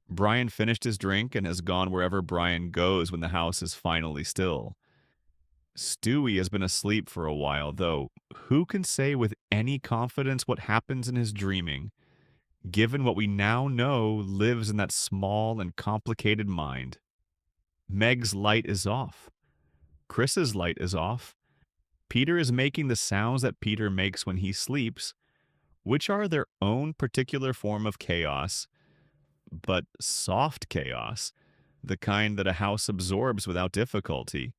Speaker 1: Brian finished his drink and has gone wherever Brian goes when the house is finally still. Stewie has been asleep for a while, though who can say with any confidence what happens in his dreaming, given what we now know lives in that small and complicated mind? Meg's light is off. Chris's light is off. Peter is making the sounds that Peter makes when he sleeps, which are their own particular form of chaos, but soft chaos, the kind that a house absorbs without difficulty.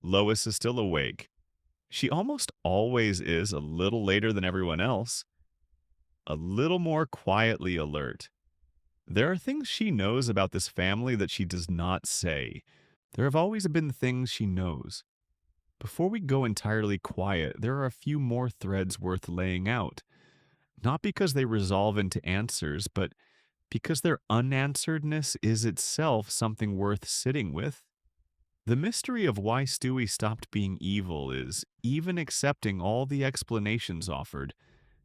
Speaker 1: Lois is still awake. She almost always is a little later than everyone else, a little more quietly alert. There are things she knows about this family that she does not say. There have always been things she knows. Before we go entirely quiet, there are a few more threads worth laying out. Not because they resolve into answers, but because their unansweredness is itself something worth sitting with. The mystery of why Stewie stopped being evil is, even accepting all the explanations offered,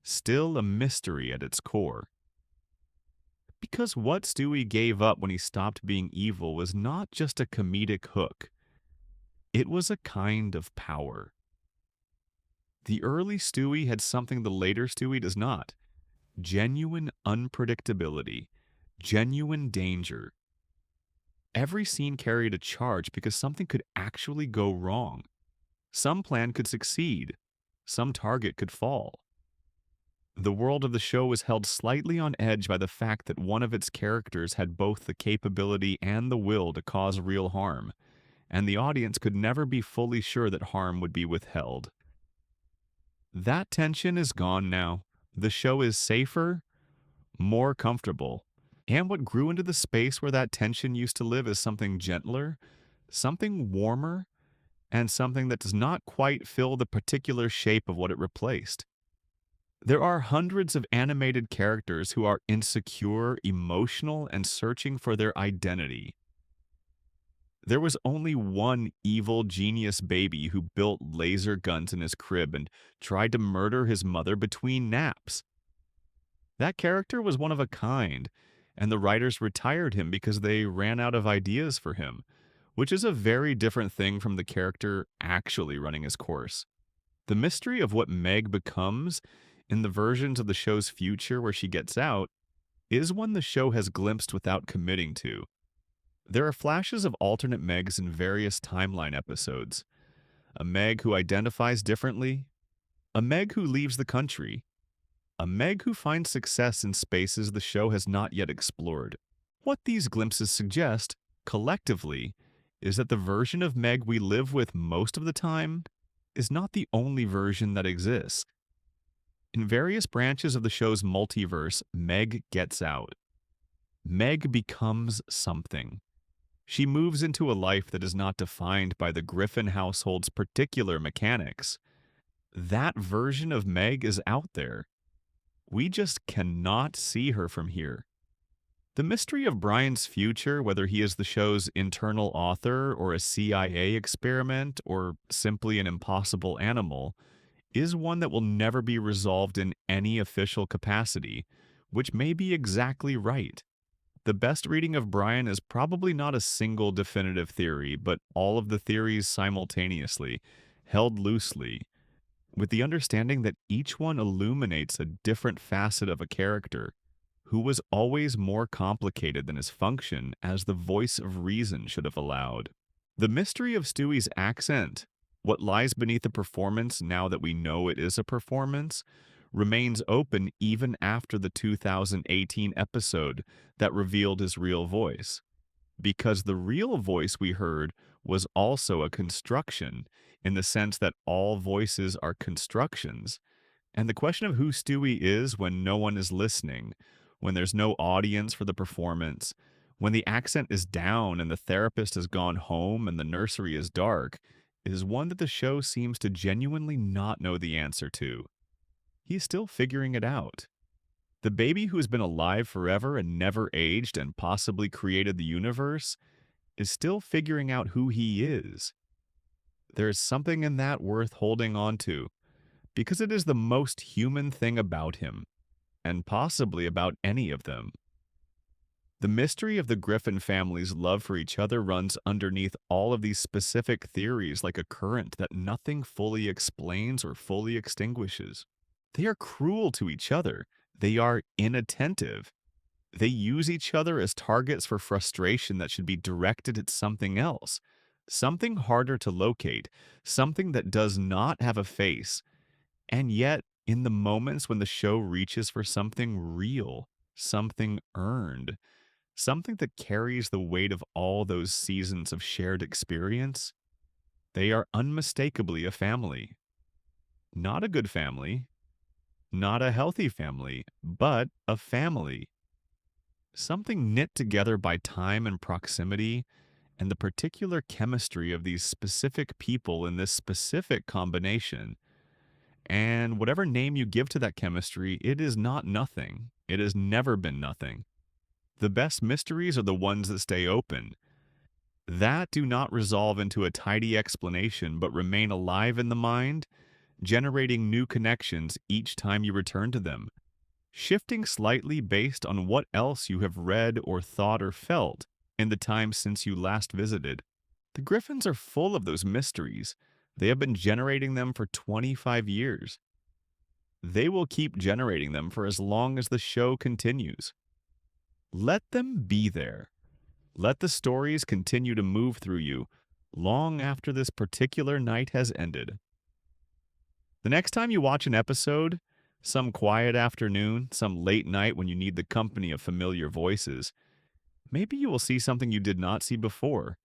Speaker 1: still a mystery at its core. Because what Stewie gave up when he stopped being evil was not just a comedic hook. It was a kind of power. The early Stewie had something the later Stewie does not. Genuine unpredictability. Genuine danger. Every scene carried a charge because something could actually go wrong. Some plan could succeed. Some target could fall. The world of the show was held slightly on edge by the fact that one of its characters had both the capability and the will to cause real harm, and the audience could never be fully sure that harm would be withheld. That tension is gone now. The show is safer, more comfortable, and what grew into the space where that tension used to live is something gentler, something warmer, and something that does not quite fill the particular shape of what it replaced. There are hundreds of animated characters who are insecure, emotional, and searching for their identity. There was only one evil genius baby who built laser guns in his crib and tried to murder his mother between naps. That character was one of a kind, and the writers retired him because they ran out of ideas for him, which is a very different thing from the character actually running his course. The mystery of what Meg becomes in the versions of the show's future where she gets out is one the show has glimpsed without committing to. There are flashes of alternate Megs in various timeline episodes. A Meg who identifies differently, a Meg who leaves the country, a Meg who finds success in spaces the show has not yet explored. What these glimpses suggest, collectively, is that the version of Meg we live with most of the time is not the only version that exists. In various branches of the show's multiverse, Meg gets out. Meg becomes something. She moves into a life that is not defined by the Griffin household's particular mechanics. That version of Meg is out there. We just cannot see her from here. The mystery of Brian's future, whether he is the show's internal author or a CIA experiment or simply an impossible animal, is one that will never be resolved in any official capacity, which may be exactly right. The best reading of Brian is probably not a single definitive theory, but all of the theories simultaneously, held loosely, with the understanding that each one illuminates a different facet of a character who was always more complicated than his function as the voice of reason should have allowed. The mystery of Stewie's accent, what lies beneath the performance now that we know it is a performance, remains open even after the 2018 episode that revealed his real voice. Because the real voice we heard was also a construction, in the sense that all voices are constructions. And the question of who Stewie is when no one is listening, when there's no audience for the performance, when the accent is down and the therapist has gone home and the nursery is dark, is one that the show seems to genuinely not know the answer to. He's still figuring it out. The baby who has been alive forever and never aged and possibly created the universe is still figuring out who he is. There is something in that worth holding on to, because it is the most human thing about him, and possibly about any of them. The mystery of the Griffin family's love for each other runs underneath all of these specific theories like a current that nothing fully explains or fully extinguishes. They are cruel to each other. They are inattentive. They use each other as targets for frustration that should be directed at something else, something harder to locate, something that does not have a face. And yet, in the moments when the show reaches for something real, something earned, something that carries the weight of all those seasons of shared experience, they are unmistakably a family. Not a good family, not a healthy family, but a family. Something knit together by time and proximity and the particular chemistry of these specific people in this specific combination. And whatever name you give to that chemistry, it is not nothing. It has never been nothing. The best mysteries are the ones that stay open, that do not resolve into a tidy explanation but remain alive in the mind, generating new connections each time you return to them, shifting slightly based on what else you have read or thought or felt in the time since you last visited. The Griffins are full of those mysteries. They have been generating them for 25 years. They will keep generating them for as long as the show continues. Let them be there. Let the stories continue to move through you long after this particular night has ended. The next time you watch an episode, some quiet afternoon, some late night when you need the company of familiar voices, maybe you will see something you did not see before.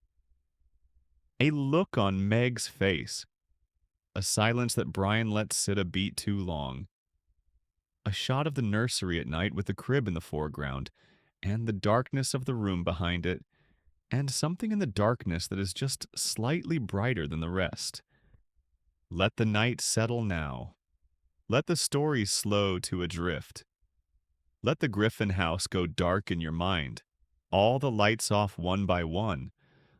Speaker 1: A look on Meg's face. A silence that Brian lets sit a beat too long. A shot of the nursery at night with the crib in the foreground, and the darkness of the room behind it, and something in the darkness that is just slightly brighter than the rest. Let the night settle now. Let the story slow to a drift. Let the Griffin house go dark in your mind, all the lights off one by one,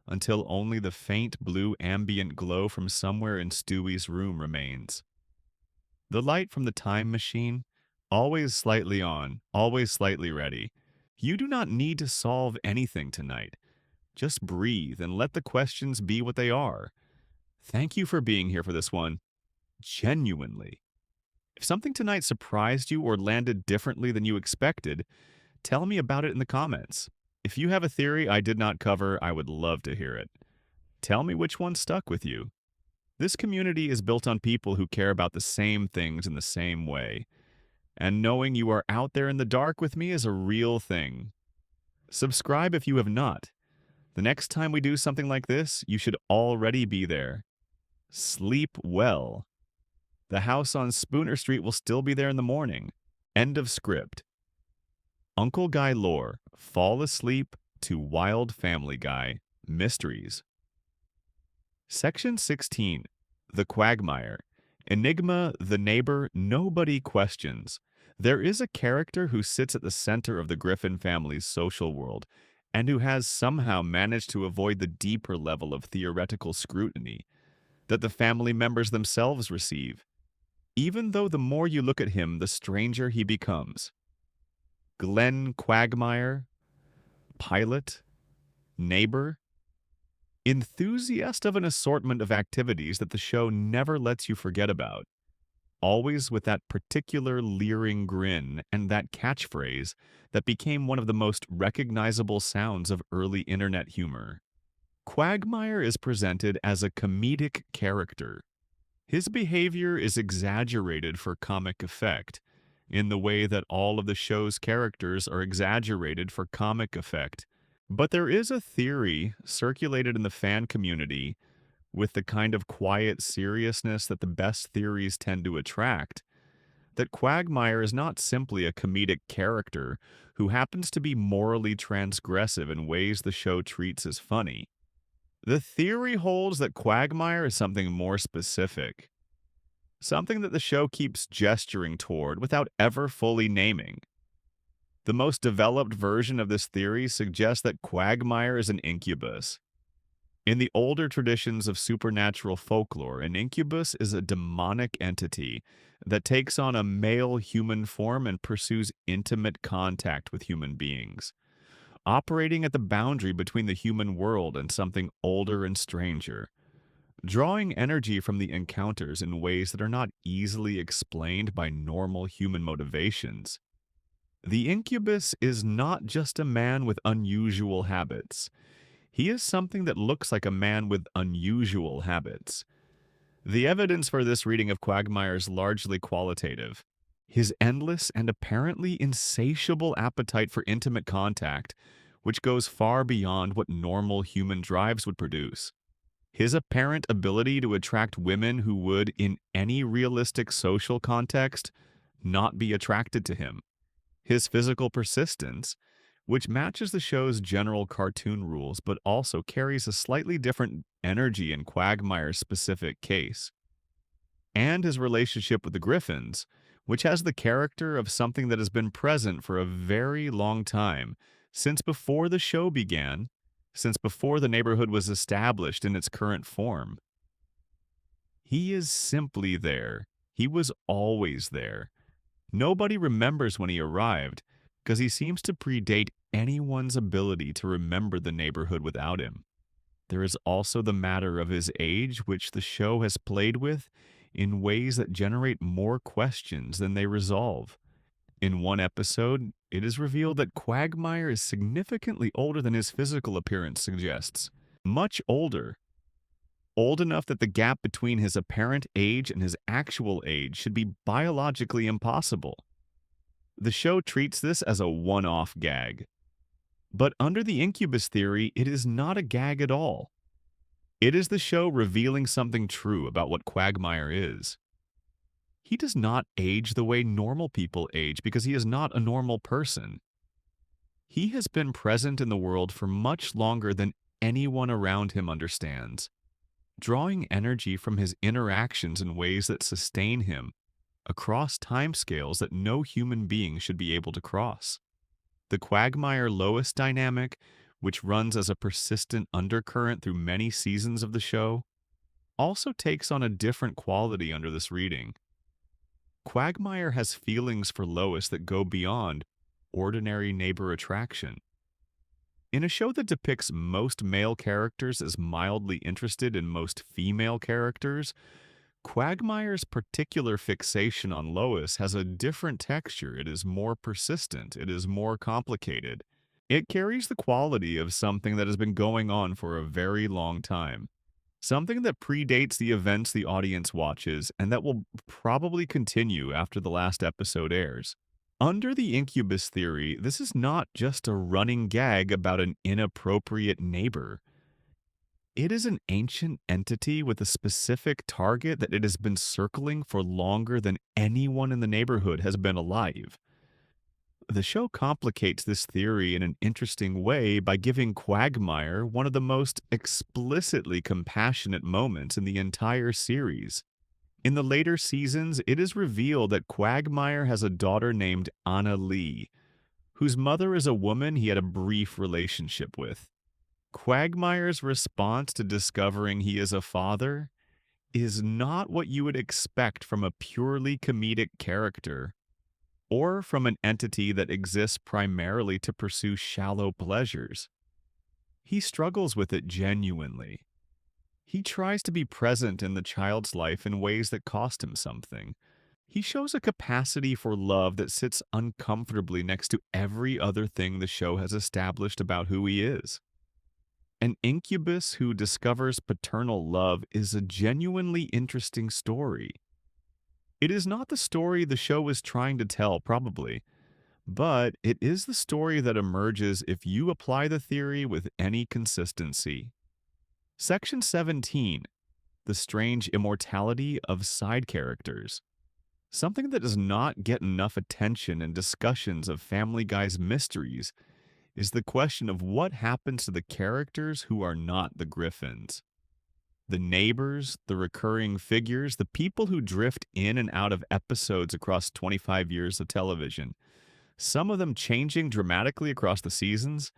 Speaker 1: until only the faint blue ambient glow from somewhere in Stewie's room remains. The light from the time machine, always slightly on, always slightly ready. You do not need to solve anything tonight. Just breathe and let the questions be what they are. Thank you for being here for this one. Genuinely. If something tonight surprised you or landed differently than you expected, tell me about it in the comments. If you have a theory I did not cover, I would love to hear it. Tell me which one stuck with you. This community is built on people who care about the same things in the same way. And knowing you are out there in the dark with me is a real thing. Subscribe if you have not. The next time we do something like this, you should already be there. Sleep well. The house on Spooner Street will still be there in the morning. End of script. Uncle Guy lore. Fall asleep to Wild Family Guy. Mysteries. Section 16. The Quagmire. Enigma, the neighbor nobody questions. There is a character who sits at the center of the Griffin family's social world and who has somehow managed to avoid the deeper level of theoretical scrutiny that the family members themselves receive, even though the more you look at him, the stranger he becomes. Glenn Quagmire, pilot, neighbor, enthusiast of an assortment of activities that the show never lets you forget about, always with that particular leering grin and that catchphrase that became one of the most recognizable sounds of early internet humor. Quagmire is presented as a comedic character. His behavior is exaggerated for comic effect, in the way that all of the show's characters are exaggerated for comic effect. But there is a theory circulated in the fan community with the kind of quiet seriousness that the best theories tend to attract, that Quagmire is not simply a comedic character who happens to be morally transgressive in ways the show treats as funny. The theory holds that Quagmire is something more specific, something that the show keeps gesturing toward without ever fully naming. The most developed version of this theory suggests that Quagmire is an incubus. In the older traditions of supernatural folklore, an incubus is a demonic entity that takes on a male human form and pursues intimate contact with human beings, operating at the boundary between the human world and something older and stranger, drawing energy from the encounters in ways that are not easily explained by normal human motivations. The incubus is not just a man with unusual habits. He is something that looks like a man with unusual habits. The evidence for this reading of Quagmire is largely qualitative. His endless and apparently insatiable appetite for intimate contact, which goes far beyond what normal human drives would produce. His apparent ability to attract women who would, in any realistic social context, not be attracted to him. His physical persistence, which matches the show's general cartoon rules but also carries a slightly different energy in Quagmire's specific case. And his relationship with the Griffins, which has the character of something that has been present for a very long time, since before the show began, since before the neighborhood was established in its current form. He is simply there. He was always there. Nobody remembers when he arrived, because he seems to predate anyone's ability to remember the neighborhood without him. There is also the matter of his age, which the show has played with in ways that generate more questions than they resolve. In one episode, it is revealed that Quagmire is significantly older than his physical appearance suggests. Much older. Old enough that the gap between his apparent age and his actual age should be biologically impossible. The show treats this as a one-off gag. But under the incubus theory, it is not a gag at all. It is the show revealing something true about what Quagmire is. He does not age the way normal people age because he is not a normal person. He has been present in the world for much longer than anyone around him understands, drawing energy from his interactions in ways that sustain him across timescales that no human being should be able to cross. The Quagmire-Lois dynamic, which runs as a persistent undercurrent through many seasons of the show, also takes on a different quality under this reading. Quagmire has feelings for Lois that go beyond ordinary neighbor attraction. In a show that depicts most male characters as mildly interested in most female characters, Quagmire's particular fixation on Lois has a different texture. It is more persistent. It is more complicated. It carries the quality of something that has been going on for a very long time. Something that predates the events the audience watches and that will probably continue after the last episode airs. Under the incubus theory, this is not just a running gag about an inappropriate neighbor. It is an ancient entity with a specific target that it has been circling for longer than anyone in the neighborhood has been alive. The show complicates this theory in an interesting way by giving Quagmire one of the most explicitly compassionate moments in the entire series. In the later seasons, it is revealed that Quagmire has a daughter named Anna Lee, whose mother is a woman he had a brief relationship with. Quagmire's response to discovering he is a father is not what you would expect from a purely comedic character or from an entity that exists primarily to pursue shallow pleasures. He struggles with it genuinely. He tries to be present in the child's life in ways that cost him something. He shows a capacity for love that sits uncomfortably next to every other thing the show has established about who he is. An incubus who discovers paternal love is a genuinely interesting story. It is not the story the show is trying to tell, probably, but it is the story that emerges if you apply the theory with any consistency. Section 17, the strange immortality of side characters. Something that does not get enough attention in discussions of Family Guy's mysteries is the question of what happens to the characters who are not the Griffins. The neighbors, the recurring figures, the people who drift in and out of episodes across 25 years of television. Some of them changing dramatically across the seasons,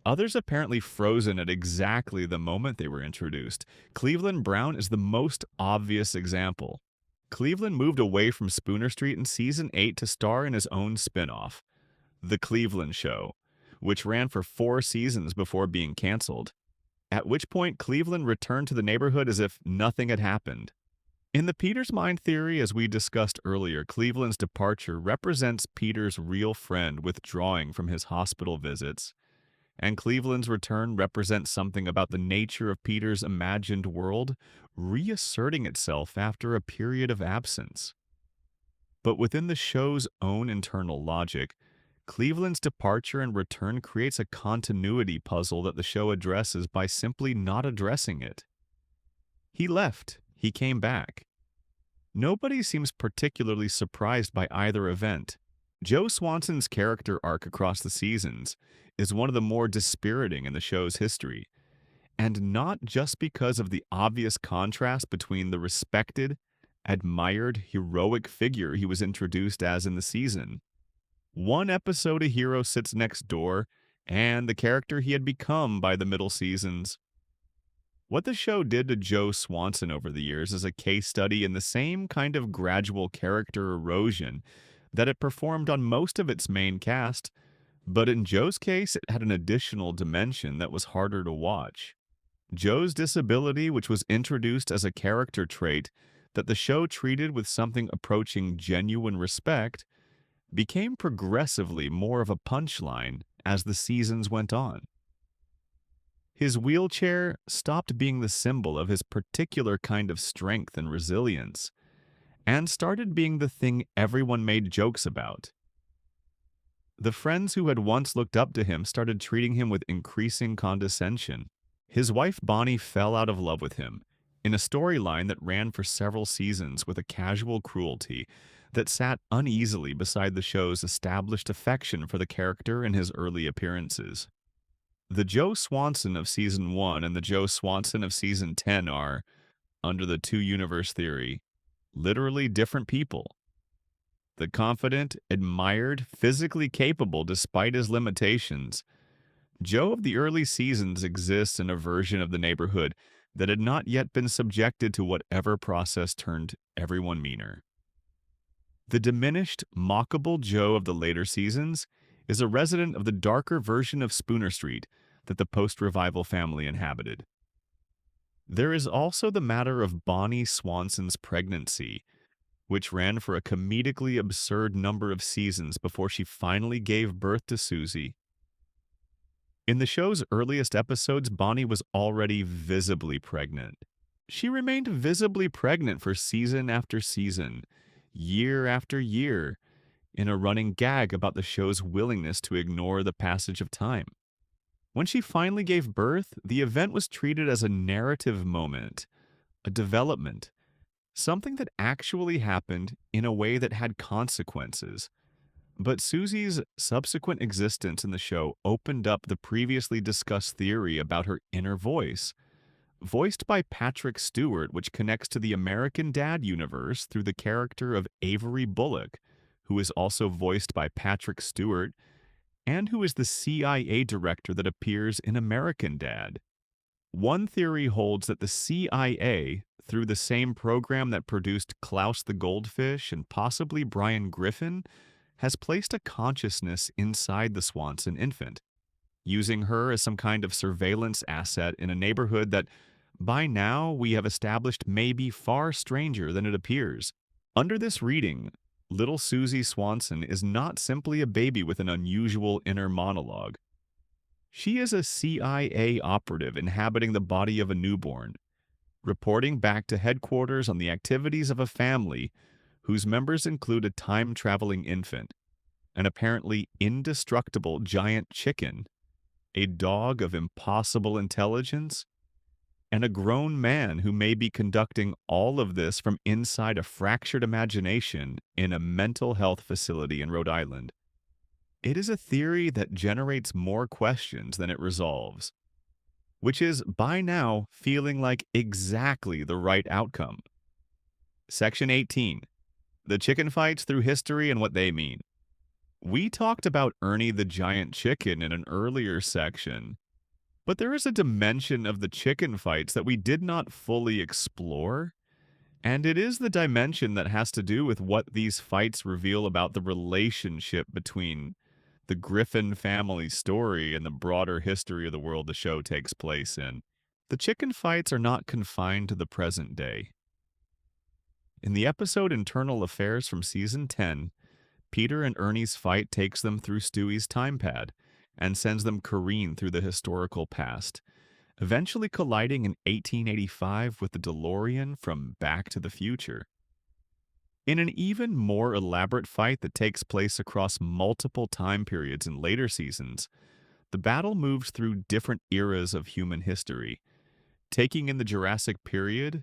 Speaker 1: others apparently frozen at exactly the moment they were introduced. Cleveland Brown is the most obvious example. Cleveland moved away from Spooner Street in season 8 to star in his own spin-off, The Cleveland Show, which ran for 4 seasons before being canceled, at which point Cleveland returned to the neighborhood as if nothing had happened. In the Peter's Mind theory, as we discussed earlier, Cleveland's departure represents Peter's real friend withdrawing from his hospital visits, and Cleveland's return represents something about the nature of Peter's imagined world reasserting itself after a period of absence. But within the show's own internal logic, Cleveland's departure and return creates a continuity puzzle that the show addresses by simply not addressing it. He left, he came back. Nobody seems particularly surprised by either event. Joe Swanson's character arc across the seasons is one of the more dispiriting in the show's history, and not just because of the obvious contrast between the respected, admired, heroic figure he was introduced as in the season. One episode a hero sits next door, and the character he had become by the middle seasons. What the show did to Joe Swanson over the years is a case study in the same kind of gradual character erosion that it performed on most of its main cast, but in Joe's case, it had an additional dimension that was harder to watch. Joe's disability, which was introduced as a character trait that the show treated with something approaching genuine respect, became progressively more of a punchline as the seasons went on. His wheelchair stopped being the symbol of his particular kind of strength and resilience, and started being the thing everyone made jokes about. The friends who had once looked up to him started treating him with increasing condescension. His wife Bonnie fell out of love with him, in a storyline that ran for several seasons with a casual cruelty that sat uneasily beside the show's established affection for the character in his early appearances. The Joe Swanson of Season 1 and the Joe Swanson of Season 10 are, under the two-universe theory, literally different people. The confident, admired, physically capable despite his limitations, Joe of the early seasons exists in a version of the neighborhood that had not yet been subjected to whatever process turned everyone meaner. The diminished, mockable Joe of the later seasons is a resident of the darker version of Spooner Street that the post-revival family inhabited. There is also the matter of Bonnie Swanson's pregnancy, which ran for a comedically absurd number of seasons before she finally gave birth to Susie. In the show's earliest episodes, Bonnie was already visibly pregnant. She remained visibly pregnant for season after season, year after year, in a running gag about the show's willingness to ignore the passage of time. When she finally gave birth, the event was treated as a narrative moment, a development, something that actually happened in a way that had consequences. But Susie's subsequent existence in the show opened up the previously discussed theory about her inner voice, voiced by Patrick Stewart, which connects to the American Dad universe through the character of Avery Bullock, who is also voiced by Patrick Stewart, and who is the CIA director that appears in American Dad. One theory holds that the CIA, through the same program that produced Klaus the Goldfish and possibly Brian Griffin, has placed a consciousness inside the Swanson infant, using her as some kind of surveillance asset in a neighborhood that, by now, we have established may be far stranger than it appears. Under this reading, little Susie Swanson is not simply a baby with an unusual inner monologue. She is a CIA operative inhabiting the body of a newborn, reporting back to headquarters on the activities of a family whose members include a time-traveling infant, an apparently indestructible giant chicken, a dog of impossible intelligence, and a grown man who may be conducting all of this from inside a fractured imagination in a mental health facility in Rhode Island. It is a theory that generates more questions than it resolves, which is, by now, feeling like exactly the right outcome. Section 18. The chicken fights through history and what they mean. We talked about Ernie the giant chicken in an earlier section, but there is a dimension of the chicken fights that we did not fully explore, and it is the dimension that has to do with what these fights reveal about the relationship between the Griffin family story and the broader history of the world the show takes place in. The chicken fights are not confined to the present day. In the episode Internal Affairs from Season 10, Peter and Ernie's fight takes them through Stewie's time pad and sends them careen through the historical past, eventually colliding in 1885 with the DeLorean from Back to the Future. In an even more elaborate fight that takes place across multiple time periods in later seasons, the battle moves through different eras of human history, taking in the Jurassic period,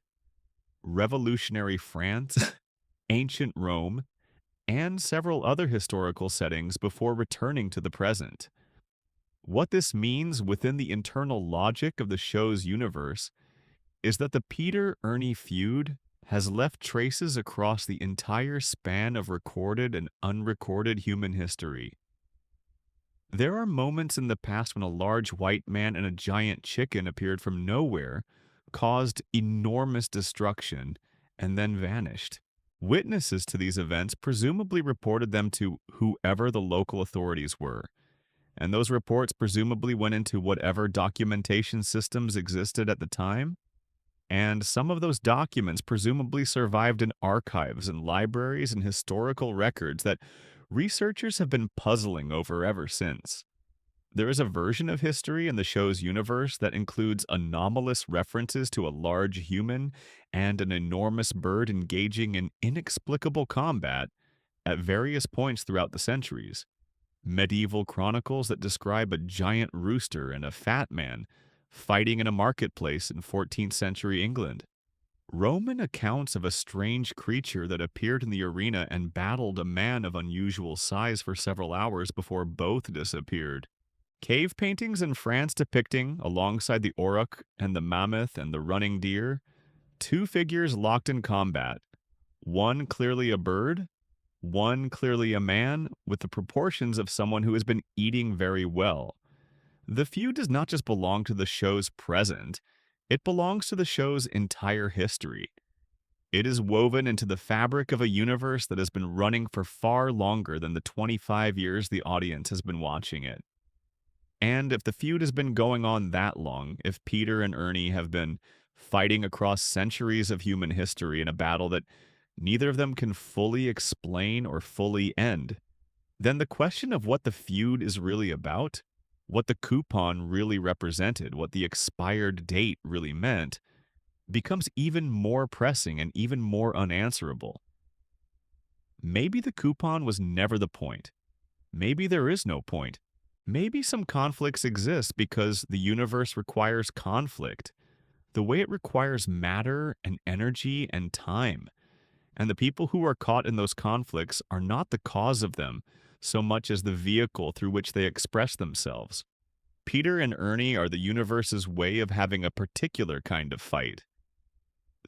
Speaker 1: revolutionary France, ancient Rome, and several other historical settings before returning to the present. What this means within the internal logic of the show's universe is that the Peter-Ernie feud has left traces across the entire span of recorded and unrecorded human history. There are moments in the past when a large white man and a giant chicken appeared from nowhere, caused enormous destruction, and then vanished. Witnesses to these events presumably reported them to whoever the local authorities were, and those reports presumably went into whatever documentation systems existed at the time, and some of those documents presumably survived in archives and libraries and historical records that researchers have been puzzling over ever since. There is a version of history in the show's universe that includes anomalous references to a large human and an enormous bird engaging in inexplicable combat at various points throughout the centuries. Medieval chronicles that describe a giant rooster and a fat man fighting in a marketplace in 14th century England. Roman accounts of a strange creature that appeared in the arena and battled a man of unusual size for several hours before both disappeared. Cave paintings in France depicting, alongside the auroch and the mammoth and the running deer, two figures locked in combat, one clearly a bird, one clearly a man with the proportions of someone who has been eating very well. The feud does not just belong to the show's present, it belongs to the show's entire history. It is woven into the fabric of a universe that has been running for far longer than the 25 years the audience has been watching it. And if the feud has been going on that long, if Peter and Ernie have been fighting across centuries of human history in a battle that neither of them can fully explain or fully end, then the question of what the feud is really about, what the coupon really represented, what the expired date really meant, becomes even more pressing and even more unanswerable. Maybe the coupon was never the point. Maybe there is no point. Maybe some conflicts exist because the universe requires conflict, the way it requires matter and energy and time. And the people who are caught in those conflicts are not the cause of them so much as the vehicle through which they express themselves. Peter and Ernie are the universe's way of having a particular kind of fight.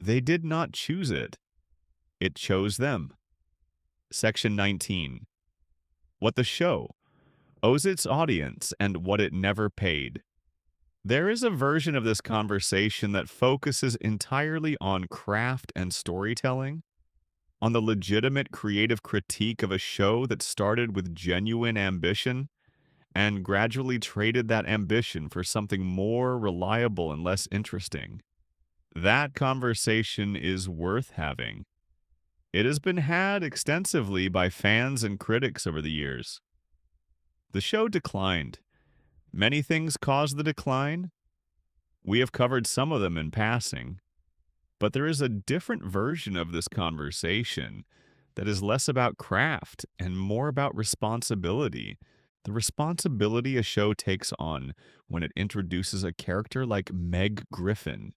Speaker 1: They did not choose it. It chose them. Section 19. What the show owes its audience and what it never paid. There is a version of this conversation that focuses entirely on craft and storytelling, on the legitimate creative critique of a show that started with genuine ambition and gradually traded that ambition for something more reliable and less interesting. That conversation is worth having. It has been had extensively by fans and critics over the years. The show declined. Many things caused the decline. We have covered some of them in passing. But there is a different version of this conversation that is less about craft and more about responsibility. The responsibility a show takes on when it introduces a character like Meg Griffin.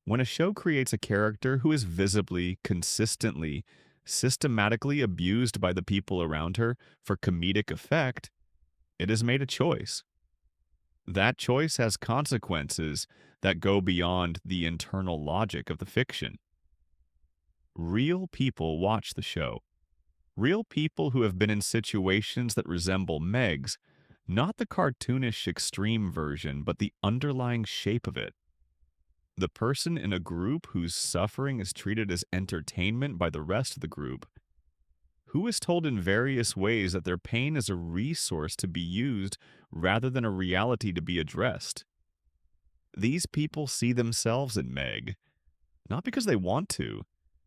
Speaker 1: When a show creates a character who is visibly, consistently, systematically abused by the people around her for comedic effect, it has made a choice. That choice has consequences that go beyond the internal logic of the fiction. Real people watch the show. Real people who have been in situations that resemble Meg's, not the cartoonish extreme version, but the underlying shape of it. The person in a group whose suffering is treated as entertainment by the rest of the group, who is told in various ways that their pain is a resource to be used rather than a reality to be addressed. These people see themselves in Meg, not because they want to,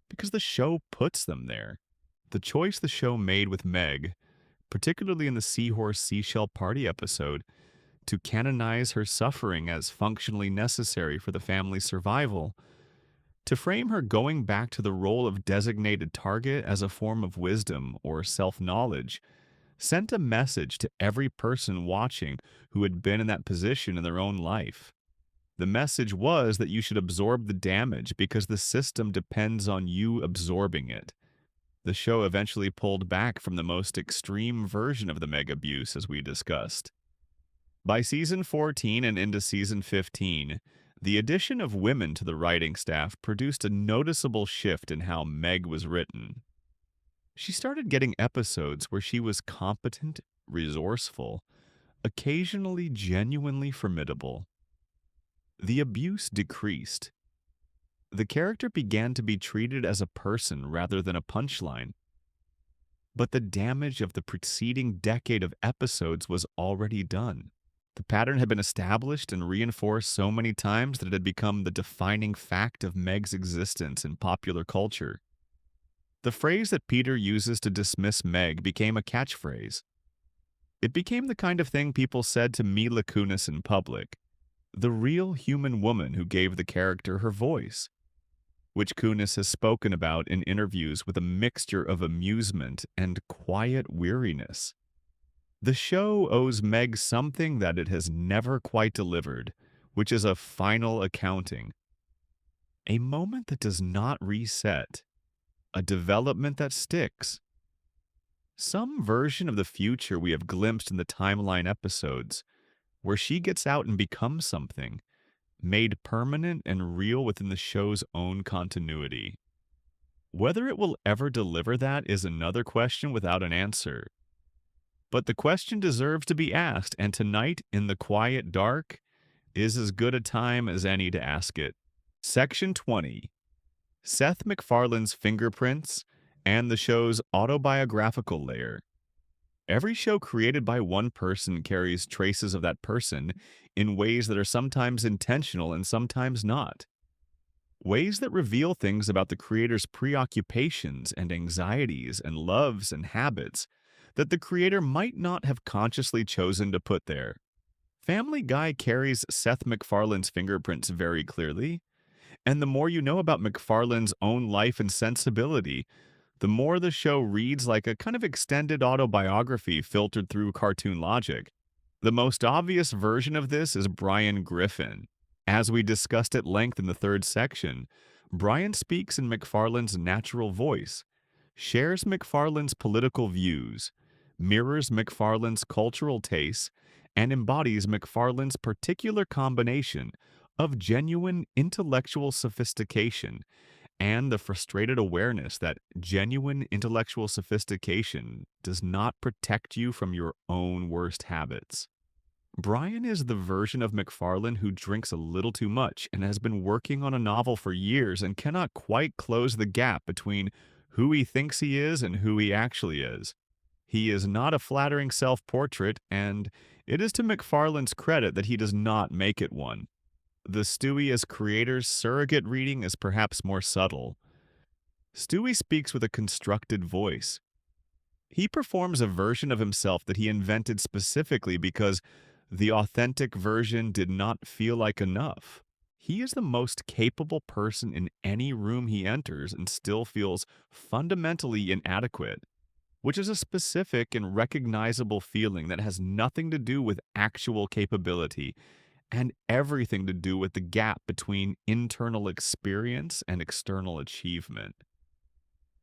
Speaker 1: because the show puts them there. The choice the show made with Meg, particularly in the Seahorse Seashell Party episode, to canonize her suffering as functionally necessary for the family's survival, to frame her going back to the role of designated target as a form of wisdom or self-knowledge, sent a message to every person watching who had been in that position in their own life. The message was that you should absorb the damage because the system depends on you absorbing it. The show eventually pulled back from the most extreme version of the Meg abuse, as we discussed. By season 14 and into season 15, the addition of women to the writing staff produced a noticeable shift in how Meg was written. She started getting episodes where she was competent, resourceful, occasionally genuinely formidable. The abuse decreased. The character began to be treated as a person rather than a punchline. But the damage of the preceding decade of episodes was already done. The pattern had been established and reinforced so many times that it had become the defining fact of Meg's existence in popular culture. The phrase that Peter uses to dismiss Meg became a catchphrase. It became the kind of thing people said to Mila Kunis in public, the real human woman who gave the character her voice, which Kunis has spoken about in interviews with a mixture of amusement and quiet weariness. The show owes Meg something that it has never quite delivered, which is a final accounting. A moment that does not reset. A development that sticks. Some version of the future we have glimpsed in the timeline episodes, where she gets out and becomes something, made permanent and real within the show's own continuity. Whether it will ever deliver that is another question without an answer. But the question deserves to be asked, and tonight, in the quiet dark, is as good a time as any to ask it. Section 20. Seth MacFarlane's fingerprints and the show's autobiographical layer. Every show created by one person carries traces of that person in ways that are sometimes intentional and sometimes not. Ways that reveal things about the creator's preoccupations and anxieties and loves and habits that the creator might not have consciously chosen to put there. Family Guy carries Seth MacFarlane's fingerprints very clearly, and the more you know about MacFarlane's own life and sensibility, the more the show reads like a kind of extended autobiography filtered through cartoon logic. The most obvious version of this is Brian Griffin. As we discussed at length in the third section, Brian speaks in MacFarlane's natural voice, shares MacFarlane's political views, mirrors MacFarlane's cultural tastes, and embodies McFarlane's particular combination of genuine intellectual sophistication and the frustrated awareness that genuine intellectual sophistication does not protect you from your own worst habits. Brian is the version of McFarlane who drinks a little too much and has been working on a novel for years and cannot quite close the gap between who he thinks he is and who he actually is. He is not a flattering self portrait, and it is to McFarlane's credit that he does not make it one. The Stewie as creator's surrogate reading is perhaps more subtle. Stewie speaks with a constructed voice. He performs a version of himself that he invented specifically because the authentic version did not feel like enough. He is the most capable person in any room he enters and still feels fundamentally inadequate, which is a specific and recognizable feeling that has nothing to do with actual capability and everything to do with the gap between internal experience and external achievement.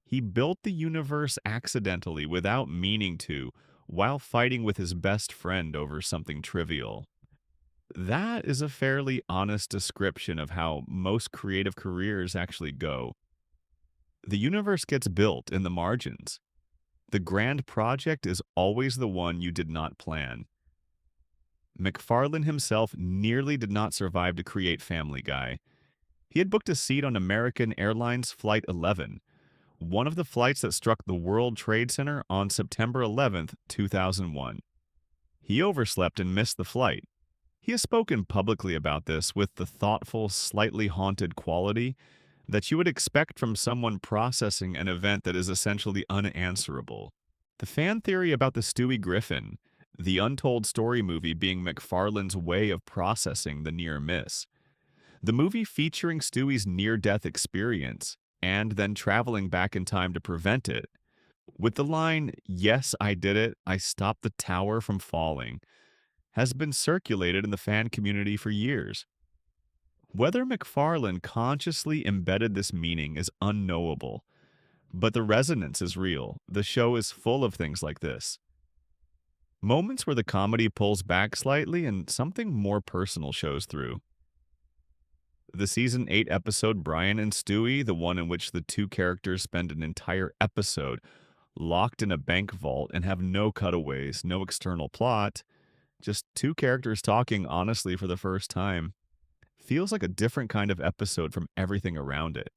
Speaker 1: He built the universe accidentally without meaning to, while fighting with his best friend over something trivial. That is a fairly honest description of how most creative careers actually go. The universe gets built in the margins. The grand project is always the one you did not plan. McFarlane himself nearly did not survive to create Family Guy. He had booked a seat on American Airlines Flight 11, one of the flights that struck the World Trade Center on September 11th, 2001. He overslept and missed the flight. He has spoken publicly about this with the thoughtful, slightly haunted quality that you would expect from someone processing an event that is essentially unanswerable. The fan theory about the Stewie Griffin, the untold story movie being McFarlane's way of processing the near miss. The movie featuring Stewie's near-death experience and then traveling back in time to prevent it. With the line, "Yes, I did it, I stopped the tower from falling," has been circulated in the fan community for years. Whether McFarlane consciously embedded this meaning is unknowable, but the resonance is real. The show is full of things like this. Moments where the comedy pulls back slightly and something more personal shows through. The season 8 episode Brian and Stewie, the one in which the two characters spend an entire episode locked in a bank vault and have no cutaways, no external plot, just two characters talking honestly for the first time, feels like a different kind of episode from everything around it.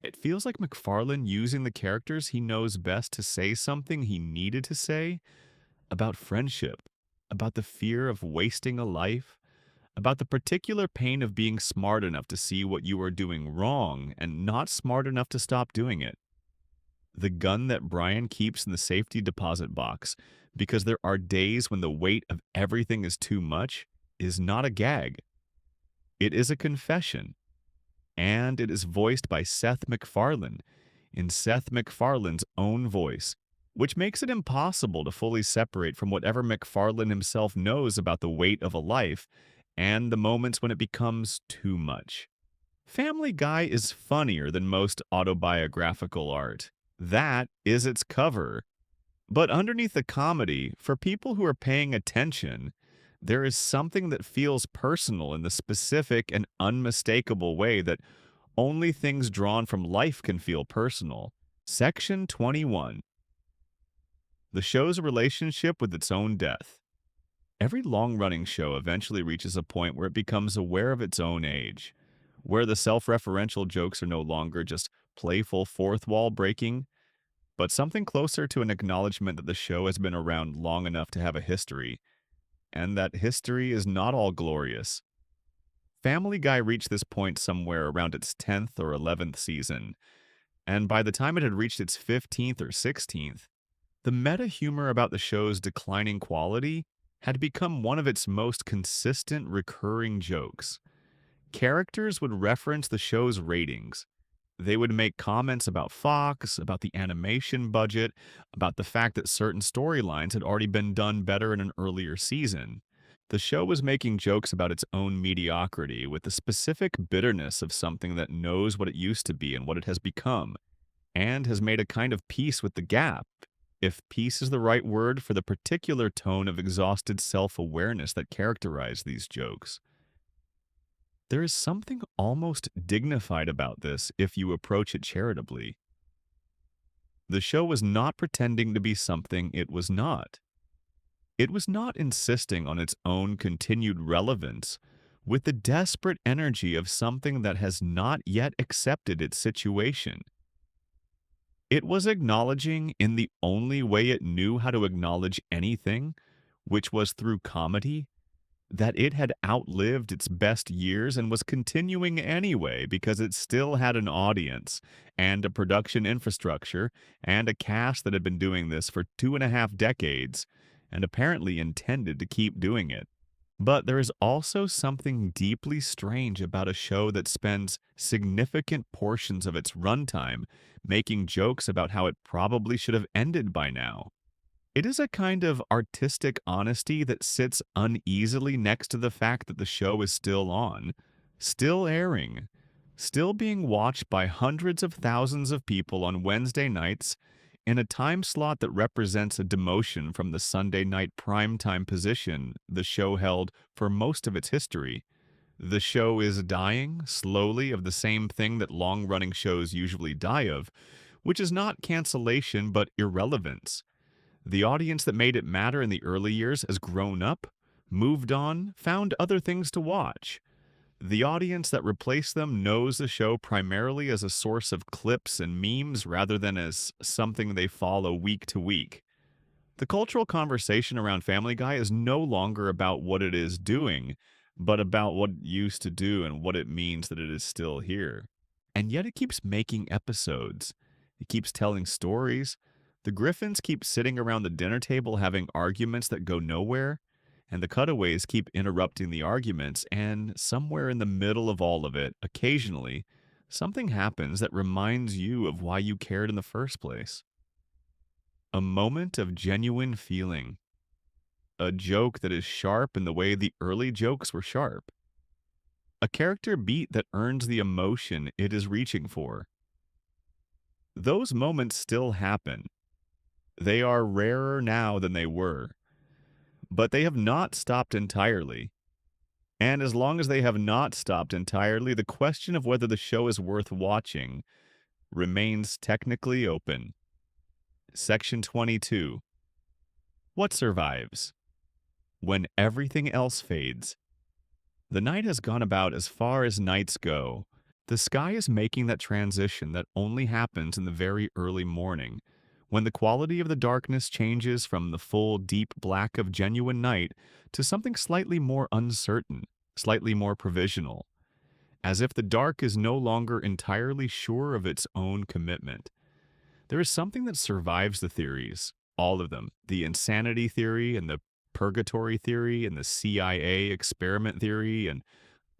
Speaker 1: It feels like McFarlane using the characters he knows best to say something he needed to say about friendship, about the fear of wasting a life, about the particular pain of being smart enough to see what you are doing wrong and not smart enough to stop doing it. The gun that Brian keeps in the safety deposit box, because there are days when the weight of everything is too much, is not a gag. It is a confession. And it is voiced by Seth MacFarlane, in Seth MacFarlane's own voice, which makes it impossible to fully separate from whatever MacFarlane himself knows about the weight of a life and the moments when it becomes too much. Family Guy is funnier than most autobiographical art. That is its cover. But underneath the comedy, for people who are paying attention, there is something that feels personal in the specific and unmistakable way that only things drawn from life can feel personal. Section 21. The show's relationship with its own death. Every long-running show eventually reaches a point where it becomes aware of its own age, where the self-referential jokes are no longer just playful fourth wall breaking, but something closer to an acknowledgement that the show has been around long enough to have a history, and that history is not all glorious. Family Guy reached this point somewhere around its 10th or 11th season, and by the time it had reached its 15th or 16th, the meta-humor about the show's declining quality had become one of its most consistent recurring jokes. Characters would reference the show's ratings. They would make comments about Fox, about the animation budget, about the fact that certain storylines had already been done better in an earlier season. The show was making jokes about its own mediocrity with the specific bitterness of something that knows what it used to be and what it has become, and has made a kind of peace with the gap. if peace is the right word for the particular tone of exhausted self-awareness that characterized these jokes. There is something almost dignified about this if you approach it charitably. The show was not pretending to be something it was not. It was not insisting on its own continued relevance with the desperate energy of something that has not yet accepted its situation. It was acknowledging in the only way it knew how to acknowledge anything, which was through comedy, that it had outlived its best years and was continuing anyway because it still had an audience and a production infrastructure and a cast that had been doing this for 2.5 decades and apparently intended to keep doing it. But there is also something deeply strange about a show that spends significant portions of its runtime making jokes about how it probably should have ended by now. It is a kind of artistic honesty that sits uneasily next to the fact that the show is still on, still airing, still being watched by hundreds of thousands of people on Wednesday nights in a time slot that represents a demotion from the Sunday night primetime position the show held for most of its history. The show is dying, slowly, of the same thing that long-running shows usually die of, which is not cancellation but irrelevance. The audience that made it matter in the early years has grown up, moved on, found other things to watch. The audience that replaced them knows the show primarily as a source of clips and memes rather than as something they follow week to week. The cultural conversation around Family Guy is no longer about what it is doing, but about what it used to do and what it means that it is still here. And yet it keeps making episodes. It keeps telling stories. The Griffins keep sitting around the dinner table having arguments that go nowhere, and the cutaways keep interrupting the arguments, and somewhere in the middle of all of it, occasionally, something happens that reminds you of why you cared in the first place. A moment of genuine feeling. A joke that is sharp in the way the early jokes were sharp. A character beat that earns the emotion it is reaching for. Those moments still happen. They are rarer now than they were. But they have not stopped entirely. And as long as they have not stopped entirely, the question of whether the show is worth watching remains technically open. Section 22. What survives? When everything else fades. The night has gone about as far as nights go. The sky is making that transition that only happens in the very early morning, when the quality of the darkness changes from the full, deep black of genuine night to something slightly more uncertain, slightly more provisional, as if the dark is no longer entirely sure of its own commitment. There is something that survives the theories, all of them, the insanity theory and the purgatory theory and the CIA experiment theory and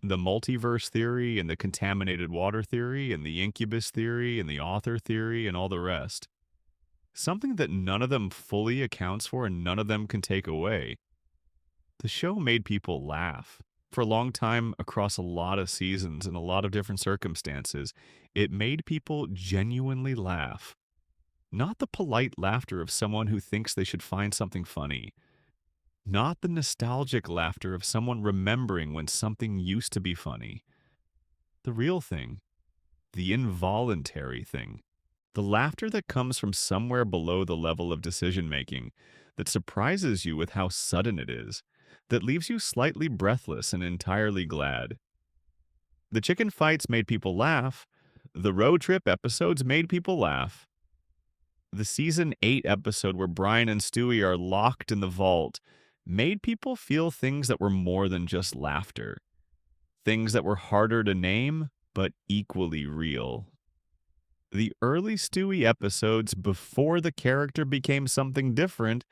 Speaker 1: the multiverse theory and the contaminated water theory and the incubus theory and the author theory and all the rest. Something that none of them fully accounts for and none of them can take away. The show made people laugh. For a long time, across a lot of seasons and a lot of different circumstances, it made people genuinely laugh. Not the polite laughter of someone who thinks they should find something funny. Not the nostalgic laughter of someone remembering when something used to be funny. The real thing. The involuntary thing. The laughter that comes from somewhere below the level of decision-making, that surprises you with how sudden it is, that leaves you slightly breathless and entirely glad. The chicken fights made people laugh. The road trip episodes made people laugh. The season 8 episode where Brian and Stewie are locked in the vault made people feel things that were more than just laughter. Things that were harder to name, but equally real. The early Stewie episodes, before the character became something different,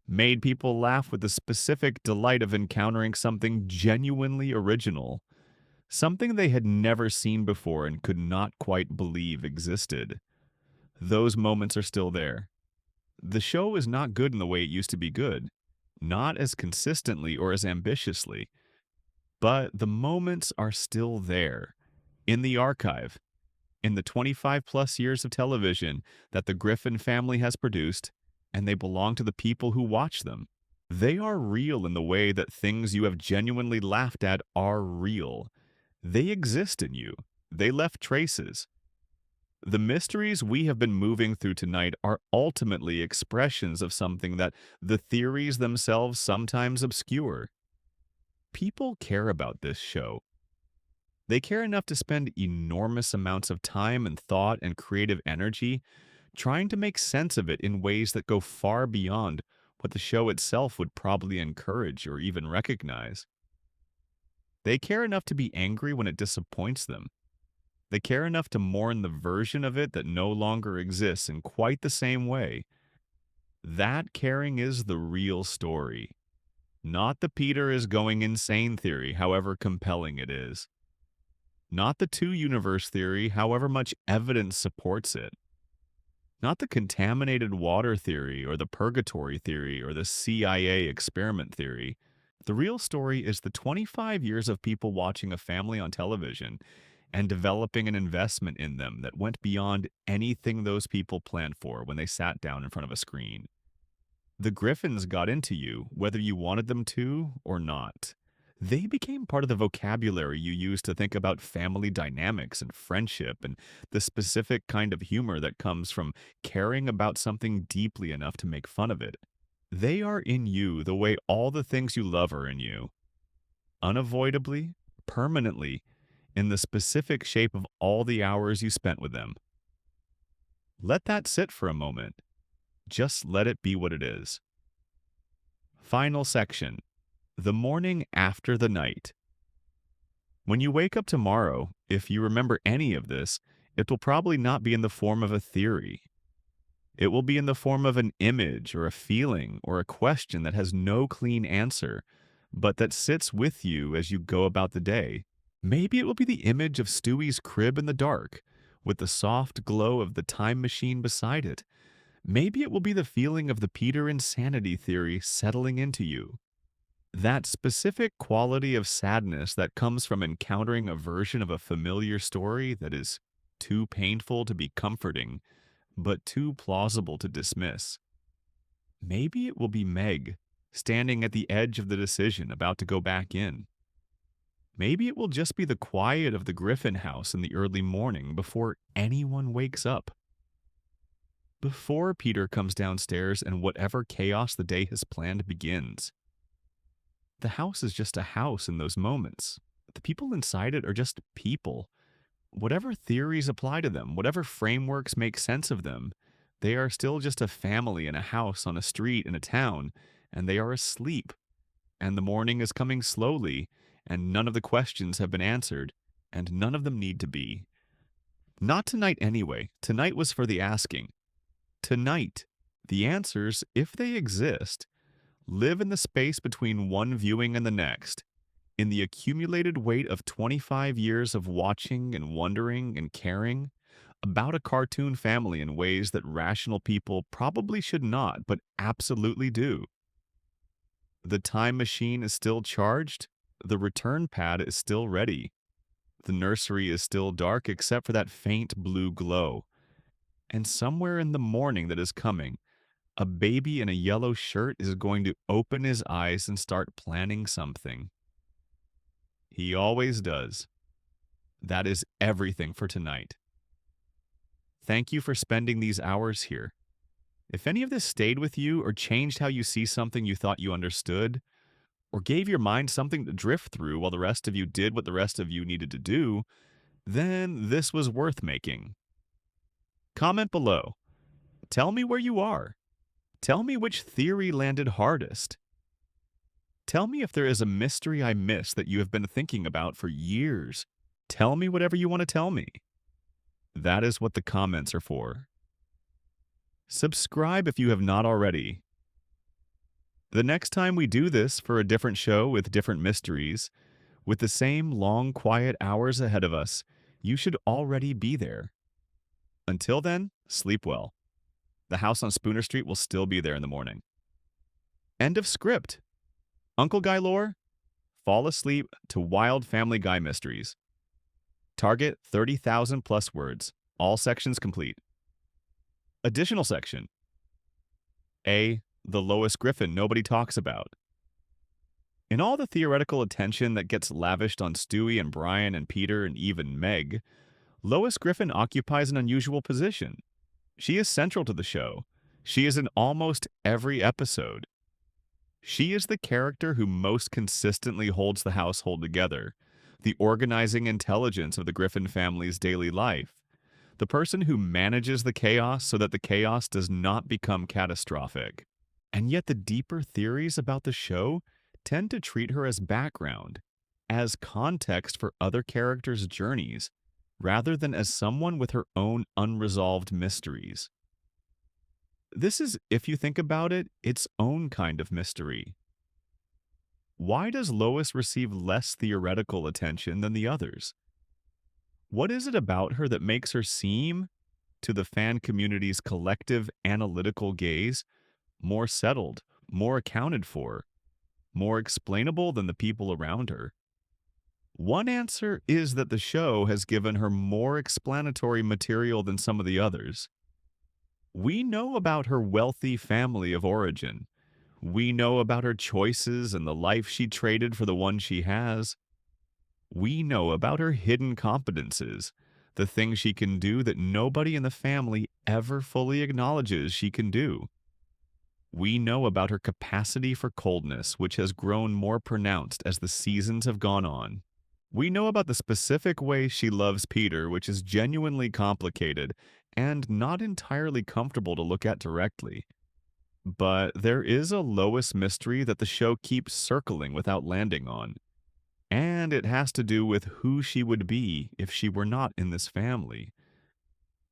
Speaker 1: made people laugh with the specific delight of encountering something genuinely original. Something they had never seen before and could not quite believe existed. Those moments are still there. The show is not good in the way it used to be good. Not as consistently or as ambitiously. But the moments are still there. In the archive. In the 25 plus years of television that the Griffin family has produced, and they belong to the people who watch them. They are real in the way that things you have genuinely laughed at are real. They exist in you. They left traces. The mysteries we have been moving through tonight are ultimately expressions of something that the theories themselves sometimes obscure. People care about this show. They care enough to spend enormous amounts of time and thought and creative energy trying to make sense of it in ways that go far beyond what the show itself would probably encourage or even recognize. They care enough to be angry when it disappoints them. They care enough to mourn the version of it that no longer exists in quite the same way. That caring is the real story, not the Peter is going insane theory, however compelling it is. Not the two-universe theory, however much evidence supports it. Not the contaminated water theory or the purgatory theory or the CIA experiment theory. The real story is the 25 years of people watching a family on television and developing an investment in them that went beyond anything those people planned for when they sat down in front of a screen. The Griffins got into you, whether you wanted them to or not. They became part of the vocabulary you use to think about family dynamics and friendship and the specific kind of humor that comes from caring about something deeply enough to make fun of it. They are in you the way all the things you love are in you. Unavoidably, permanently, in the specific shape of all the hours you spent with them. Let that sit for a moment. Just let it be what it is. Final section. The morning after the night. When you wake up tomorrow, if you remember any of this, it will probably not be in the form of a theory. It will be in the form of an image or a feeling or a question that has no clean answer, but that sits with you as you go about the day. Maybe it will be the image of Stewie's crib in the dark, with the soft glow of the time machine beside it. Maybe it will be the feeling of the Peter insanity theory settling into you. That specific quality of sadness that comes from encountering a version of a familiar story that is too painful to be comforting, but too plausible to dismiss. Maybe it will be Meg, standing at the edge of the decision, about to go back in. Maybe it will just be the quiet of the Griffin house in the early morning before anyone wakes up. Before Peter comes downstairs and whatever chaos the day has planned begins. The house is just a house in those moments. The people inside it are just people. Whatever theories apply to them, whatever frameworks make sense of them, they are still just a family in a house on a street in a town, and they are asleep. And the morning is coming slowly, and none of the questions have been answered, and none of them need to be. Not tonight anyway. Tonight was for the asking. Tonight, the answers, if they exist, live in the space between one viewing and the next, in the accumulated weight of 25 years of watching and wondering and caring about a cartoon family in ways that rational people probably should not, but absolutely do. The time machine is still charged. The return pad is still ready. The nursery is still dark except for that faint blue glow. And somewhere in the morning that is coming, a baby in a yellow shirt is going to open his eyes and start planning something. He always does. That is everything for tonight. Thank you for spending these hours here. If any of this stayed with you or changed how you see something you thought you understood, or gave your mind something to drift through while the rest of you did what the rest of you needed to do, then this was worth making. Comment below. Tell me where you are. Tell me which theory landed hardest. Tell me if there is a mystery I missed that you have been thinking about for years. Tell me whatever you want to tell me. That is what the comments are for. Subscribe if you have not already. The next time we do this for a different show with different mysteries, with the same long, quiet hours ahead of us, you should already be there. Until then, sleep well. The house on Spooner Street will still be there in the morning. End of script. Uncle Guy lore, fall asleep to wild Family Guy mysteries. Target 30,000 plus words. All sections complete. Additional section. aka the Lois Griffin nobody talks about. In all the theoretical attention that gets lavished on Stewie and Brian and Peter and even Meg, Lois Griffin occupies an unusual position. She is central to the show. She is in almost every episode. She is the character who most consistently holds the household together, the organizing intelligence of the Griffin family's daily life, the person who manages the chaos so that the chaos does not become catastrophic. And yet the deeper theories about the show tend to treat her as background, as context for other characters' journeys, rather than as someone with her own unresolved mysteries. This is, if you think about it, its own kind of mystery. Why does Lois receive less theoretical attention than the others? What is it about her that makes her seem, to the fan community's collective analytical gaze, more settled, more accounted for, more explainable than the people around her? One answer is that the show has given her more explanatory material than some of the others. We know about her wealthy family of origin. We know about her choices and the life she traded for the one she has. We know about her hidden competences, the things she can do that nobody in the family ever fully acknowledges she can do. We know about her capacity for coldness, which has grown more pronounced as the seasons have gone on. We know about the specific way she loves Peter, which is genuinely complicated and not entirely comfortable to look at directly. But there is a Lois mystery that the show keeps circling without landing on. And it has to do with who she would be if she were not in this family.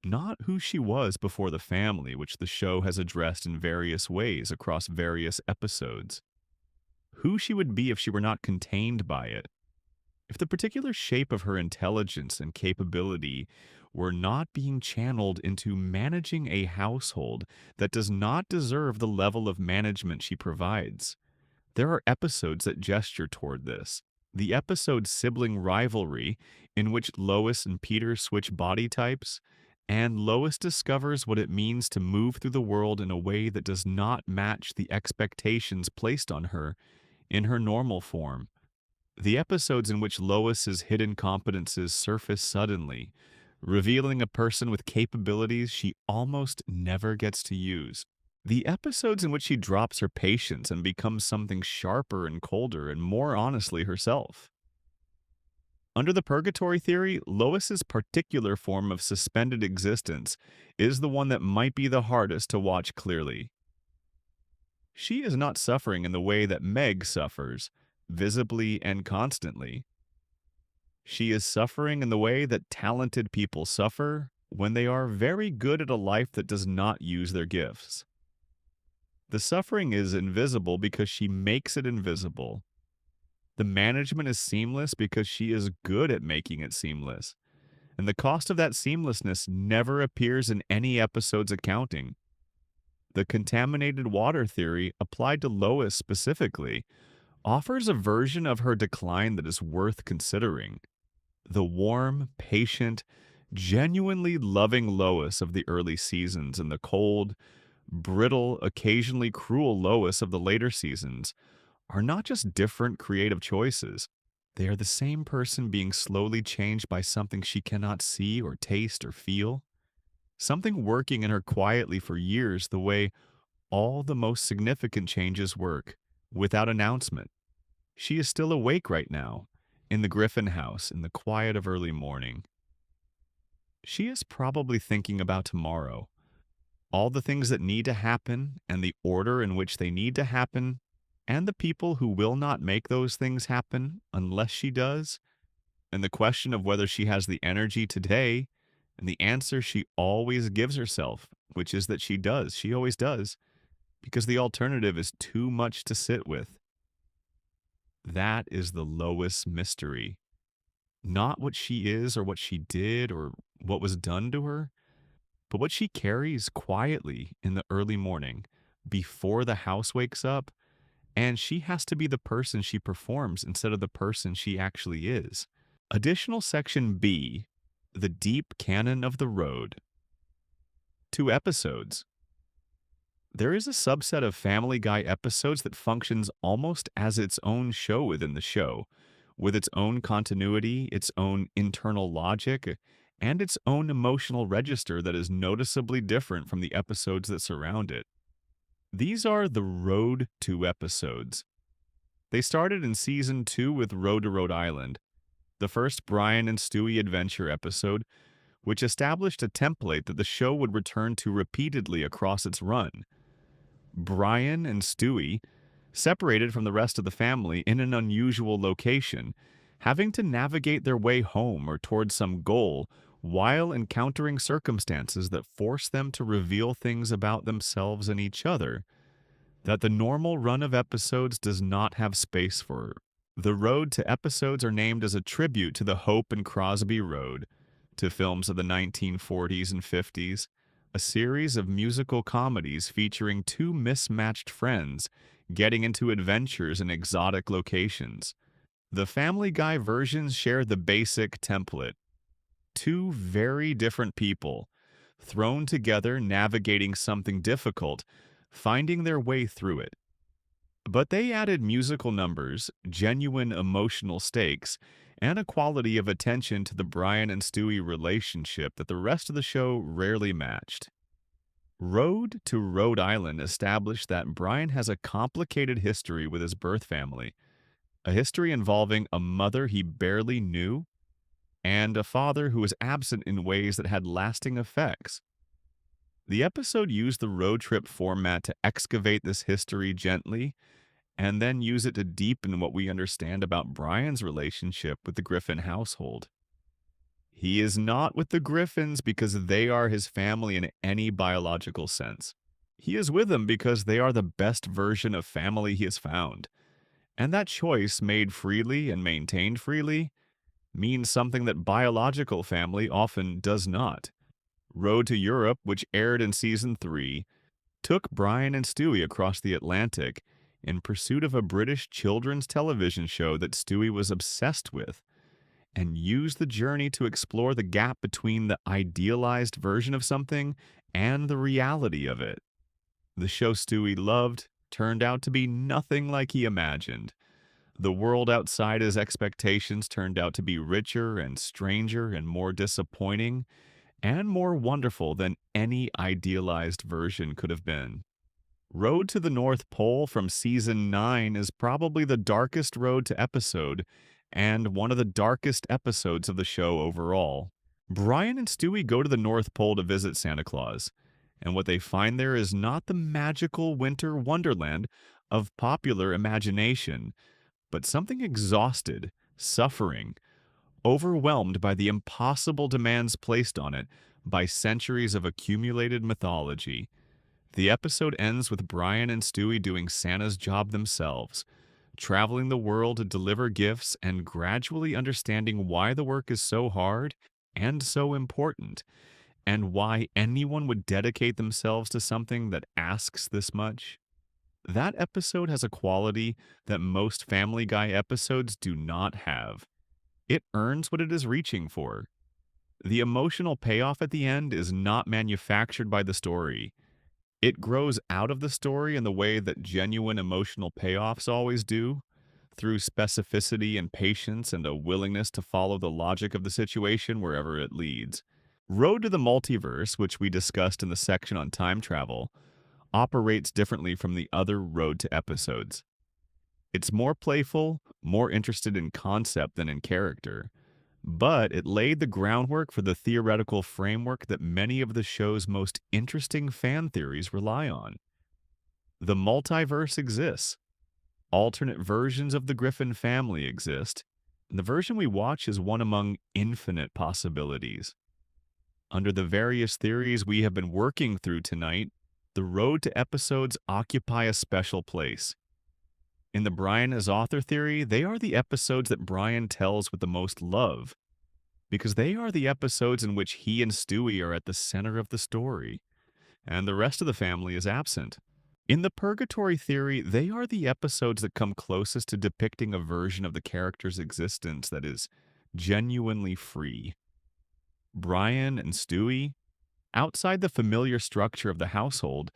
Speaker 1: Not who she was before the family, which the show has addressed in various ways across various episodes. Who she would be if she were not contained by it. If the particular shape of her intelligence and capability were not being channeled into managing a household that does not deserve the level of management she provides. There are episodes that gesture toward this. The episode Sibling Rivalry, in which Lois and Peter switch body types, and Lois discovers what it means to move through the world in a way that does not match the expectations placed on her in her normal form. The episodes in which Lois's hidden competences surface suddenly, revealing a person with capabilities she almost never gets to use. The episodes in which she drops her patience and becomes something sharper and colder and more honestly herself. Under the Purgatory theory, Lois's particular form of suspended existence is the one that might be the hardest to watch clearly. She is not suffering in the way that Meg suffers, visibly and constantly. She is suffering in the way that talented people suffer when they are very good at a life that does not use their gifts. The suffering is invisible because she makes it invisible. The management is seamless because she is good at making it seamless. And the cost of that seamlessness never appears in any episode's accounting. The contaminated water theory, applied to Lois specifically, offers a version of her decline that is worth considering. The warm, patient, genuinely loving Lois of the early seasons and the cold, brittle, occasionally cruel Lois of the later seasons are not just different creative choices. They are the same person being slowly changed by something she cannot see or taste or feel. Something working in her quietly for years the way all the most significant changes work, without announcement. She is still awake right now, in the Griffin house, in the quiet of early morning. She is probably thinking about tomorrow, all the things that need to happen and the order in which they need to happen, and the people who will not make those things happen unless she does, and the question of whether she has the energy today, and the answer she always gives herself, which is that she does, she always does, because the alternative is too much to sit with. That is the Lois mystery. Not what she is or what she did or what was done to her, but what she carries quietly in the early morning before the house wakes up, and she has to be the person she performs instead of the person she actually is. Additional Section B, The Deep Canon of the Road. 2 episodes. There is a subset of Family Guy episodes that functions almost as its own show within the show, with its own continuity, its own internal logic, and its own emotional register that is noticeably different from the episodes that surround it. These are the Road to episodes. They started in season 2 with Road to Rhode Island, the first Brian and Stewie adventure episode, which established a template that the show would return to repeatedly across its run. Brian and Stewie separated from the rest of the family in an unusual location, having to navigate their way home or towards some goal while encountering circumstances that force them to reveal things about themselves and each other that the normal run of episodes does not have space for. The Road to episodes are named as a tribute to the Hope and Crosby Road, to films of the 1940s and 50s, a series of musical comedies featuring two mismatched friends getting into adventures in exotic locations. The Family Guy versions share the basic template. Two very different people, thrown together navigating something difficult, finding their way through it. But they added musical numbers, genuine emotional stakes, and a quality of attention to the Brian and Stewie relationship that the rest of the show rarely matched. Road to Rhode Island established that Brian has a complicated history with his birth family, a history involving a mother he barely knew and a father who was absent in ways that had lasting effects. The episode used the road trip format to excavate this history gently and then use it to deepen what we understand about Brian's relationship with the Griffin household. He is not with the Griffins because they are his family in any biological sense. He is with them because they are the best version of family he has found. And that choice, made freely and maintained freely, means something that biological family often does not. Road to Europe, which aired in season 3, took Brian and Stewie across the Atlantic in pursuit of a British children's television show that Stewie was obsessed with, and used the journey to explore the gap between the idealized version of something and the reality of it. The show Stewie loved turned out to be nothing like he imagined. The world outside his expectations turned out to be richer and stranger and more disappointing and more wonderful than any idealized version could have been. Road to the North Pole from season 9 is probably the darkest road to episode and one of the darkest episodes of the show overall. Brian and Stewie go to the North Pole to visit Santa Claus, and what they find there is not the magical winter wonderland of popular imagination, but something exhausted, suffering, overwhelmed by the impossible demands placed on it by centuries of accumulated mythology. The episode ends with Brian and Stewie doing Santa's job themselves, traveling the world to deliver gifts and gradually understanding why the work is so hard and so important, and why anyone would dedicate themselves to something that asks this much. That episode has a quality that most Family Guy episodes do not have. It earns what it is reaching for. The emotional payoff at the end is not manufactured by the story. It grows out of the story in the way that genuine emotional payoffs always do, through specificity and patience and a willingness to follow the logic of the situation wherever it leads. Road to the Multiverse, which we discussed in the section on time travel, operates differently from the other Road to episodes. It's more playful, more interested in concept than in character, but it laid the groundwork for the theoretical framework that many of the show's most interesting fan theories rely on. The multiverse exists. Alternate versions of the Griffin family exist, and the version we watch is one among infinite possibilities. Under the various theories we have been working through tonight, the Road to episodes occupy a special place. In the Brian as author theory, they are the episodes that Brian tells with the most love, because they are the episodes in which he and Stewie are at the center of the story, and the rest of the family is absent. In the Purgatory theory, they are the episodes that come closest to depicting a version of the character's existence that is genuinely free. Brian and Stewie, outside the familiar structure of the household,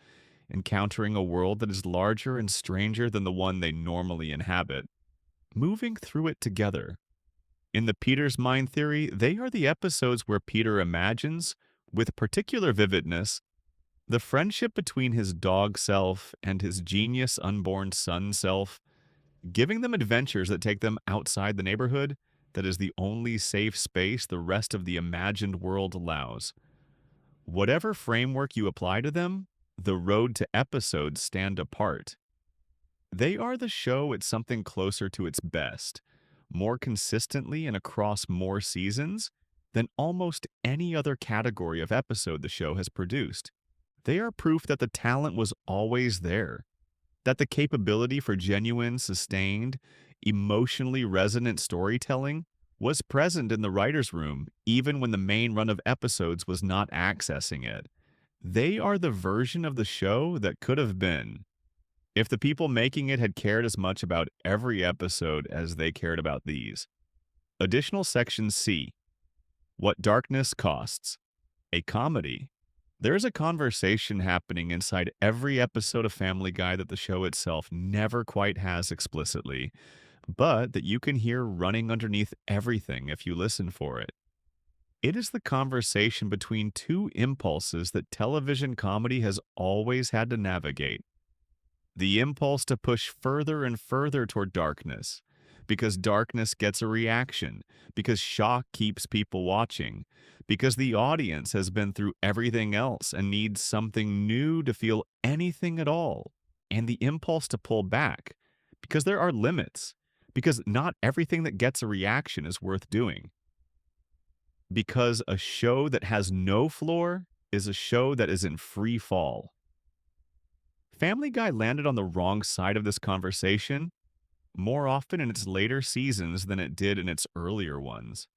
Speaker 1: encountering a world that is larger and stranger than the one they normally inhabit, moving through it together. In the Peter's mind theory, they are the episodes where Peter imagines, with particular vividness, the friendship between his dog self and his genius unborn son self, giving them adventures that take them outside the neighborhood that is the only safe space the rest of the imagined world allows. Whatever framework you apply to them, the road to episodes stand apart. They are the show at something closer to its best, more consistently and across more seasons than almost any other category of episode the show has produced. They are proof that the talent was always there, that the capability for genuine, sustained, emotionally resonant storytelling was present in the writer's room even when the main run of episodes was not accessing it. They are the version of the show that could have been, if the people making it had cared as much about every episode as they cared about these. Additional Section C. What Darkness Costs. A comedy. There's a conversation happening inside every episode of Family Guy that the show itself never quite has explicitly, but that you can hear running underneath everything if you listen for it. It is the conversation between two impulses that television comedy has always had to navigate. The impulse to push further and further toward darkness, because darkness gets a reaction, because shock keeps people watching, because the audience has been through everything else and needs something new to feel anything at all, and the impulse to pull back, because there are limits, because not everything that gets a reaction is worth doing, because a show that has no floor is a show that is in free fall. Family Guy landed on the wrong side of this conversation more often in its later seasons than it did in its earlier ones.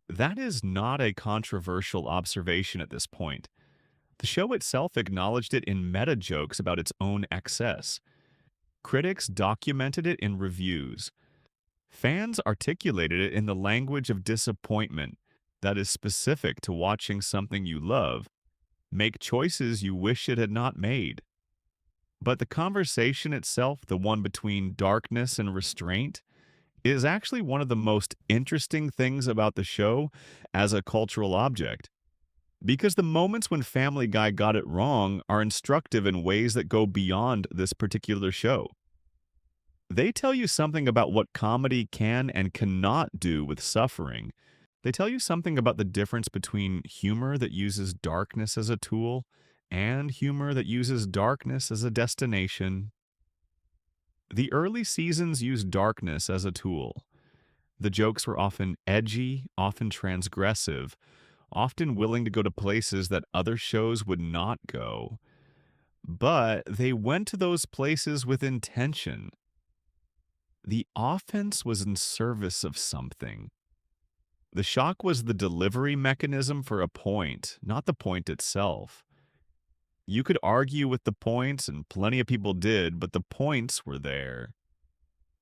Speaker 1: That is not a controversial observation at this point. The show itself acknowledged it in meta jokes about its own excess. Critics documented it in reviews. Fans articulated it in the language of disappointment that is specific to watching something you love make choices you wish it had not made. But the conversation itself, the one between darkness and restraint, is actually one of the most interesting things about the show as a cultural object. Because the moments when Family Guy got it wrong are instructive in ways that go beyond this particular show. They tell you something about what comedy can and cannot do with suffering. They tell you something about the difference between humor that uses darkness as a tool and humor that uses darkness as a destination. The early seasons used darkness as a tool. The jokes were often edgy, often transgressive, often willing to go to places that other shows would not go. But they went to those places with intention. The offense was in service of something. The shock was the delivery mechanism for a point, not the point itself. You could argue with the points, and plenty of people did, but the points were there.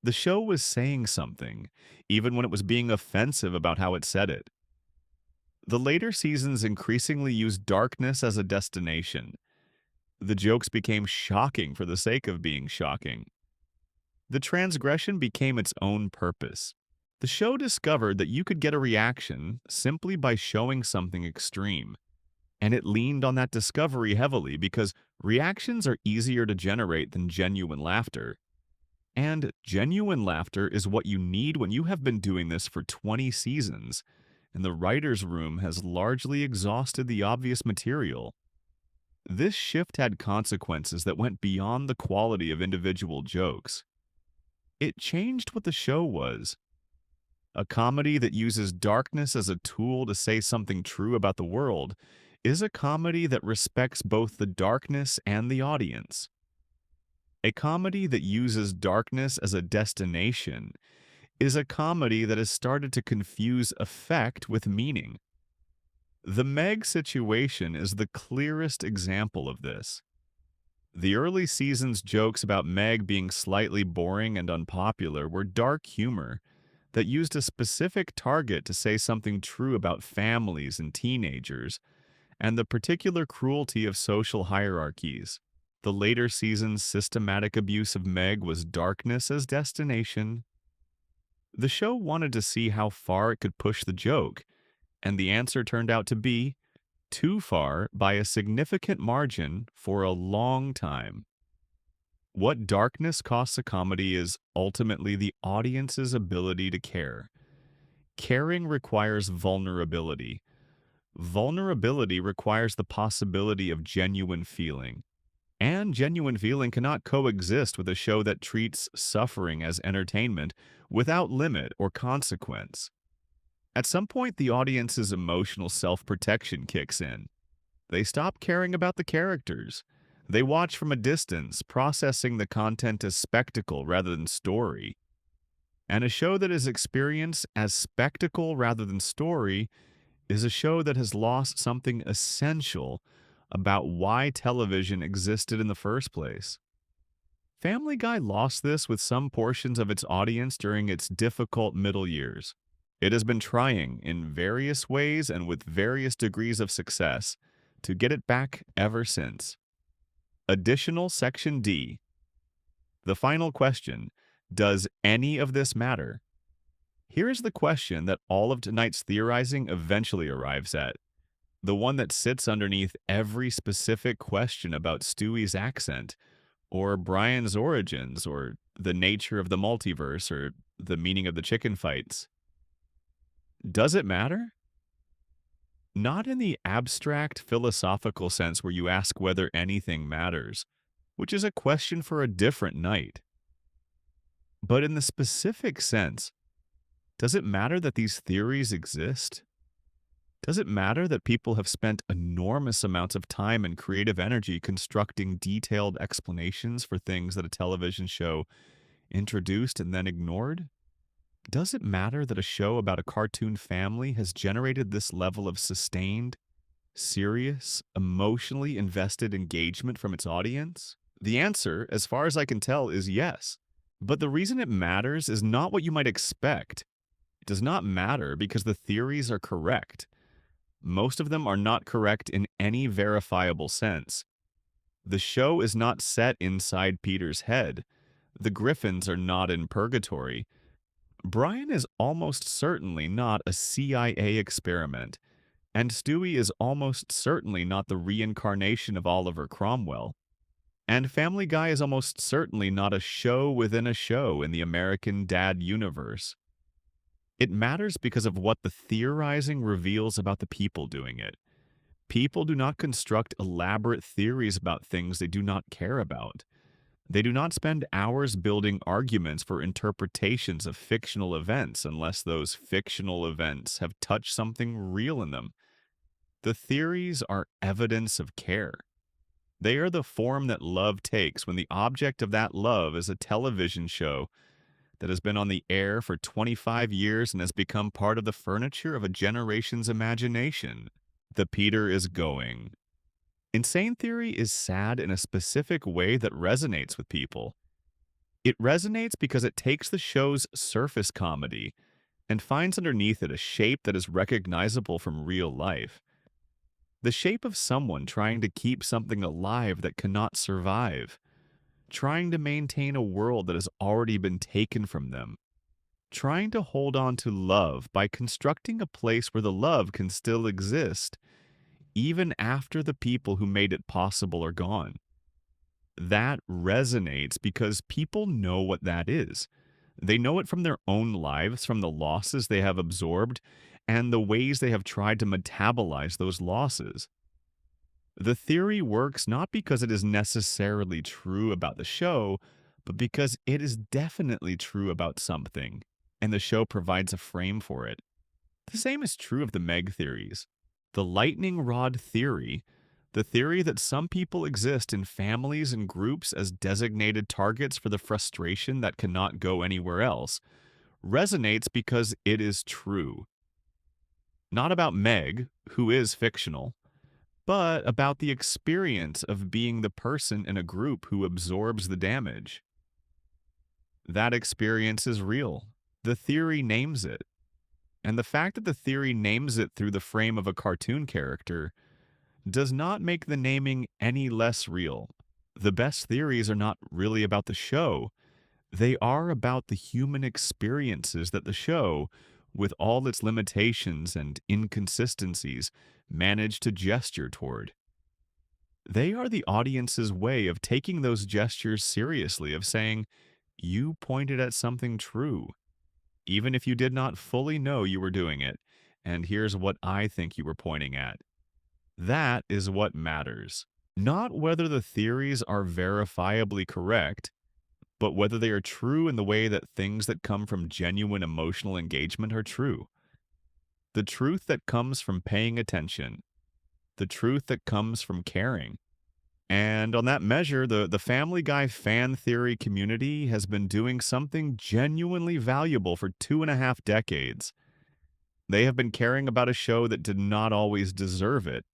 Speaker 1: The show was saying something, even when it was being offensive about how it said it. The later seasons increasingly used darkness as a destination. The jokes became shocking for the sake of being shocking. The transgression became its own purpose. The show discovered that you could get a reaction simply by showing something extreme. And it leaned on that discovery heavily because reactions are easier to generate than genuine laughter. And genuine laughter is what you need when you have been doing this for 20 seasons, and the writer's room has largely exhausted the obvious material. This shift had consequences that went beyond the quality of individual jokes. It changed what the show was. A comedy that uses darkness as a tool to say something true about the world is a comedy that respects both the darkness and the audience. A comedy that uses darkness as a destination is a comedy that has started to confuse effect with meaning. The Meg situation is the clearest example of this. The early season's jokes about Meg being slightly boring and unpopular were dark humor that used a specific target to say something true about families and teenagers, and the particular cruelty of social hierarchies. The later season's systematic abuse of Meg was darkness as destination. The show wanted to see how far it could push the joke, and the answer turned out to be too far by a significant margin for a long time. What darkness costs a comedy is ultimately the audience's ability to care. Caring requires vulnerability. Vulnerability requires the possibility of genuine feeling. And genuine feeling cannot coexist with a show that treats suffering as entertainment without limit or consequence. At some point, the audience's emotional self-protection kicks in. They stop caring about the characters. They watch from a distance, processing the content as spectacle rather than story. And a show that is experienced as spectacle rather than story is a show that has lost something essential about why television existed in the first place. Family Guy lost this with some portions of its audience during its difficult middle years. It has been trying in various ways and with various degrees of success to get it back ever since. Additional Section D. The final question: does any of this matter? Here is the question that all of tonight's theorizing eventually arrives at. The one that sits underneath every specific question about Stewie's accent, or Brian's origins, or the nature of the multiverse, or the meaning of the chicken fights. Does it matter? Not in the abstract philosophical sense where you ask whether anything matters, which is a question for a different night. But in the specific sense, does it matter that these theories exist? Does it matter that people have spent enormous amounts of time and creative energy constructing detailed explanations for things that a television show introduced and then ignored? Does it matter that a show about a cartoon family has generated this level of sustained, serious, emotionally invested engagement from its audience? The answer, as far as I can tell, is yes. But the reason it matters is not what you might expect. It does not matter because the theories are correct. Most of them are not correct in any verifiable sense. The show is not set inside Peter's head. The Griffins are not in Purgatory. Brian is almost certainly not a CIA experiment, and Stewie is almost certainly not the reincarnation of Oliver Cromwell. And Family Guy is almost certainly not a show within a show in the American Dad universe. It matters because of what the theorizing reveals about the people doing it. People do not construct elaborate theories about things they do not care about. They do not spend hours building arguments for interpretations of fictional events unless those fictional events have touched something real in them. The theories are evidence of care. They are the form that love takes when the object of that love is a television show that has been on the air for 25 years and has become part of the furniture of a generation's imagination. The Peter is going. Insane Theory is sad in a specific way that resonates with people. It resonates because it takes the show's surface comedy and finds underneath it a shape that is recognizable from real life. The shape of someone trying to keep something alive that cannot survive, trying to maintain a world that has already been taken from them, trying to hold on to love by constructing a place where the love can still exist, even after the people who made it possible are gone. That resonates because people know what that is. They know it from their own lives, from the losses they have absorbed, and the ways they have tried to metabolize those losses. The theory works not because it is necessarily true about the show, but because it is definitely true about something, and the show provides a frame for it. The same is true of the Meg theories. The lightning rod theory, the theory that some people exist in families and groups as designated targets for the frustration that cannot go anywhere else, resonates because it is true. Not about Meg, who is fictional, but about the experience of being the person in a group who absorbs the damage. That experience is real. The theory names it. And the fact that the theory names it through the frame of a cartoon character does not make the naming any less real. The best theories are not really about the show, they are about the human experiences that the show, with all its limitations and inconsistencies, managed to gesture toward. They are the audience's way of taking those gestures seriously, of saying, you pointed at something true, even if you did not fully know you were doing it, and here's what I think you were pointing at. That is what matters. Not whether the theories are verifiably correct, but whether they are true in the way that things that come from genuine emotional engagement are true. The truth that comes from paying attention, the truth that comes from caring. And on that measure, the Family Guy fan theory community has been doing something genuinely valuable for 2.5 decades. They have been caring about a show that did not always deserve it,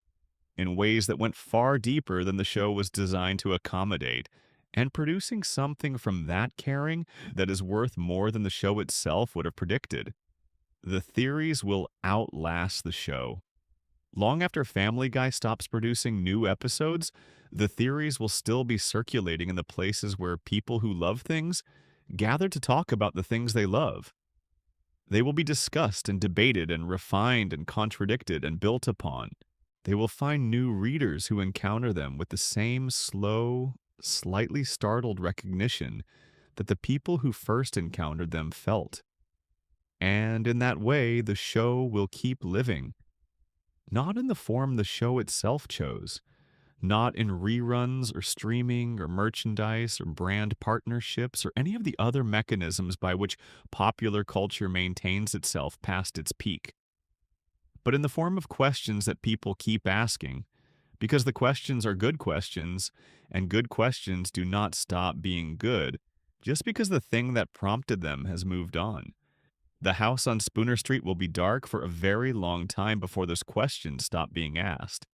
Speaker 1: in ways that went far deeper than the show was designed to accommodate, and producing something from that caring that is worth more than the show itself would have predicted. The theories will outlast the show. Long after Family Guy stops producing new episodes, the theories will still be circulating in the places where people who love things gather to talk about the things they love. They will be discussed and debated and refined and contradicted and built upon. They will find new readers who encounter them with the same slow, slightly startled recognition that the people who first encountered them felt. And in that way, the show will keep living. Not in the form the show itself chose, not in reruns or streaming or merchandise or brand partnerships or any of the other mechanisms by which popular culture maintains itself past its peak, but in the form of questions that people keep asking, because the questions are good questions, and good questions do not stop being good just because the thing that prompted them has moved on. The house on Spooner Street will be dark for a very long time before those questions stop being asked.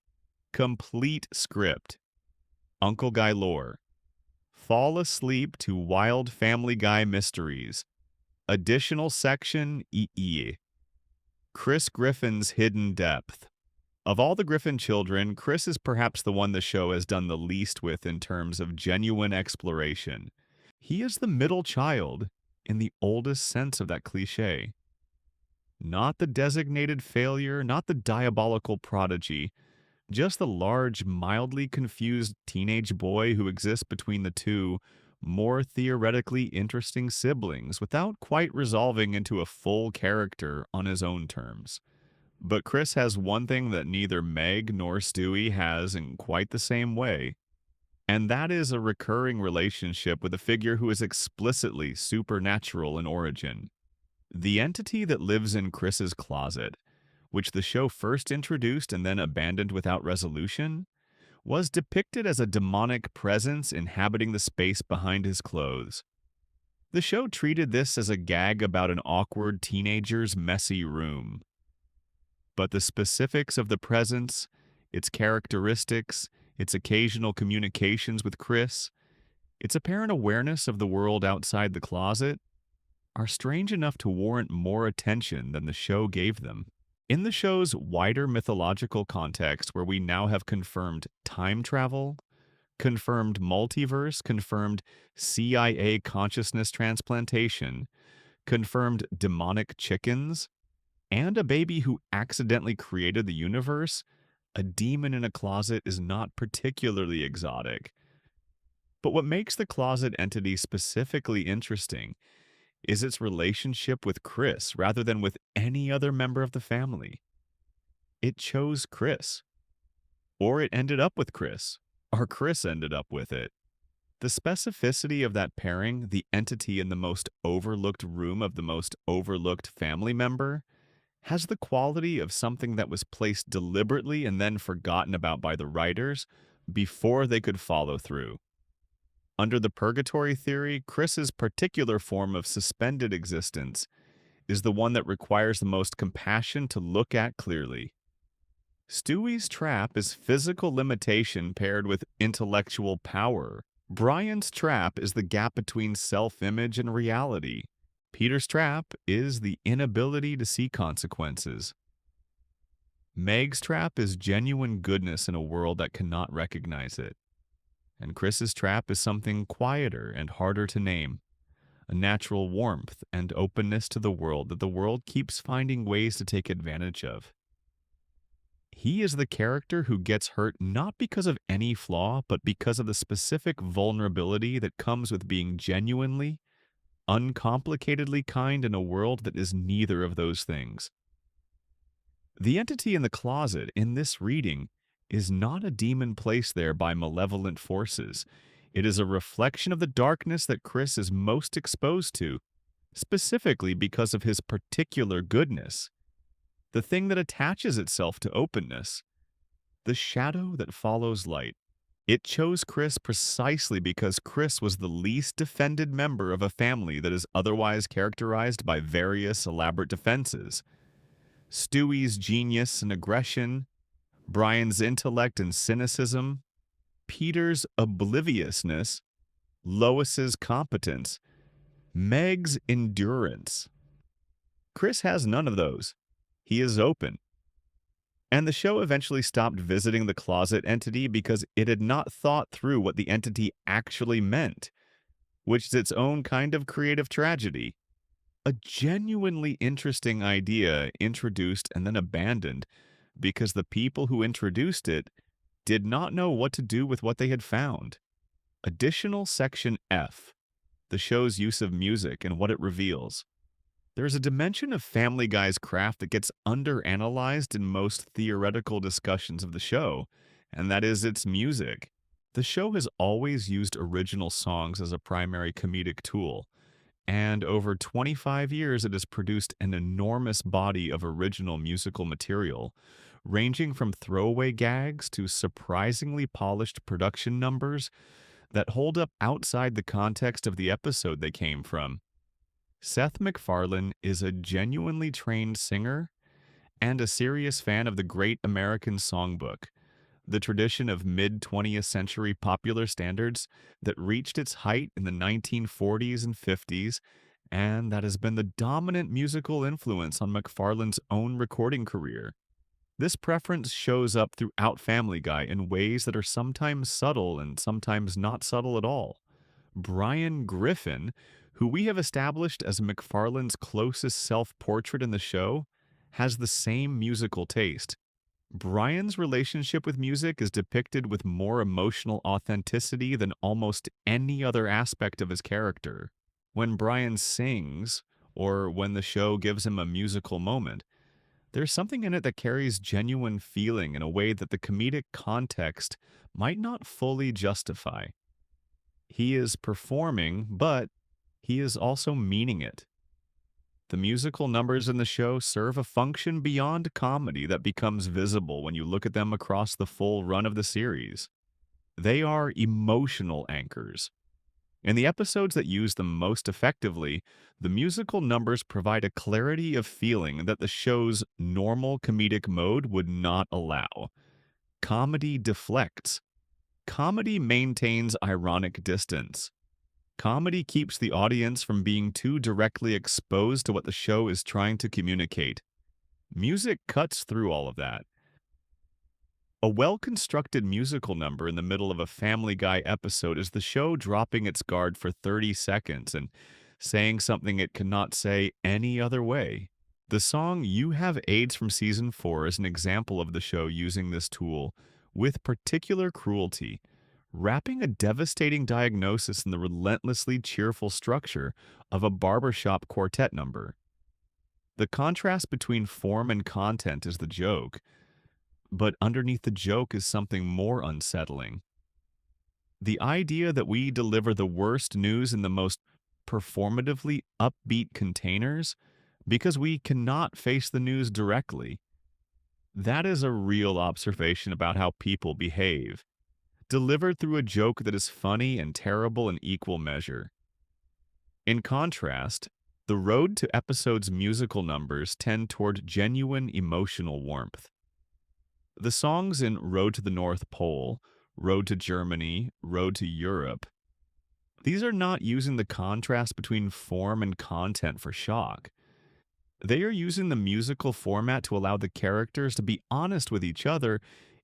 Speaker 1: Complete script. Uncle Guy lore. Fall asleep to wild Family Guy mysteries. Additional section EE. Chris Griffin's hidden depth. Of all the Griffin children, Chris is perhaps the one the show has done the least with in terms of genuine exploration. He is the middle child, in the oldest sense of that cliche. Not the designated failure, not the diabolical prodigy, just the large, mildly confused teenage boy who exists between the two more theoretically interesting siblings without quite resolving into a full character on his own terms. But Chris has one thing that neither Meg nor Stewie has in quite the same way, and that is a recurring relationship with a figure who is explicitly supernatural in origin. The entity that lives in Chris's closet, which the show first introduced and then abandoned without resolution, was depicted as a demonic presence inhabiting the space behind his clothes. The show treated this as a gag about an awkward teenager's messy room. But the specifics of the presence, its characteristics, its occasional communications with Chris, its apparent awareness of the world outside the closet, are strange enough to warrant more attention than the show gave them. In the show's wider mythological context, where we now have confirmed time travel, confirmed multiverse, confirmed CIA consciousness transplantation, confirmed demonic chickens, and a baby who accidentally created the universe, a demon in a closet is not particularly exotic. But what makes the closet entity specifically interesting is its relationship with Chris rather than with any other member of the family. It chose Chris. Or it ended up with Chris. Or Chris ended up with it. The specificity of that pairing, the entity in the most overlooked room of the most overlooked family member, has the quality of something that was placed deliberately and then forgotten about by the writers before they could follow through. Under the Purgatory theory, Chris's particular form of suspended existence is the one that requires the most compassion to look at clearly. Stewie's trap is physical limitation paired with intellectual power. Brian's trap is the gap between self-image and reality. Peter's trap is the inability to see consequences. Meg's trap is genuine goodness in a world that cannot recognize it. And Chris's trap is something quieter and harder to name, a natural warmth and openness to the world that the world keeps finding ways to take advantage of. He is the character who gets hurt not because of any flaw, but because of the specific vulnerability that comes with being genuinely, uncomplicatedly kind in a world that is neither of those things. The entity in the closet in this reading is not a demon placed there by malevolent forces. It is a reflection of the darkness that Chris is most exposed to, specifically because of his particular goodness, the thing that attaches itself to openness, the shadow that follows light. It chose Chris precisely because Chris was the least defended member of a family that is otherwise characterized by various elaborate defenses. Stewie's genius and aggression, Brian's intellect and cynicism, Peter's obliviousness, Lois's competence, Meg's endurance. Chris has none of those. He is open. And the show eventually stopped visiting the closet entity because it had not thought through what the entity actually meant, which is its own kind of creative tragedy. A genuinely interesting idea introduced and then abandoned because the people who introduced it did not know what to do with what they had found. Additional Section F, the show's use of music and what it reveals. There's a dimension of Family Guy's craft that gets underanalyzed in most theoretical discussions of the show, and that is its music. The show has always used original songs as a primary comedic tool, and over 25 years it has produced an enormous body of original musical material, ranging from throwaway gags to surprisingly polished production numbers that hold up outside the context of the episode they came from. Seth MacFarlane is a genuinely trained singer and a serious fan of the Great American Songbook, the tradition of mid-20th century popular standards that reached its height in the 1940s and 50s, and that has been the dominant musical influence on MacFarlane's own recording career. This preference shows up throughout Family Guy in ways that are sometimes subtle and sometimes not subtle at all. Brian Griffin, who we have established as MacFarlane's closest self-portrait in the show, has the same musical taste. Brian's relationship with music is depicted with more emotional authenticity than almost any other aspect of his character. When Brian sings, or when the show gives him a musical moment, there's something in it that carries genuine feeling in a way that the comedic context might not fully justify. He is performing, but he is also meaning it. The musical numbers in the show serve a function beyond comedy that becomes visible when you look at them across the full run of the series. They are emotional anchors. In the episodes that use them most effectively, the musical numbers provide a clarity of feeling that the show's normal comedic mode would not allow. Comedy deflects. Comedy maintains ironic distance. Comedy keeps the audience from being too directly exposed to what the show is trying to communicate. Music cuts through all of that. A well-constructed musical number in the middle of a Family Guy episode is the show dropping its guard for 30 seconds and saying something it cannot say any other way. The song You Have AIDS from Season 4 is an example of the show using this tool with particular cruelty, wrapping a devastating diagnosis in the relentlessly cheerful structure of a barbershop quartet number. The contrast between form and content is the joke, but underneath the joke is something more unsettling. The idea that we deliver the worst news in the most performatively upbeat containers because we cannot face the news directly. That is a real observation about how people behave, delivered through a joke that is funny and terrible in equal measure. In contrast, the road to episodes' musical numbers tend toward genuine emotional warmth. The songs in Road to the North Pole, Road to Germany, Road to Europe, these are not using the contrast between form and content for shock. They are using the musical format to allow the characters to be honest with each other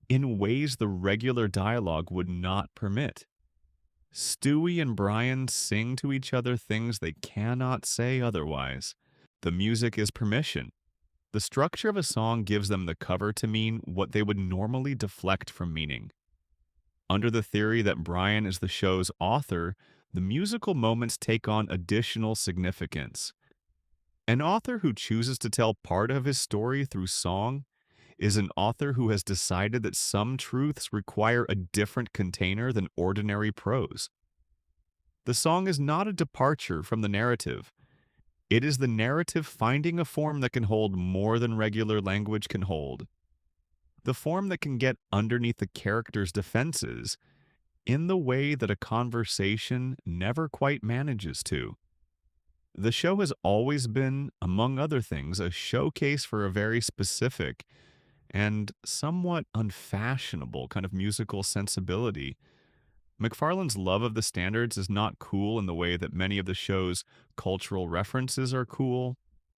Speaker 1: in ways the regular dialogue would not permit. Stewie and Brian sing to each other things they cannot say otherwise. The music is permission. The structure of a song gives them the cover to mean what they would normally deflect from meaning. Under the theory that Brian is the show's author, the musical moments take on additional significance. An author who chooses to tell part of his story through song is an author who has decided that some truths require a different container than ordinary prose. The song is not a departure from the narrative. It is the narrative finding a form that can hold more than regular language can hold. The form that can get underneath the character's defenses in the way that a conversation never quite manages to. The show has always been, among other things, a showcase for a very specific and somewhat unfashionable kind of musical sensibility. McFarlane's love of the standards is not cool in the way that many of the show's cultural references are cool.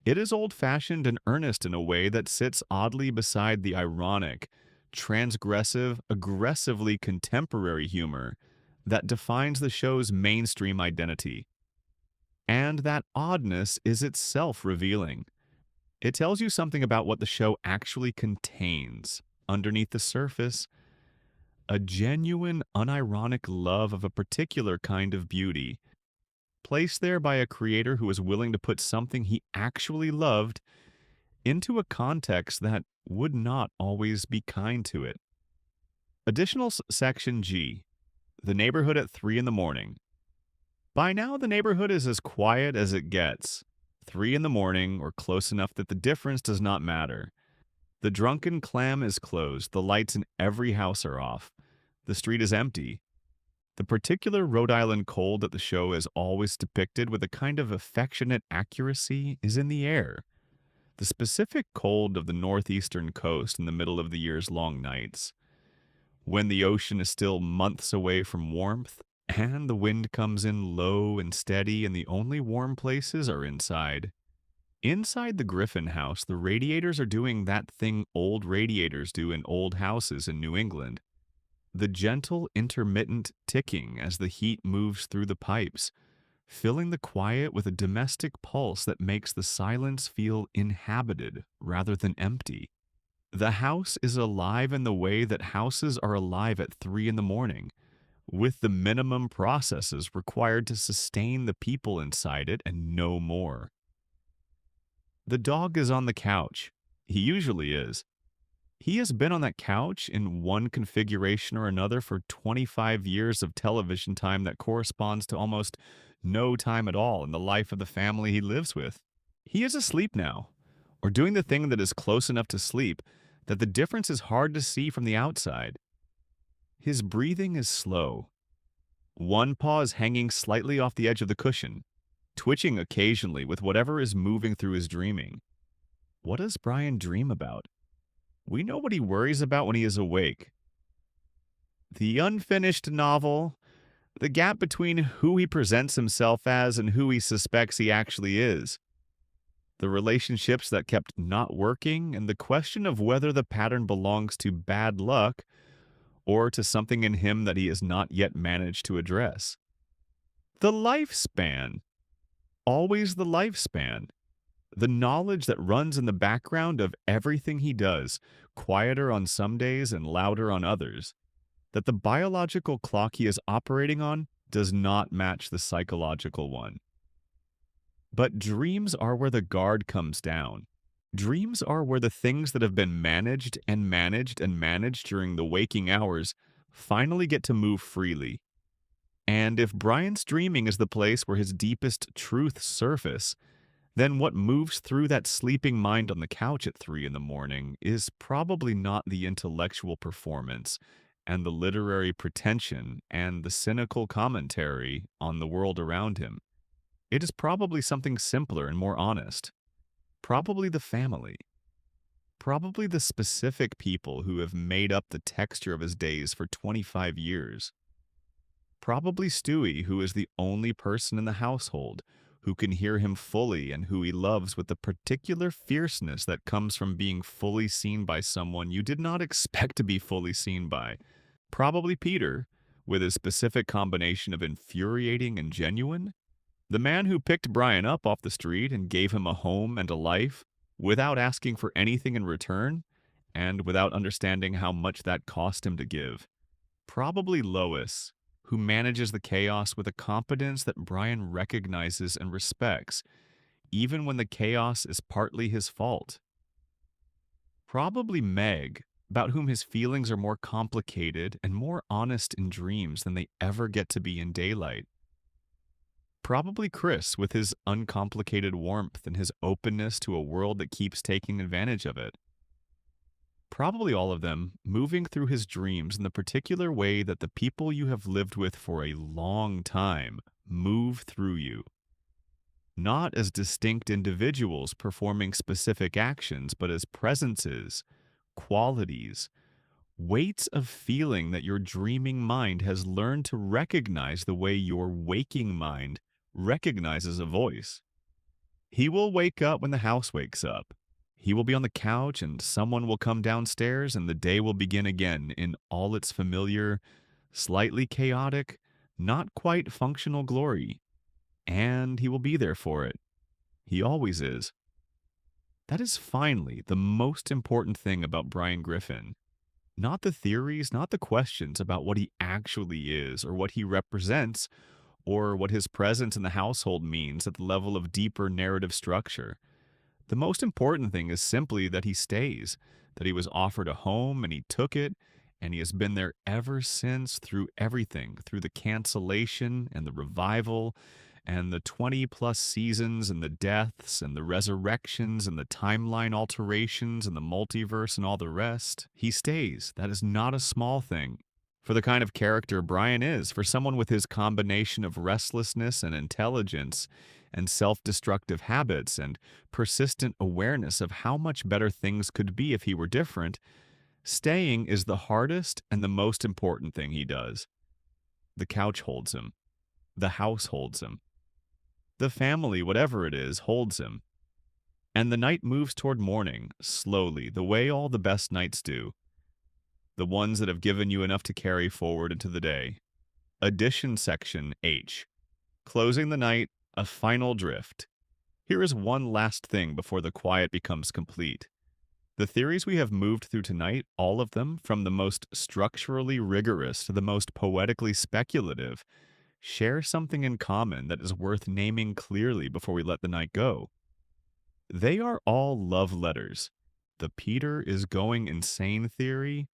Speaker 1: It is old-fashioned and earnest in a way that sits oddly beside the ironic, transgressive, aggressively contemporary humor that defines the show's mainstream identity. And that oddness is itself revealing. It tells you something about what the show actually contains. Underneath the surface, a genuine, unironic love of a particular kind of beauty, placed there by a creator who was willing to put something he actually loved into a context that would not always be kind to it. Additional Section G. The neighborhood at 3 in the morning. By now, the neighborhood is as quiet as it gets. 3 in the morning, or close enough that the difference does not matter. The drunken clam is closed. The lights in every house are off. The street is empty. The particular Rhode Island cold that the show is always depicted with a kind of affectionate accuracy is in the air. The specific cold of the northeastern coast in the middle of the year's long nights, when the ocean is still months away from warmth, and the wind comes in low and steady, and the only warm places are inside. Inside the Griffin house, the radiators are doing that thing old radiators do in old houses in New England. The gentle, intermittent ticking as the heat moves through the pipes, filling the quiet with a domestic pulse that makes the silence feel inhabited rather than empty. The house is alive in the way that houses are alive at 3 in the morning, with the minimum processes required to sustain the people inside it and no more. The dog is on the couch. He usually is. He has been on that couch in one configuration or another for 25 years of television time that corresponds to almost no time at all in the life of the family he lives with. He is asleep now, or doing the thing that is close enough to sleep that the difference is hard to see from the outside. His breathing is slow. One paw is hanging slightly off the edge of the cushion, twitching occasionally with whatever is moving through his dreaming. What does Brian dream about? We know what he worries about when he is awake. The unfinished novel, the gap between who he presents himself as and who he suspects he actually is, the relationships that kept not working, and the question of whether the pattern belongs to bad luck or to something in him that he has not yet managed to address. The lifespan. Always the lifespan. The knowledge that runs in the background of everything he does, quieter on some days and louder on others. That the biological clock he is operating on does not match the psychological one. But dreams are where the guard comes down. Dreams are where the things that have been managed and managed and managed during the waking hours finally get to move freely. And if Brian's dreaming is the place where his deepest truths surface, then what moves through that sleeping mind on the couch at 3 in the morning is probably not the intellectual performance and the literary pretension and the cynical commentary on the world around him. It is probably something simpler and more honest. Probably the family. Probably the specific people who have made up the texture of his days for 25 years. Probably Stewie, who is the only person in the household who can hear him fully and who he loves with the particular fierceness that comes from being fully seen by someone you did not expect to be fully seen by. Probably Peter, with his specific combination of infuriating and genuine. The man who picked Brian up off the street and gave him a home and a life without asking for anything in return and without understanding how much that cost him to give. Probably Lois, who manages the chaos with a competence that Brian recognizes and respects, even when the chaos is partly his fault. Probably Meg, about whom his feelings are more complicated and more honest in dreams than they ever get to be in daylight. Probably Chris, with his uncomplicated warmth and his openness to a world that keeps taking advantage of it. Probably all of them moving through his dreams in the particular way that the people you have lived with for a long time move through you. Not as distinct individuals performing specific actions, but as presences, qualities, weights of feeling that your dreaming mind has learned to recognize the way your waking mind recognizes a voice. He will wake up when the house wakes up. He will be on the couch and someone will come downstairs and the day will begin again in all its familiar, slightly chaotic, not quite functional glory. And he will be there for it. He always is. That is finally the most important thing about Brian Griffin. Not the theories, not the questions about what he actually is or what he represents or what his presence in the household means at the level of deeper narrative structure. The most important thing is simply that he stays, that he was offered a home and he took it, and he has been there ever since through everything, through the cancellation and the revival and the 20 plus seasons and the deaths and the resurrections and the timeline alterations and the multiverse and all the rest. He stays. That is not a small thing. For the kind of character Brian is, for someone with his combination of restlessness and intelligence and self-destructive habits and persistent awareness of how much better things could be if he were different, staying is the hardest and the most important thing he does. The couch holds him. The house holds him. The family, whatever it is, holds him. And the night moves toward morning, slowly, the way all the best nights do. The ones that have given you enough to carry forward into the day. Addition section H. Closing the night, a final drift. Here is one last thing before the quiet becomes complete. The theories we have moved through tonight, all of them, from the most structurally rigorous to the most poetically speculative, share something in common that is worth naming clearly before we let the night go. They are all love letters. The Peter is going insane theory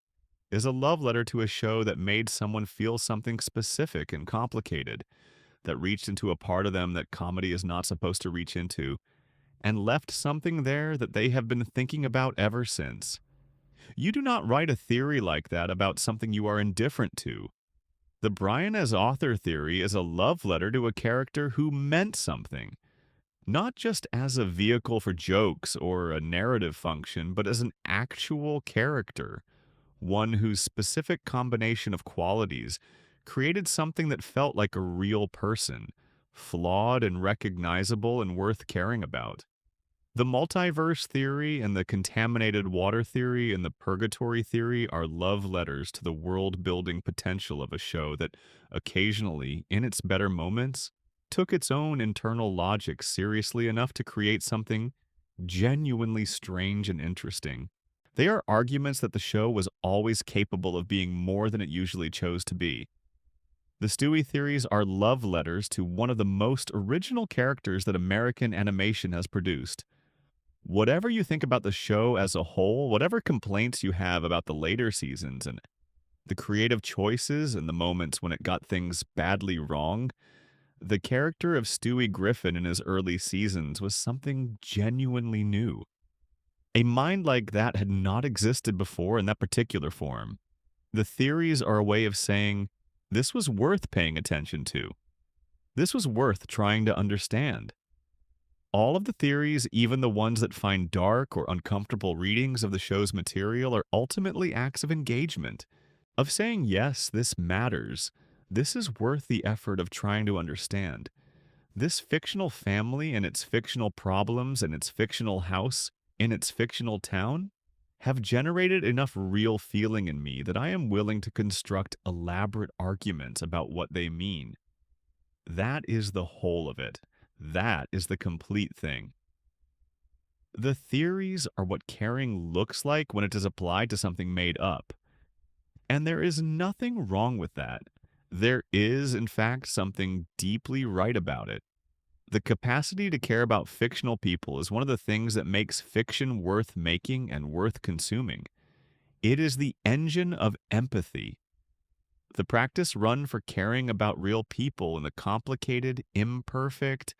Speaker 1: is a love letter to a show that made someone feel something specific and complicated, that reached into a part of them that comedy is not supposed to reach into, and left something there that they have been thinking about ever since. You do not write a theory like that about something you are indifferent to. The Brian as author theory is a love letter to a character who meant something, not just as a vehicle for jokes or a narrative function, but as an actual character, one whose specific combination of qualities created something that felt like a real person, flawed and recognizable and worth caring about. The multiverse theory and the contaminated water theory and the purgatory theory are love letters to the world-building potential of a show that occasionally, in its better moments, took its own internal logic seriously enough to create something genuinely strange and interesting. They are arguments that the show was always capable of being more than it usually chose to be. The Stewie theories are love letters to one of the most original characters that American animation has produced. Whatever you think about the show as a whole, whatever complaints you have about the later seasons and the creative choices and the moments when it got things badly wrong, the character of Stewie Griffin in his early seasons was something genuinely new. A mind like that had not existed before in that particular form. The theories are a way of saying, this was worth paying attention to. This was worth trying to understand. All of the theories, even the ones that find dark or uncomfortable readings of the show's material, are ultimately acts of engagement, of saying, yes, this matters. This is worth the effort of trying to understand. This fictional family and its fictional problems and its fictional house in its fictional town have generated enough real feeling in me that I am willing to construct elaborate arguments about what they mean. That is the whole of it. That is the complete thing. The theories are what caring looks like when it is applied to something made up. And there is nothing wrong with that. There is, in fact, something deeply right about it. The capacity to care about fictional people is one of the things that makes fiction worth making and worth consuming. It is the engine of empathy. The practice run for caring about real people in the complicated, imperfect,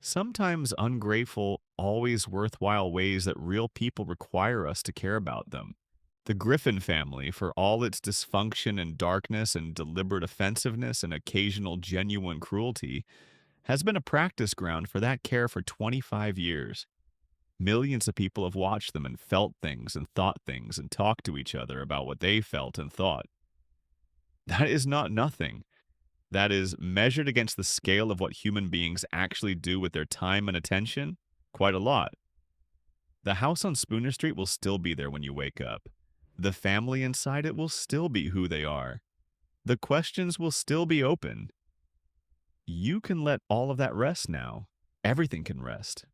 Speaker 1: sometimes ungrateful, always worthwhile ways that real people require us to care about them. The Griffin family, for all its dysfunction and darkness and deliberate offensiveness and occasional genuine cruelty, has been a practice ground for that care for 25 years. Millions of people have watched them and felt things and thought things and talked to each other about what they felt and thought. That is not nothing. That is measured against the scale of what human beings actually do with their time and attention, quite a lot. The house on Spooner Street will still be there when you wake up. The family inside it will still be who they are. The questions will still be open. You can let all of that rest now. Everything can rest.